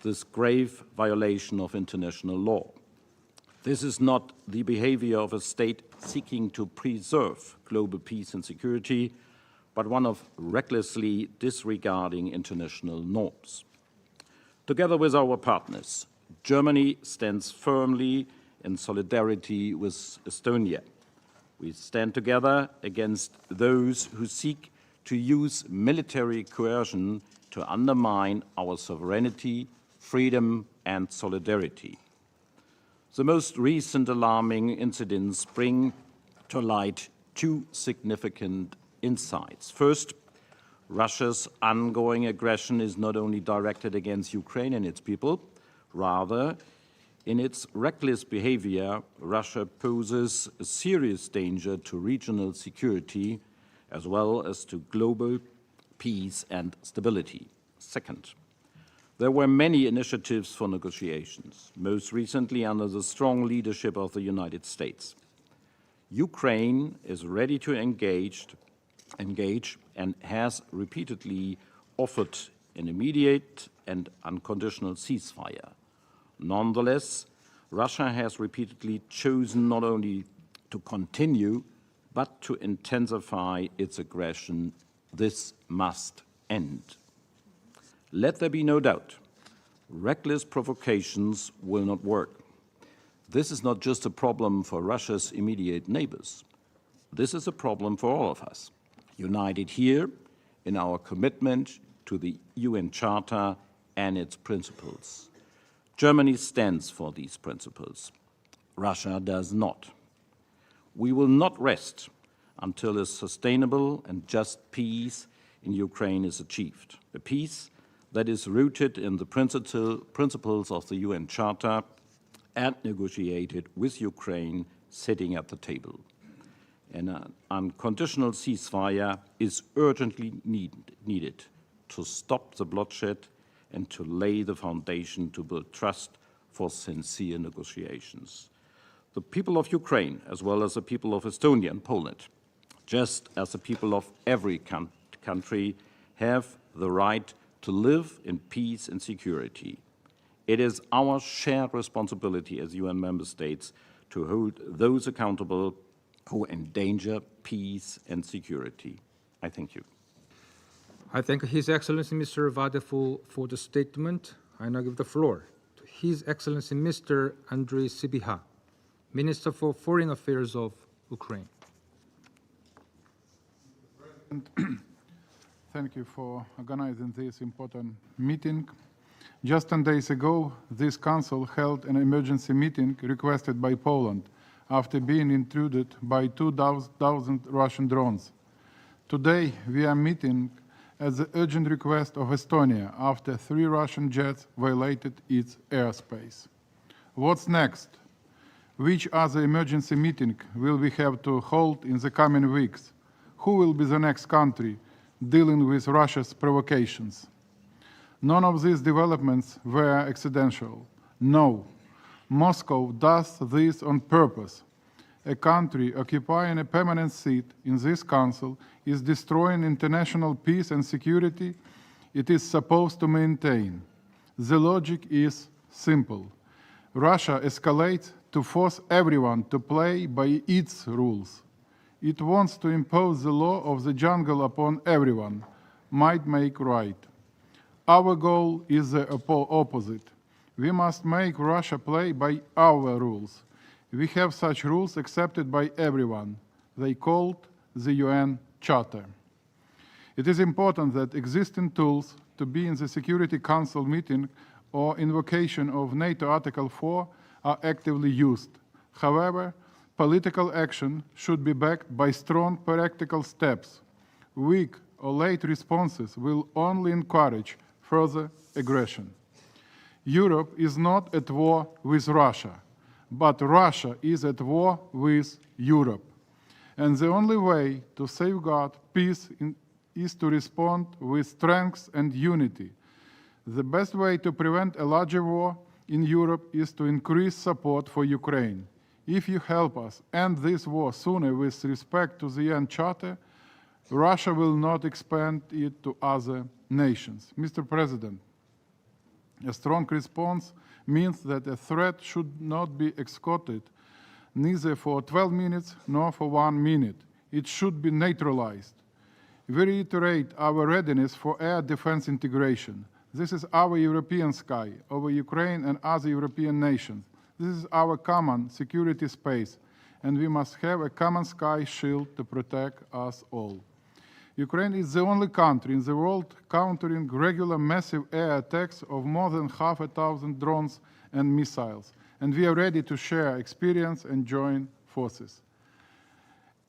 this grave violation of international law. This is not the behavior of a state seeking to preserve global peace and security, but one of recklessly disregarding international norms. Together with our partners, Germany stands firmly in solidarity with Estonia. We stand together against those who seek to use military coercion to undermine our sovereignty, freedom, and solidarity. The most recent alarming incidents bring to light 2 significant insights. First, Russia's ongoing aggression is not only directed against Ukraine and its people, rather, in its reckless behavior, Russia poses a serious danger to regional security as well as to global peace and stability. Second, there were many initiatives for negotiations, most recently under the strong leadership of the United States. Ukraine is ready to engage and has repeatedly offered an immediate and unconditional ceasefire. Nonetheless, Russia has repeatedly chosen not only to continue, but to intensify its aggression. This must end. Let there be no doubt, reckless provocations will not work. This is not just a problem for Russia's immediate neighbors. This is a problem for all of us, united here in our commitment to the UN Charter and its principles. Germany stands for these principles. Russia does not. We will not rest until a sustainable and just peace in Ukraine is achieved, a peace that is rooted in the principles of the UN Charter and negotiated with Ukraine sitting at the table. An unconditional ceasefire is urgently needed to stop the bloodshed and to lay the foundation to build trust for sincere negotiations. The people of Ukraine, as well as the people of Estonia and Poland, just as the people of every country, have the right to live in peace and security. It is our shared responsibility as UN member states to hold those accountable who endanger peace and security. I thank you. I thank His Excellency Mr. Vadeful for the statement. I now give the floor to His Excellency Mr. Andrei Sybiha, Minister for Foreign Affairs of Ukraine. Thank you for organizing this important meeting. Just 10 days ago, this Council held an emergency meeting requested by Poland after being intruded by 2,000 Russian drones. Today, we are meeting at the urgent request of Estonia after 3 Russian jets violated its airspace. What's next? Which other emergency meeting will we have to hold in the coming weeks? Who will be the next country dealing with Russia's provocations? None of these developments were accidental. No, Moscow does this on purpose. A country occupying a permanent seat in this council is destroying international peace and security it is supposed to maintain. The logic is simple. Russia escalates to force everyone to play by its rules. It wants to impose the law of the jungle upon everyone, might make right. Our goal is the opposite. We must make Russia play by our rules. We have such rules accepted by everyone. They called the UN Charter. It is important that existing tools to be in the Security Council meeting or invocation of NATO Article 4 are actively used. However, political action should be backed by strong practical steps. Weak or late responses will only encourage further aggression. Europe is not at war with Russia, but Russia is at war with Europe. And the only way to safeguard peace is to respond with strength and unity. The best way to prevent a larger war in Europe is to increase support for Ukraine. If you help us end this war sooner with respect to the UN Charter, Russia will not expand it to other nations. Mr. President, a strong response means that a threat should not be escorted neither for 12 minutes nor for 1 minute. It should be neutralized. We reiterate our readiness for air defense integration. This is our European sky over Ukraine and other European nations. This is our common security space, and we must have a common sky shield to protect us all. Ukraine is the only country in the world countering regular massive air attacks of more than 500,000 drones and missiles, and we are ready to share experience and join forces.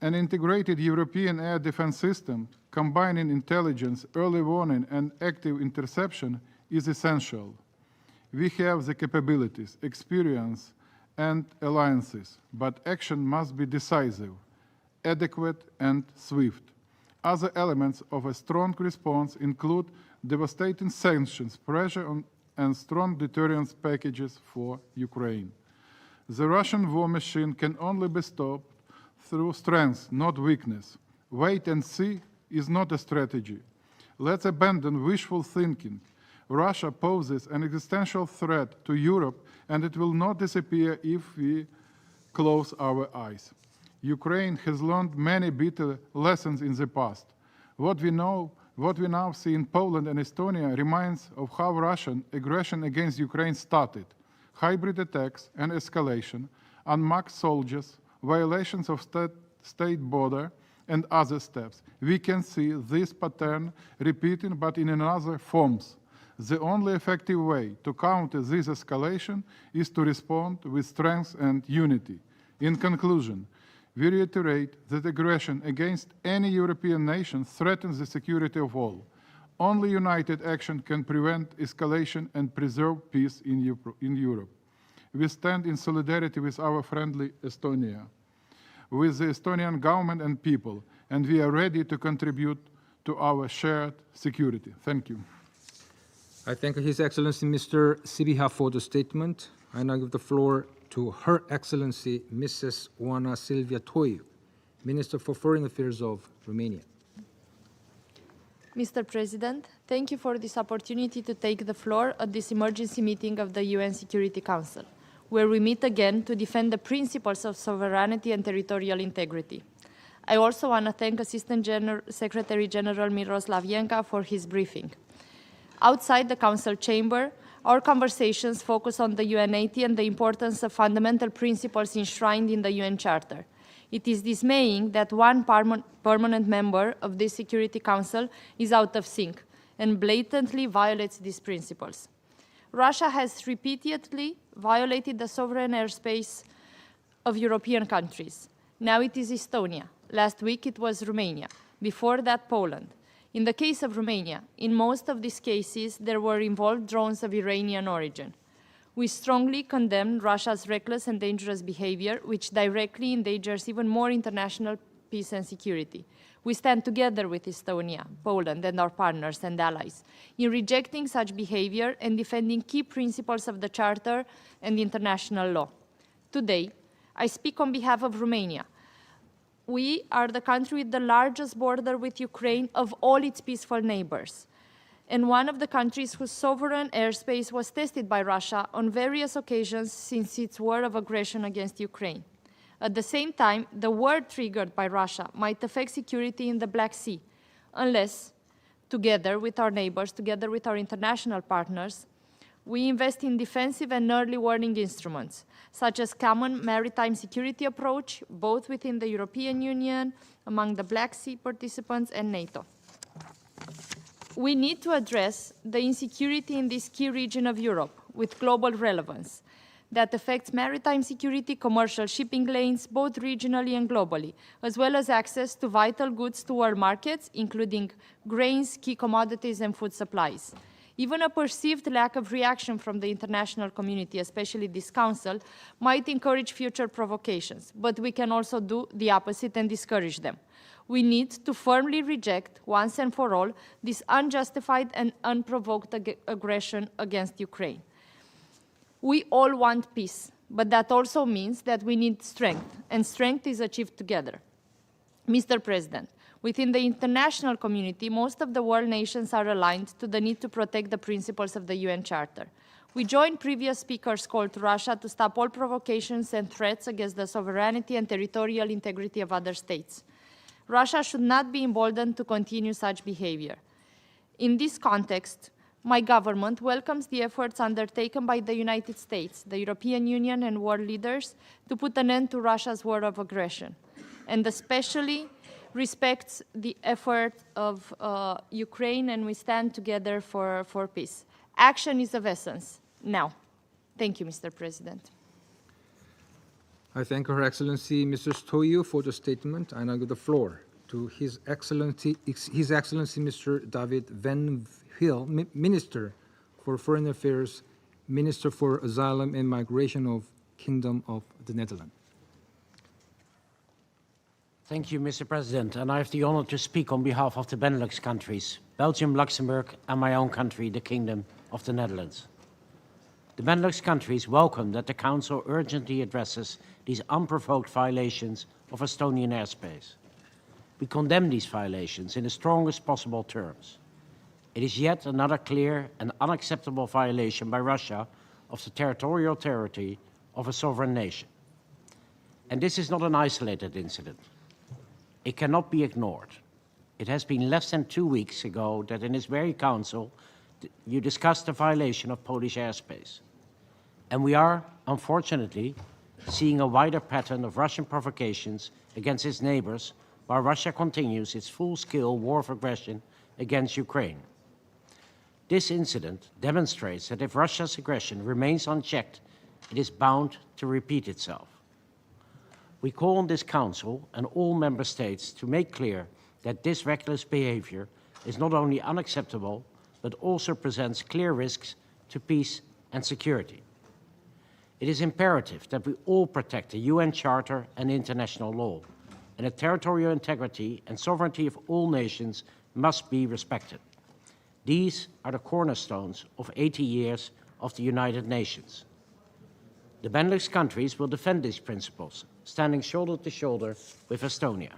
An integrated European air defense system combining intelligence, early warning, and active interception is essential. We have the capabilities, experience, and alliances, but action must be decisive, adequate, and swift. Other elements of a strong response include devastating sanctions, pressure on, and strong deterrence packages for Ukraine. The Russian war machine can only be stopped through strength, not weakness. Wait and see is not a strategy. Let's abandon wishful thinking. Russia poses an existential threat to Europe, and it will not disappear if we close our eyes. Ukraine has learned many bitter lessons in the past. What we now see in Poland and Estonia reminds of how Russian aggression against Ukraine started. Hybrid attacks and escalation, unmarked soldiers, violations of state border, and other steps. We can see this pattern repeating, but in another forms. The only effective way to counter this escalation is to respond with strength and unity. In conclusion, we reiterate that aggression against any European nation threatens the security of all. Only united action can prevent escalation and preserve peace in Europe. We stand in solidarity with our friendly Estonia, with the Estonian government and people, and we are ready to contribute to our shared security. Thank you. I thank His Excellency Mr. Sibiha for the statement. I now give the floor to Her Excellency Mrs. Oana Silvia Toiu, Minister for Foreign Affairs of Romania. Mr. President, thank you for this opportunity to take the floor at this emergency meeting of the UN Security Council, where we meet again to defend the principles of sovereignty and territorial integrity. I also want to thank Assistant Secretary General Miroslav Jenka for his briefing. Outside the Council chamber, our conversations focus on the UN80 and the importance of fundamental principles enshrined in the UN Charter. It is dismaying that one permanent member of the Security Council is out of sync and blatantly violates these principles. Russia has repeatedly violated the sovereign airspace of European countries. Now it is Estonia. Last week it was Romania. Before that, Poland. In the case of Romania, in most of these cases, there were involved drones of Iranian origin. We strongly condemn Russia's reckless and dangerous behavior, which directly endangers even more international peace and security. We stand together with Estonia, Poland, and our partners and allies in rejecting such behavior and defending key principles of the Charter and international law. Today, I speak on behalf of Romania. We are the country with the largest border with Ukraine of all its peaceful neighbors, and one of the countries whose sovereign airspace was tested by Russia on various occasions since its war of aggression against Ukraine. At the same time, the war triggered by Russia might affect security in the Black Sea, unless, together with our neighbors, together with our international partners, we invest in defensive and early warning instruments, such as common maritime security approach, both within the European Union, among the Black Sea participants, and NATO. We need to address the insecurity in this key region of Europe with global relevance that affects maritime security, commercial shipping lanes, both regionally and globally, as well as access to vital goods to our markets, including grains, key commodities, and food supplies. Even a perceived lack of reaction from the international community, especially this Council, might encourage future provocations, but we can also do the opposite and discourage them. We need to firmly reject, once and for all, this unjustified and unprovoked aggression against Ukraine. We all want peace, but that also means that we need strength, and strength is achieved together. Mr. President, within the international community, most of the world nations are aligned to the need to protect the principles of the UN Charter. We join previous speakers' call to Russia to stop all provocations and threats against the sovereignty and territorial integrity of other states. Russia should not be emboldened to continue such behavior. In this context, my government welcomes the efforts undertaken by the United States, the European Union, and world leaders to put an end to Russia's war of aggression, and especially respects the effort of Ukraine, and we stand together for peace. Action is of essence now. Thank you, Mr. President. I thank Her Excellency Mrs. Toiu for the statement. I now give the floor to His Excellency Mr. David Van Hill, Minister for Foreign Affairs, Minister for Asylum and Migration of Kingdom of the Netherlands. Thank you, Mr. President. And I have the honor to speak on behalf of the Benelux countries, Belgium, Luxembourg, and my own country, the Kingdom of the Netherlands. The Benelux countries welcome that the Council urgently addresses these unprovoked violations of Estonian airspace. We condemn these violations in the strongest possible terms. It is yet another clear and unacceptable violation by Russia of the territorial integrity of a sovereign nation. And this is not an isolated incident. It cannot be ignored. It has been less than 2 weeks ago that in this very council you discussed the violation of Polish airspace. And we are, unfortunately, seeing a wider pattern of Russian provocations against its neighbors while Russia continues its full-scale war of aggression against Ukraine. This incident demonstrates that if Russia's aggression remains unchecked, it is bound to repeat itself. We call on this Council and all Member States to make clear that this reckless behavior is not only unacceptable, but also presents clear risks to peace and security. It is imperative that we all protect the UN Charter and international law, and the territorial integrity and sovereignty of all nations must be respected. These are the cornerstones of 80 years of the United Nations. The Benelux countries will defend these principles, standing shoulder to shoulder with Estonia.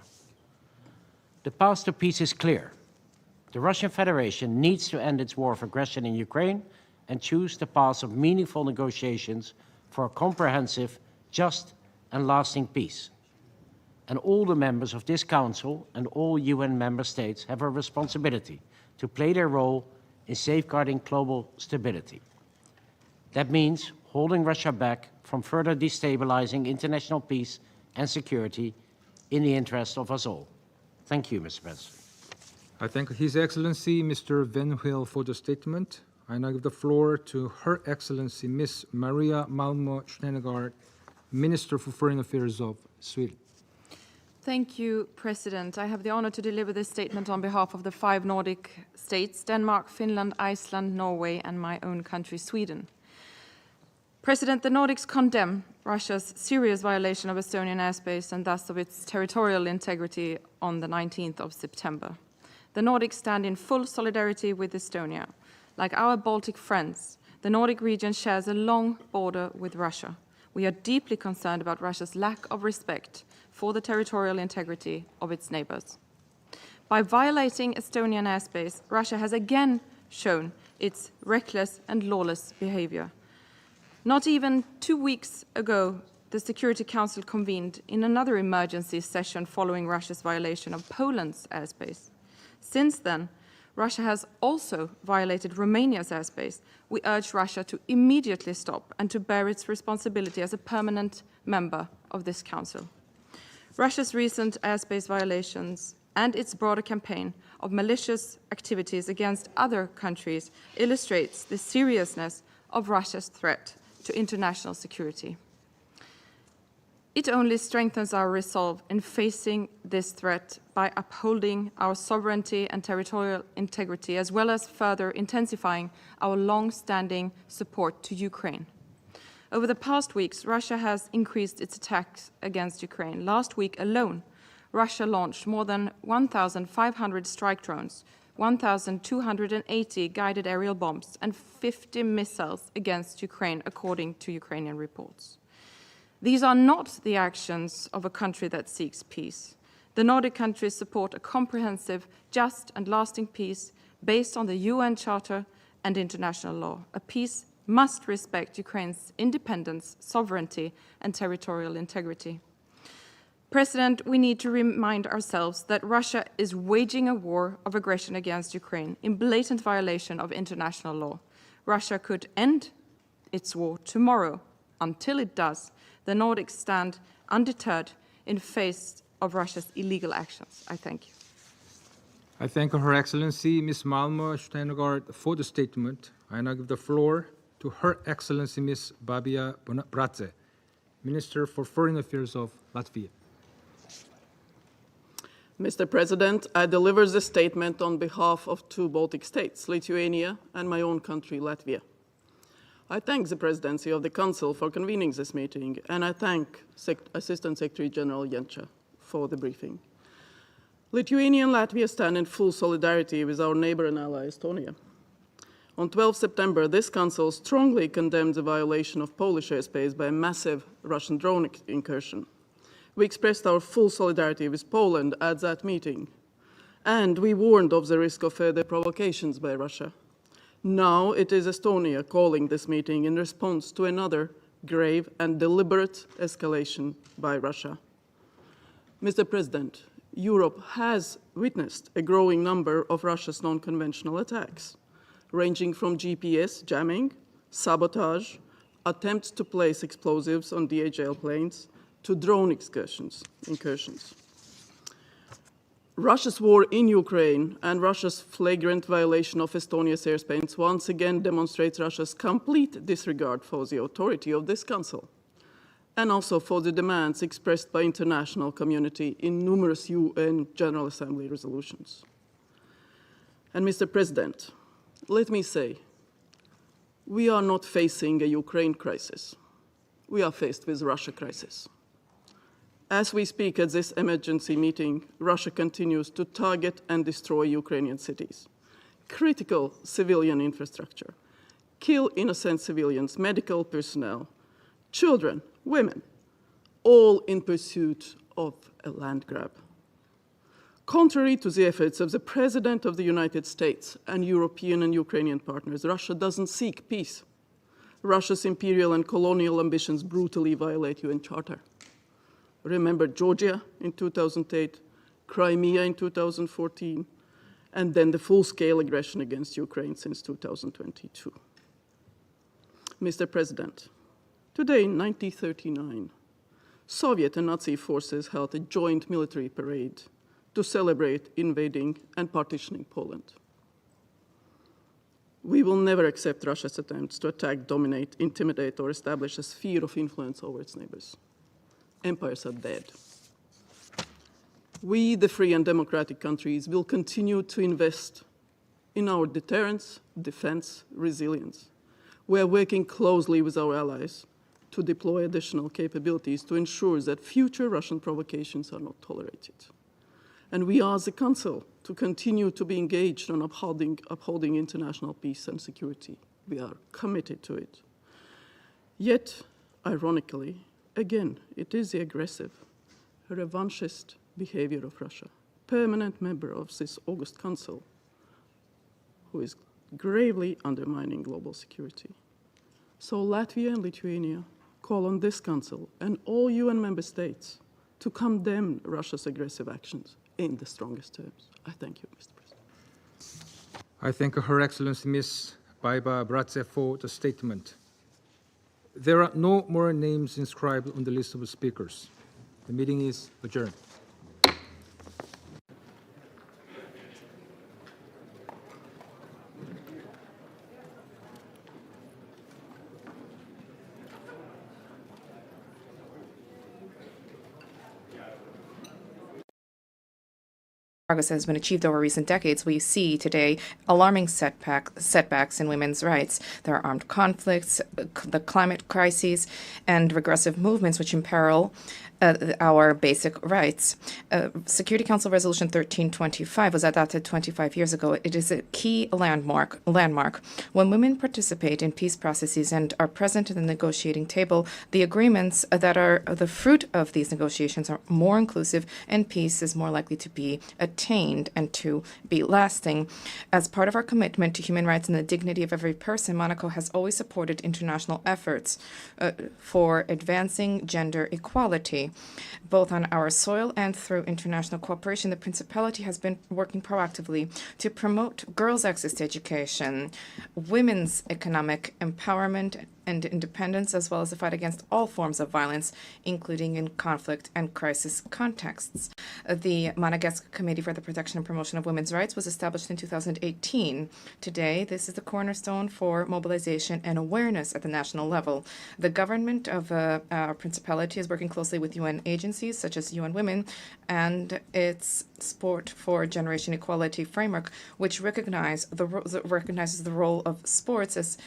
The path to peace is clear. The Russian Federation needs to end its war of aggression in Ukraine and choose the path of meaningful negotiations for a comprehensive, just, and lasting peace. And all the members of this Council and all UN member states have a responsibility to play their role in safeguarding global stability. That means holding Russia back from further destabilizing international peace and security in the interest of us all. Thank you, Mr. President. I thank His Excellency Mr. Venhill for the statement. I now give the floor to Her Excellency Ms. Maria Malmö Stenergard, Minister for Foreign Affairs of Sweden. Thank you, President. I have the honor to deliver this statement on behalf of the 5 Nordic states, Denmark, Finland, Iceland, Norway, and my own country, Sweden. President, the Nordics condemn Russia's serious violation of Estonian airspace and thus of its territorial integrity on the 19th of September. The Nordics stand in full solidarity with Estonia. Like our Baltic friends, the Nordic region shares a long border with Russia. We are deeply concerned about Russia's lack of respect for the territorial integrity of its neighbors. By violating Estonian airspace, Russia has again shown its reckless and lawless behavior. Not even 2 weeks ago, the Security Council convened in another emergency session following Russia's violation of Poland's airspace. Since then, Russia has also violated Romania's airspace. We urge Russia to immediately stop and to bear its responsibility as a permanent member of this Council. Russia's recent airspace violations and its broader campaign of malicious activities against other countries illustrates the seriousness of Russia's threat to international security. It only strengthens our resolve in facing this threat by upholding our sovereignty and territorial integrity, as well as further intensifying our long-standing support to Ukraine. Over the past weeks, Russia has increased its attacks against Ukraine. Last week alone, Russia launched more than 1,500 strike drones, 1,280 guided aerial bombs, and 50 missiles against Ukraine, according to Ukrainian reports. These are not the actions of a country that seeks peace. The Nordic countries support a comprehensive, just, and lasting peace based on the UN Charter and international law. A peace must respect Ukraine's independence, sovereignty, and territorial integrity. President, we need to remind ourselves that Russia is waging a war of aggression against Ukraine in blatant violation of international law. Russia could end its war tomorrow. Until it does, the Nordics stand undeterred in face of Russia's illegal actions. I thank you. I thank Her Excellency Ms. Malmö Stenergard for the statement. I now give the floor to Her Excellency Ms. Babia Bratze, Minister for Foreign Affairs of Latvia. Mr. President, I deliver this statement on behalf of 2 Baltic states, Lithuania and my own country, Latvia. I thank the Presidency of the Council for convening this meeting, and I thank Assistant Secretary General Janša for the briefing. Lithuania and Latvia stand in full solidarity with our neighbor and ally Estonia. On 12 September, this Council strongly condemned the violation of Polish airspace by a massive Russian drone incursion. We expressed our full solidarity with Poland at that meeting, and we warned of the risk of further provocations by Russia. Now it is Estonia calling this meeting in response to another grave and deliberate escalation by Russia. Mr. President, Europe has witnessed a growing number of Russia's non-conventional attacks, ranging from GPS jamming, sabotage, attempts to place explosives on DHL planes, to drone incursions. Russia's war in Ukraine and Russia's flagrant violation of Estonia's airspace once again demonstrates Russia's complete disregard for the authority of this Council, and also for the demands expressed by the international community in numerous UN General Assembly resolutions. And Mr. President, let me say, we are not facing a Ukraine crisis. We are faced with a Russia crisis. As we speak at this emergency meeting, Russia continues to target and destroy Ukrainian cities, critical civilian infrastructure, kill innocent civilians, medical personnel, children, women, all in pursuit of a land grab. Contrary to the efforts of the President of the United States and European and Ukrainian partners, Russia doesn't seek peace. Russia's imperial and colonial ambitions brutally violate UN Charter. Remember Georgia in 2008, Crimea in 2014, and then the full-scale aggression against Ukraine since 2022. Mr. President, today in 1939, Soviet and Nazi forces held a joint military parade to celebrate invading and partitioning Poland. We will never accept Russia's attempts to attack, dominate, intimidate, or establish a sphere of influence over its neighbors. Empires are dead. We, the free and democratic countries, will continue to invest in our deterrence, defense, resilience. We are working closely with our allies to deploy additional capabilities to ensure that future Russian provocations are not tolerated. And we ask the Council to continue to be engaged on upholding international peace and security. We are committed to it. Yet, ironically, again, it is the aggressive, revanchist behavior of Russia, permanent member of this August Council, who is gravely undermining global security. So Latvia and Lithuania call on this Council and all UN member states to condemn Russia's aggressive actions in the strongest terms. I thank you, Mr. President. I thank Her Excellency Ms. Baiba Bratze for the statement. There are no more names inscribed on the list of speakers. The meeting is adjourned. Progress has been achieved over recent decades, we see today alarming setbacks in women's rights. There are armed conflicts, the climate crises, and regressive movements which imperil our basic rights. Security Council Resolution 1325 was adopted 25 years ago. It is a key landmark. When women participate in peace processes and are present at the negotiating table, the agreements that are the fruit of these negotiations are more inclusive, and peace is more likely to be attained and to be lasting. As part of our commitment to human rights and the dignity of every person, Monaco has always supported international efforts for advancing gender equality. Both on our soil and through international cooperation, the Principality has been working proactively to promote girls' access to education, women's economic empowerment and independence, as well as the fight against all forms of violence, including in conflict and crisis contexts. The Monegasque Committee for the Protection and Promotion of Women's Rights was established in 2018. Today, this is the cornerstone for mobilization and awareness at the national level. The government of our Principality is working closely with UN agencies such as UN Women and its Sport for Generation Equality framework, which recognizes the role of sports as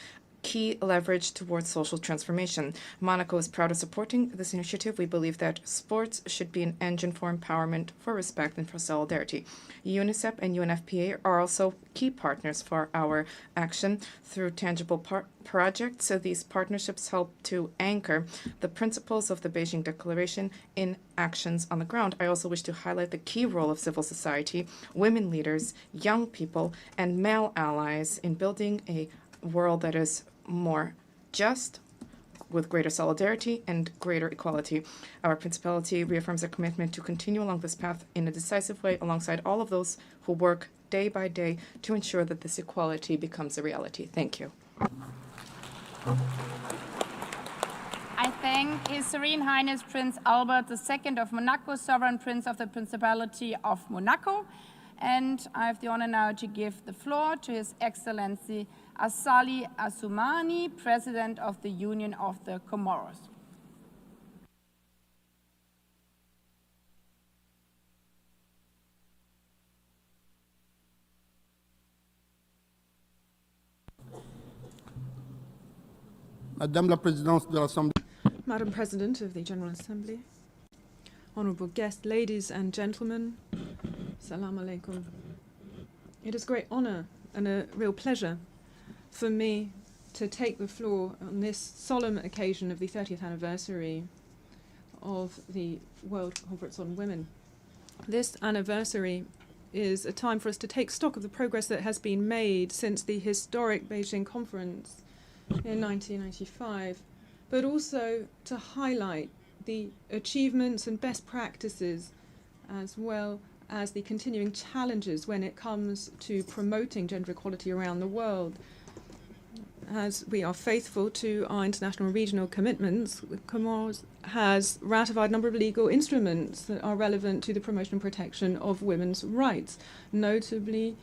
key leverage towards social transformation. Monaco is proud of supporting this initiative. We believe that sports should be an engine for empowerment, for respect, and for solidarity. UNICEF and UNFPA are also key partners for our action through tangible projects. So these partnerships help to anchor the principles of the Beijing Declaration in actions on the ground. I also wish to highlight the key role of civil society, women leaders, young people, and male allies in building a world that is more just, with greater solidarity and greater equality. Our Principality reaffirms a commitment to continue along this path in a decisive way alongside all of those who work day by day to ensure that this equality becomes a reality. Thank you. I thank His Serene Highness Prince Albert II of Monaco, Sovereign Prince of the Principality of Monaco, and I have the honor now to give the floor to His Excellency Assali Assoumani, President of the Union of the Comoros. Madame la Présidente de l'Assemblée. Madam President of the General Assembly, honourable guests, ladies and gentlemen, Salam alaikum. It is a great honour and a real pleasure for me to take the floor on this solemn occasion of the 30th anniversary of the World Conference on Women. This anniversary is a time for us to take stock of the progress that has been made since the historic Beijing Conference in 1995, but also to highlight the achievements and best practices as well as the continuing challenges when it comes to promoting gender equality around the world. As we are faithful to our international and regional commitments, the Comoros has ratified a number of legal instruments that are relevant to the promotion and protection of women's rights, notably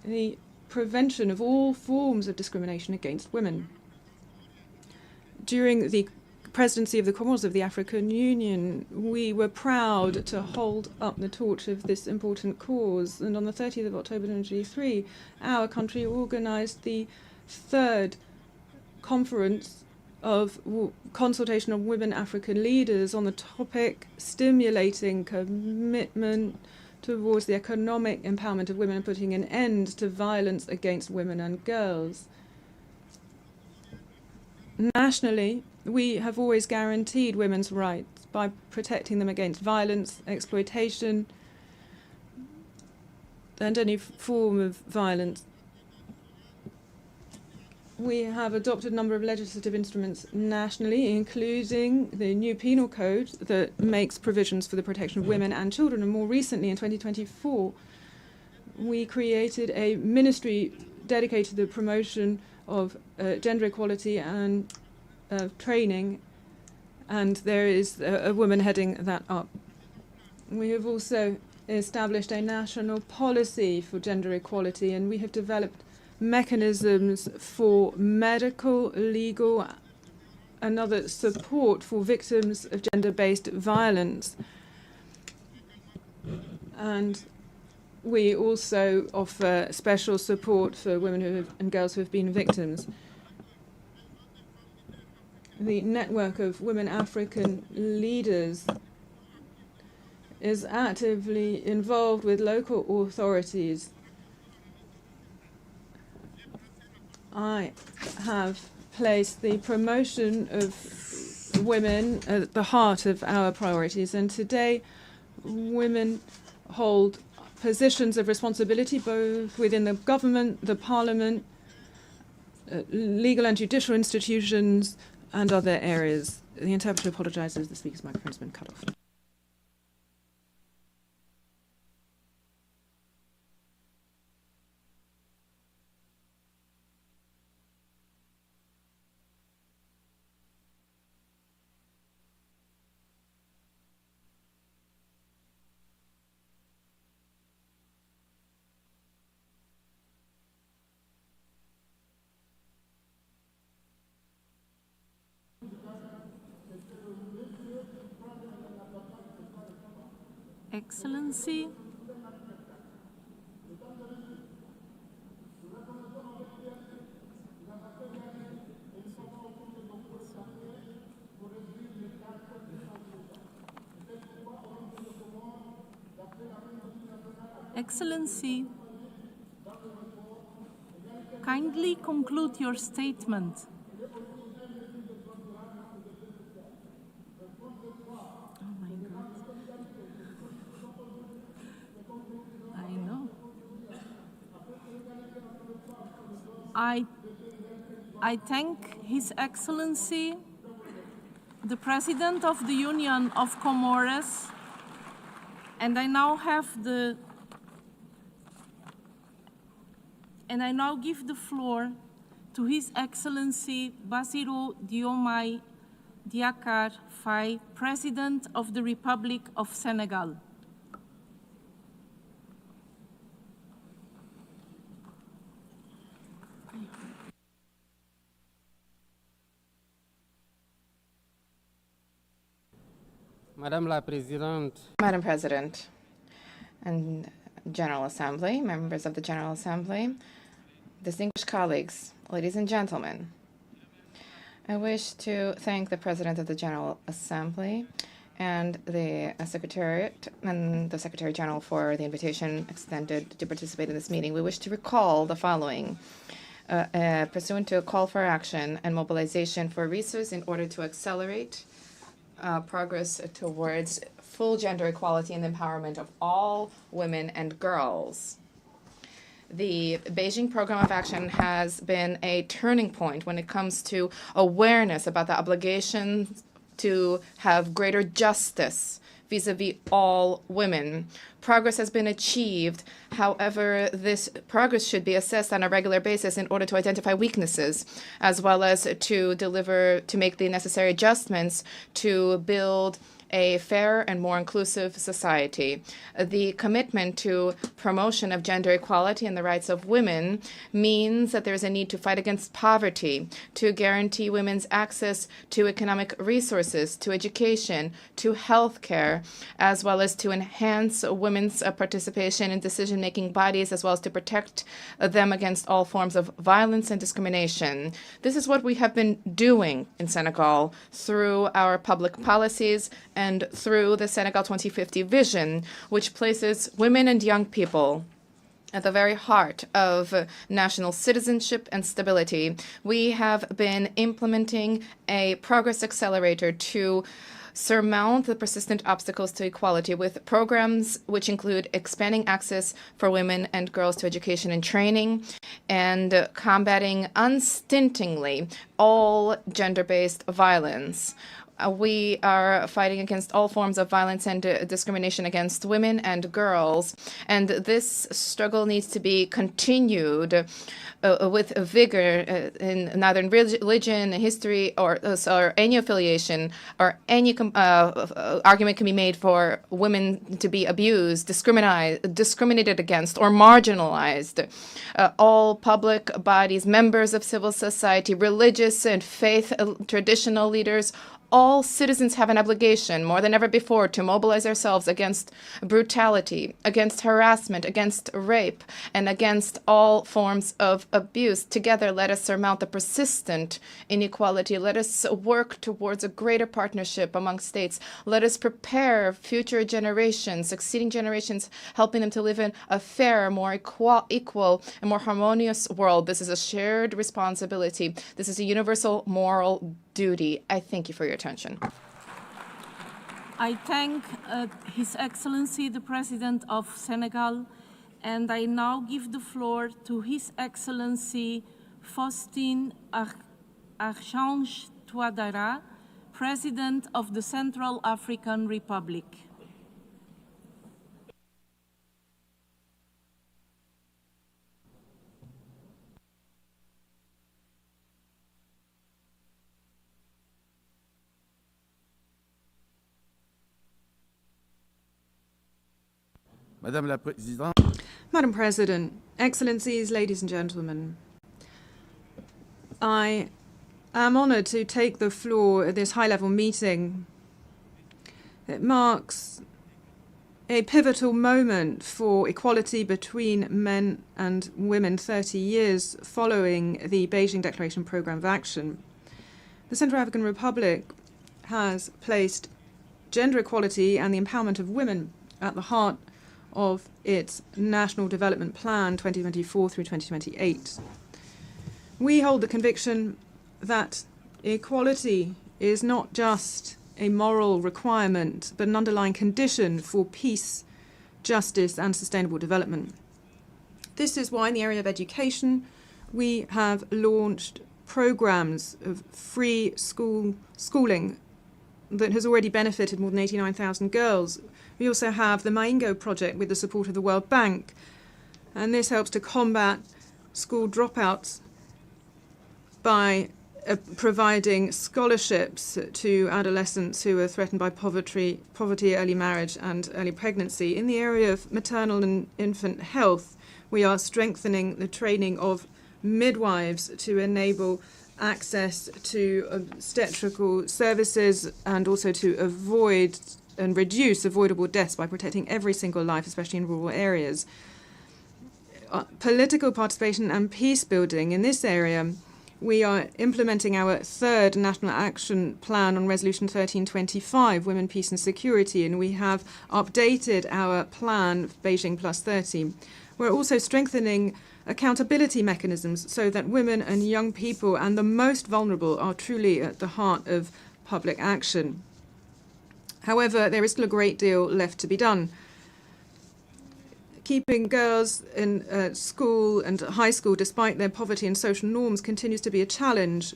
the prevention of all forms of discrimination against women. During the presidency of the Comoros of the African Union, we were proud to hold up the torch of this important cause, and on the 30th of October 2023, our country organized the third conference of consultation of women African leaders on the topic stimulating commitment towards the economic empowerment of women and putting an end to violence against women and girls. Nationally, we have always guaranteed women's rights by protecting them against violence, exploitation, and any form of violence. We have adopted a number of legislative instruments nationally, including the new penal code that makes provisions for the protection of women and children. And more recently, in 2024, we created a ministry dedicated to the promotion of gender equality and training, and there is a woman heading that up. We have also established a national policy for gender equality, and we have developed mechanisms for medical, legal, and other support for victims of gender-based violence. And we also offer special support for women and girls who have been victims. The network of women African leaders is actively involved with local authorities. I have placed the promotion of women at the heart of our priorities, and today women hold positions of responsibility both within the government, the parliament, legal and judicial institutions, and other areas. The interpreter apologizes, the speaker's microphone has been cut off. Excellency, Excellency, kindly conclude your statement. Oh my God. I know. I thank His Excellency, the President of the Union of Comoros, and I now give the floor to His Excellency Bassirou Diomaye Diakhar Faye, President of the Republic of Senegal. Madame la Présidente. Madam President and General Assembly, members of the General Assembly, distinguished colleagues, ladies and gentlemen, I wish to thank the President of the General Assembly and the Secretariat and the Secretary General for the invitation extended to participate in this meeting. We wish to recall the following. Pursuant to a call for action and mobilization for resources in order to accelerate progress towards full gender equality and empowerment of all women and girls. The Beijing Program of Action has been a turning point when it comes to awareness about the obligation to have greater justice vis-a-vis all women. Progress has been achieved. However, this progress should be assessed on a regular basis in order to identify weaknesses, as well as to make the necessary adjustments to build a fair and more inclusive society. The commitment to promotion of gender equality and the rights of women means that there is a need to fight against poverty, to guarantee women's access to economic resources, to education, to health care, as well as to enhance women's participation in decision-making bodies, as well as to protect them against all forms of violence and discrimination. This is what we have been doing in Senegal through our public policies and through the Senegal 2050 vision, which places women and young people at the very heart of national citizenship and stability. We have been implementing a progress accelerator to surmount the persistent obstacles to equality with programs which include expanding access for women and girls to education and training and combating unstintingly all gender-based violence. We are fighting against all forms of violence and discrimination against women and girls, and this struggle needs to be continued with vigor in neither in religion, history, or any affiliation, or any argument can be made for women to be abused, discriminated against, or marginalized. All public bodies, members of civil society, religious and faith traditional leaders, all citizens have an obligation, more than ever before, to mobilize ourselves against brutality, against harassment, against rape, and against all forms of abuse. Together, let us surmount the persistent inequality. Let us work towards a greater partnership among states. Let us prepare future generations, succeeding generations, helping them to live in a fair, more equal, and more harmonious world. This is a shared responsibility. This is a universal moral duty. I thank you for your attention. I thank His Excellency the President of Senegal, and I now give the floor to His Excellency Faustin Archange Touadéra, President of the Central African Republic. Madame la Présidente. Madam President, Excellencies, ladies and gentlemen, I am honoured to take the floor at this high-level meeting. It marks a pivotal moment for equality between men and women 30 years following the Beijing Declaration Programme of Action. The Central African Republic has placed gender equality and the empowerment of women at the heart of its National Development Plan 2024 through 2028. We hold the conviction that equality is not just a moral requirement, but an underlying condition for peace, justice, and sustainable development. This is why in the area of education, we have launched programs of free schooling that has already benefited more than 89,000 girls. We also have the Maingo project with the support of the World Bank, and this helps to combat school dropouts by providing scholarships to adolescents who are threatened by poverty, early marriage, and early pregnancy. In the area of maternal and infant health, we are strengthening the training of midwives to enable access to obstetrical services and also to avoid and reduce avoidable deaths by protecting every single life, especially in rural areas. Political participation and peace building in this area, we are implementing our third National Action Plan on Resolution 1325, Women, Peace and Security, and we have updated our plan, Beijing Plus 30. We're also strengthening accountability mechanisms so that women and young people and the most vulnerable are truly at the heart of public action. However, there is still a great deal left to be done. Keeping girls in school and high school despite their poverty and social norms continues to be a challenge.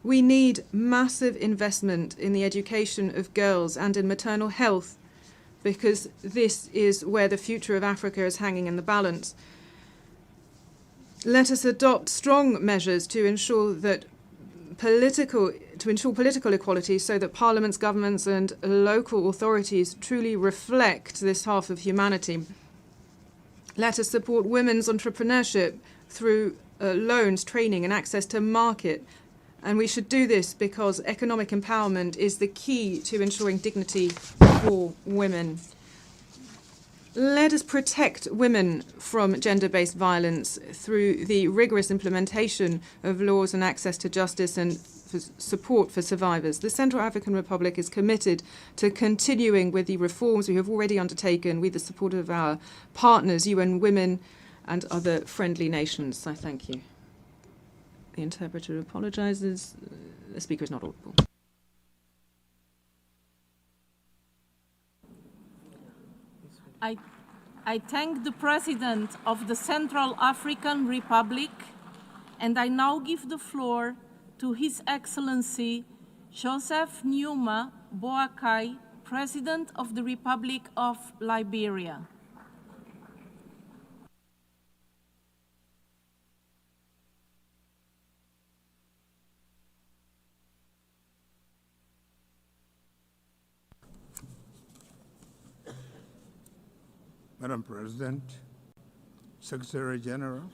We need massive investment in the education of girls and in maternal health, because this is where the future of Africa is hanging in the balance. Let us adopt strong measures to ensure political equality so that parliaments, governments and local authorities truly reflect this half of humanity. Let us support women's entrepreneurship through loans, training and access to market. And we should do this because economic empowerment is the key to ensuring dignity for women. Let us protect women from gender-based violence through the rigorous implementation of laws and access to justice and support for survivors. The Central African Republic is committed to continuing with the reforms we have already undertaken with the support of our partners, UN Women and other friendly nations. I thank you. The interpreter apologizes. The speaker is not audible. I thank the President of the Central African Republic, and I now give the floor to His Excellency Joseph Numa Boakai, President of the Republic of Liberia. Madam President, Secretary General,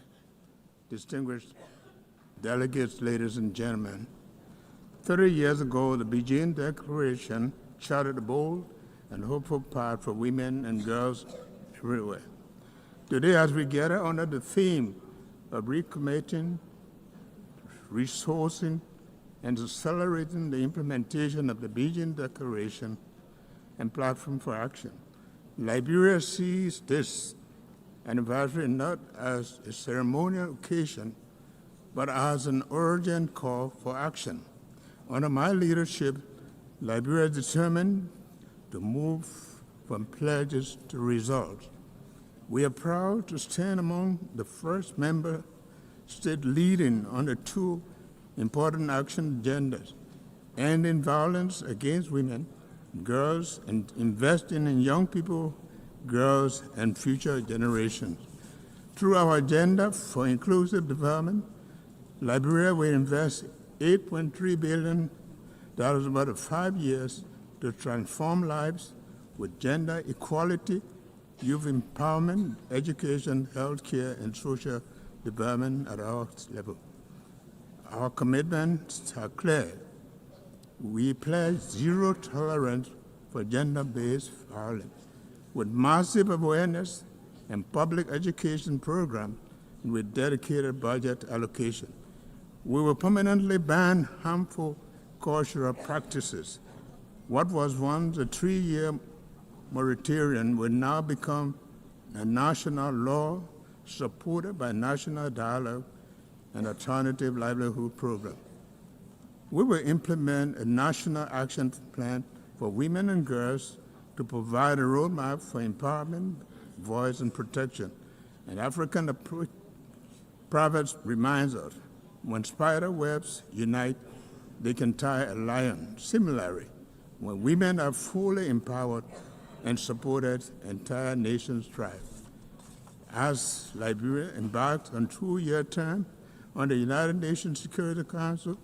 distinguished delegates, ladies and gentlemen, 30 years ago, the Beijing Declaration charted a bold and hopeful path for women and girls everywhere. Today, as we gather under the theme of recommitting, resourcing, and accelerating the implementation of the Beijing Declaration and Platform for Action, Liberia sees this anniversary not as a ceremonial occasion, but as an urgent call for action. Under my leadership, Liberia is determined to move from pledges to results. We are proud to stand among the first member state leading on the two important action agendas, ending violence against women, girls, and investing in young people, girls, and future generations. Through our agenda for inclusive development, Liberia will invest $8.3 billion over 5 years to transform lives with gender equality, youth empowerment, education, healthcare, and social development at our level. Our commitments are clear. We pledge zero tolerance for gender-based violence. With massive awareness and public education programs and with dedicated budget allocation, we will permanently ban harmful cultural practices. What was once a 3-year moratorium will now become a national law supported by national dialogue and alternative livelihood program. We will implement a national action plan for women and girls to provide a roadmap for empowerment, voice, and protection. An African proverb reminds us, when spider webs unite, they can tie a lion. Similarly, when women are fully empowered and supported, entire nations thrive. As Liberia embarks on a 2-year term on the United Nations Security Council,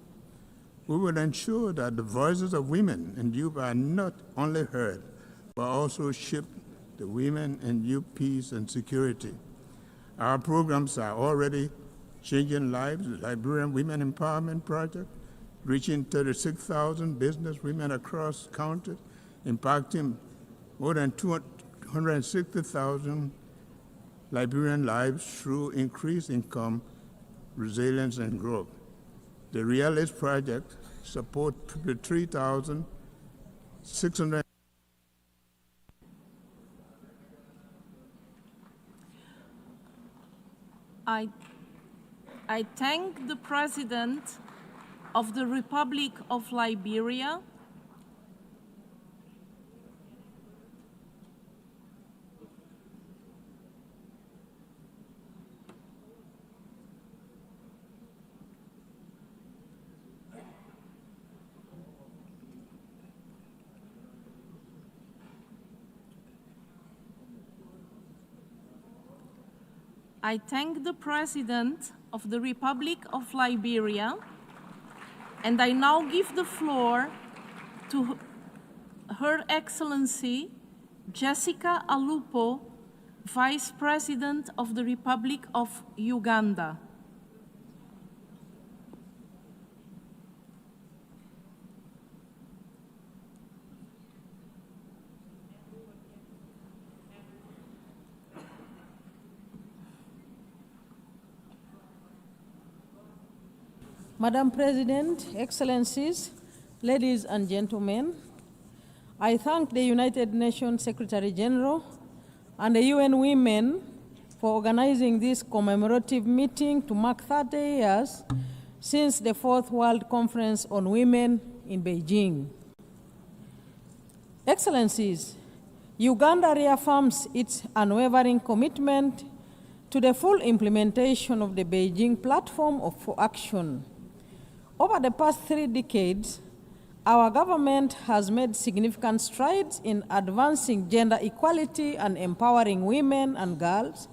we will ensure that the voices of women and youth are not only heard, but also shaped the women and youth peace and security. Our programs are already changing lives. The Liberian Women Empowerment Project, reaching 36,000 business women across the country, impacting more than 260,000 Liberian lives through increased income, resilience, and growth. The Realist Project supports 3,600. I thank the President of the Republic of Liberia, I thank the President of the Republic of Liberia, and I now give the floor to Her Excellency Jessica Alupo, Vice President of the Republic of Uganda. Madam President, Excellencies, ladies and gentlemen, I thank the United Nations Secretary General and the UN Women for organizing this commemorative meeting to mark 30 years since the Fourth World Conference on Women in Beijing. Excellencies, Uganda reaffirms its unwavering commitment to the full implementation of the Beijing Platform for Action. Over the past 3 decades, our government has made significant strides in advancing gender equality and empowering women and girls,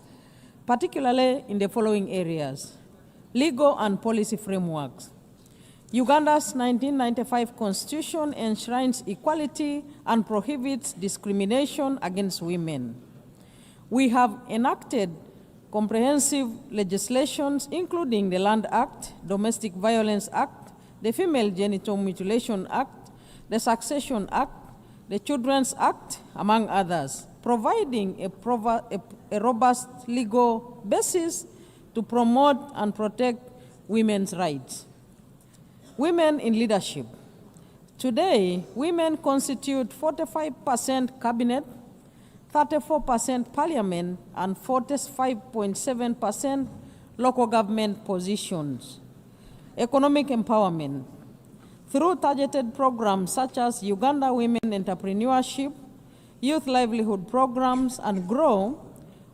particularly in the following areas: legal and policy frameworks. Uganda's 1995 constitution enshrines equality and prohibits discrimination against women. We have enacted comprehensive legislations, including the Land Act, Domestic Violence Act, the Female Genital Mutilation Act, the Succession Act, the Children's Act, among others, providing a robust legal basis to promote and protect women's rights. Women in leadership. Today, women constitute 45% cabinet, 34% parliament, and 45.7% local government positions. Economic empowerment. Through targeted programs such as Uganda Women Entrepreneurship, Youth Livelihood Programs, and GROW,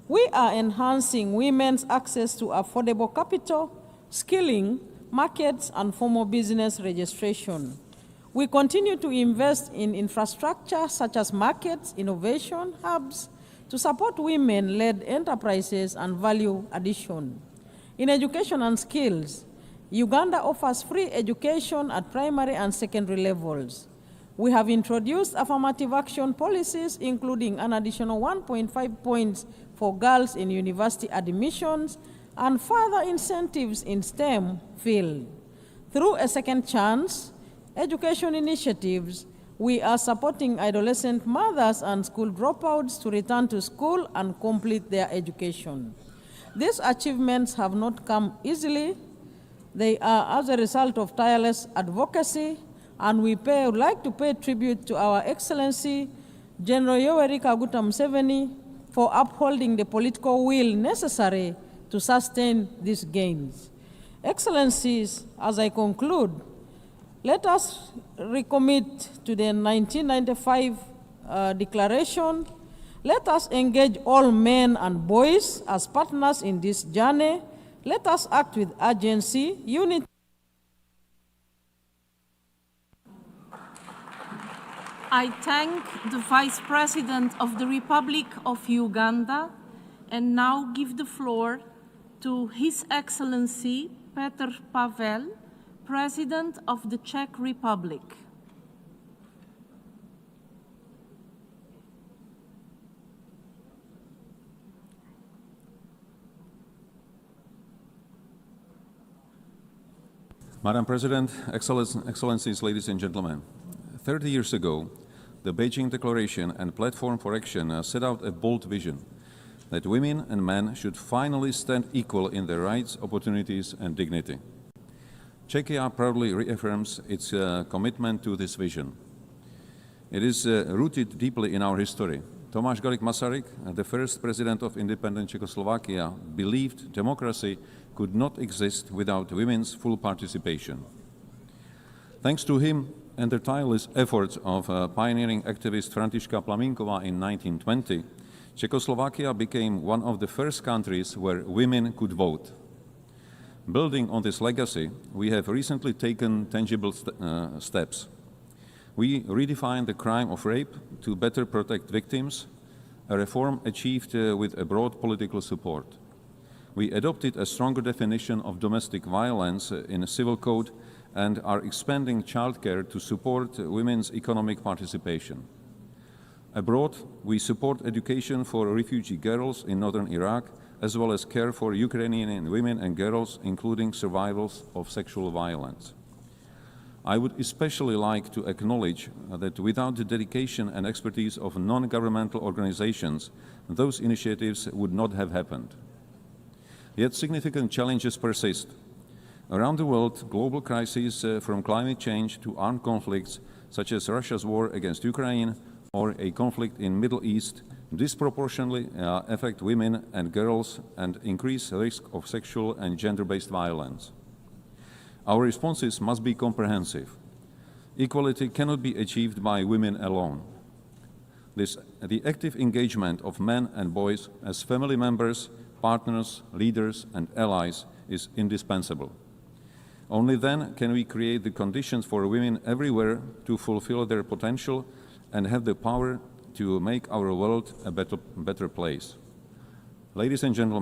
we are enhancing women's access to affordable capital, skilling, markets, and formal business registration. We continue to invest in infrastructure such as markets, innovation hubs, to support women-led enterprises and value addition. In education and skills, Uganda offers free education at primary and secondary levels. We have introduced affirmative action policies, including an additional 1.5 points for girls in university admissions and further incentives in STEM field. Through a second chance education initiatives, we are supporting adolescent mothers and school dropouts to return to school and complete their education. These achievements have not come easily. They are as a result of tireless advocacy, and we would like to pay tribute to Our Excellency General Yoweri Kaguta Museveni, for upholding the political will necessary to sustain these gains. Excellencies, as I conclude, let us recommit to the 1995 declaration. Let us engage all men and boys as partners in this journey. Let us act with urgency, unity. I thank the Vice President of the Republic of Uganda and now give the floor to His Excellency Petr Pavel, President of the Czech Republic. Madam President, Excellencies, ladies and gentlemen, 30 years ago, the Beijing Declaration and Platform for Action set out a bold vision that women and men should finally stand equal in their rights, opportunities and dignity. Czechia proudly reaffirms its commitment to this vision. It is rooted deeply in our history. Tomáš Garrigue Masaryk, the first president of independent Czechoslovakia, believed democracy could not exist without women's full participation. Thanks to him and the tireless efforts of pioneering activist Františka Plamínková in 1920, Czechoslovakia became one of the first countries where women could vote. Building on this legacy, we have recently taken tangible steps. We redefined the crime of rape to better protect victims, a reform achieved with a broad political support. We adopted a stronger definition of domestic violence in a civil code and are expanding childcare to support women's economic participation. Abroad, we support education for refugee girls in northern Iraq, as well as care for Ukrainian women and girls, including survivors of sexual violence. I would especially like to acknowledge that without the dedication and expertise of non-governmental organizations, those initiatives would not have happened. Yet significant challenges persist. Around the world, global crises from climate change to armed conflicts, such as Russia's war against Ukraine or a conflict in Middle East, disproportionately affect women and girls and increase the risk of sexual and gender-based violence. Our responses must be comprehensive. Equality cannot be achieved by women alone. The active engagement of men and boys as family members, partners, leaders, and allies is indispensable. Only then can we create the conditions for women everywhere to fulfill their potential and have the power to make our world a better place. Ladies and gentlemen,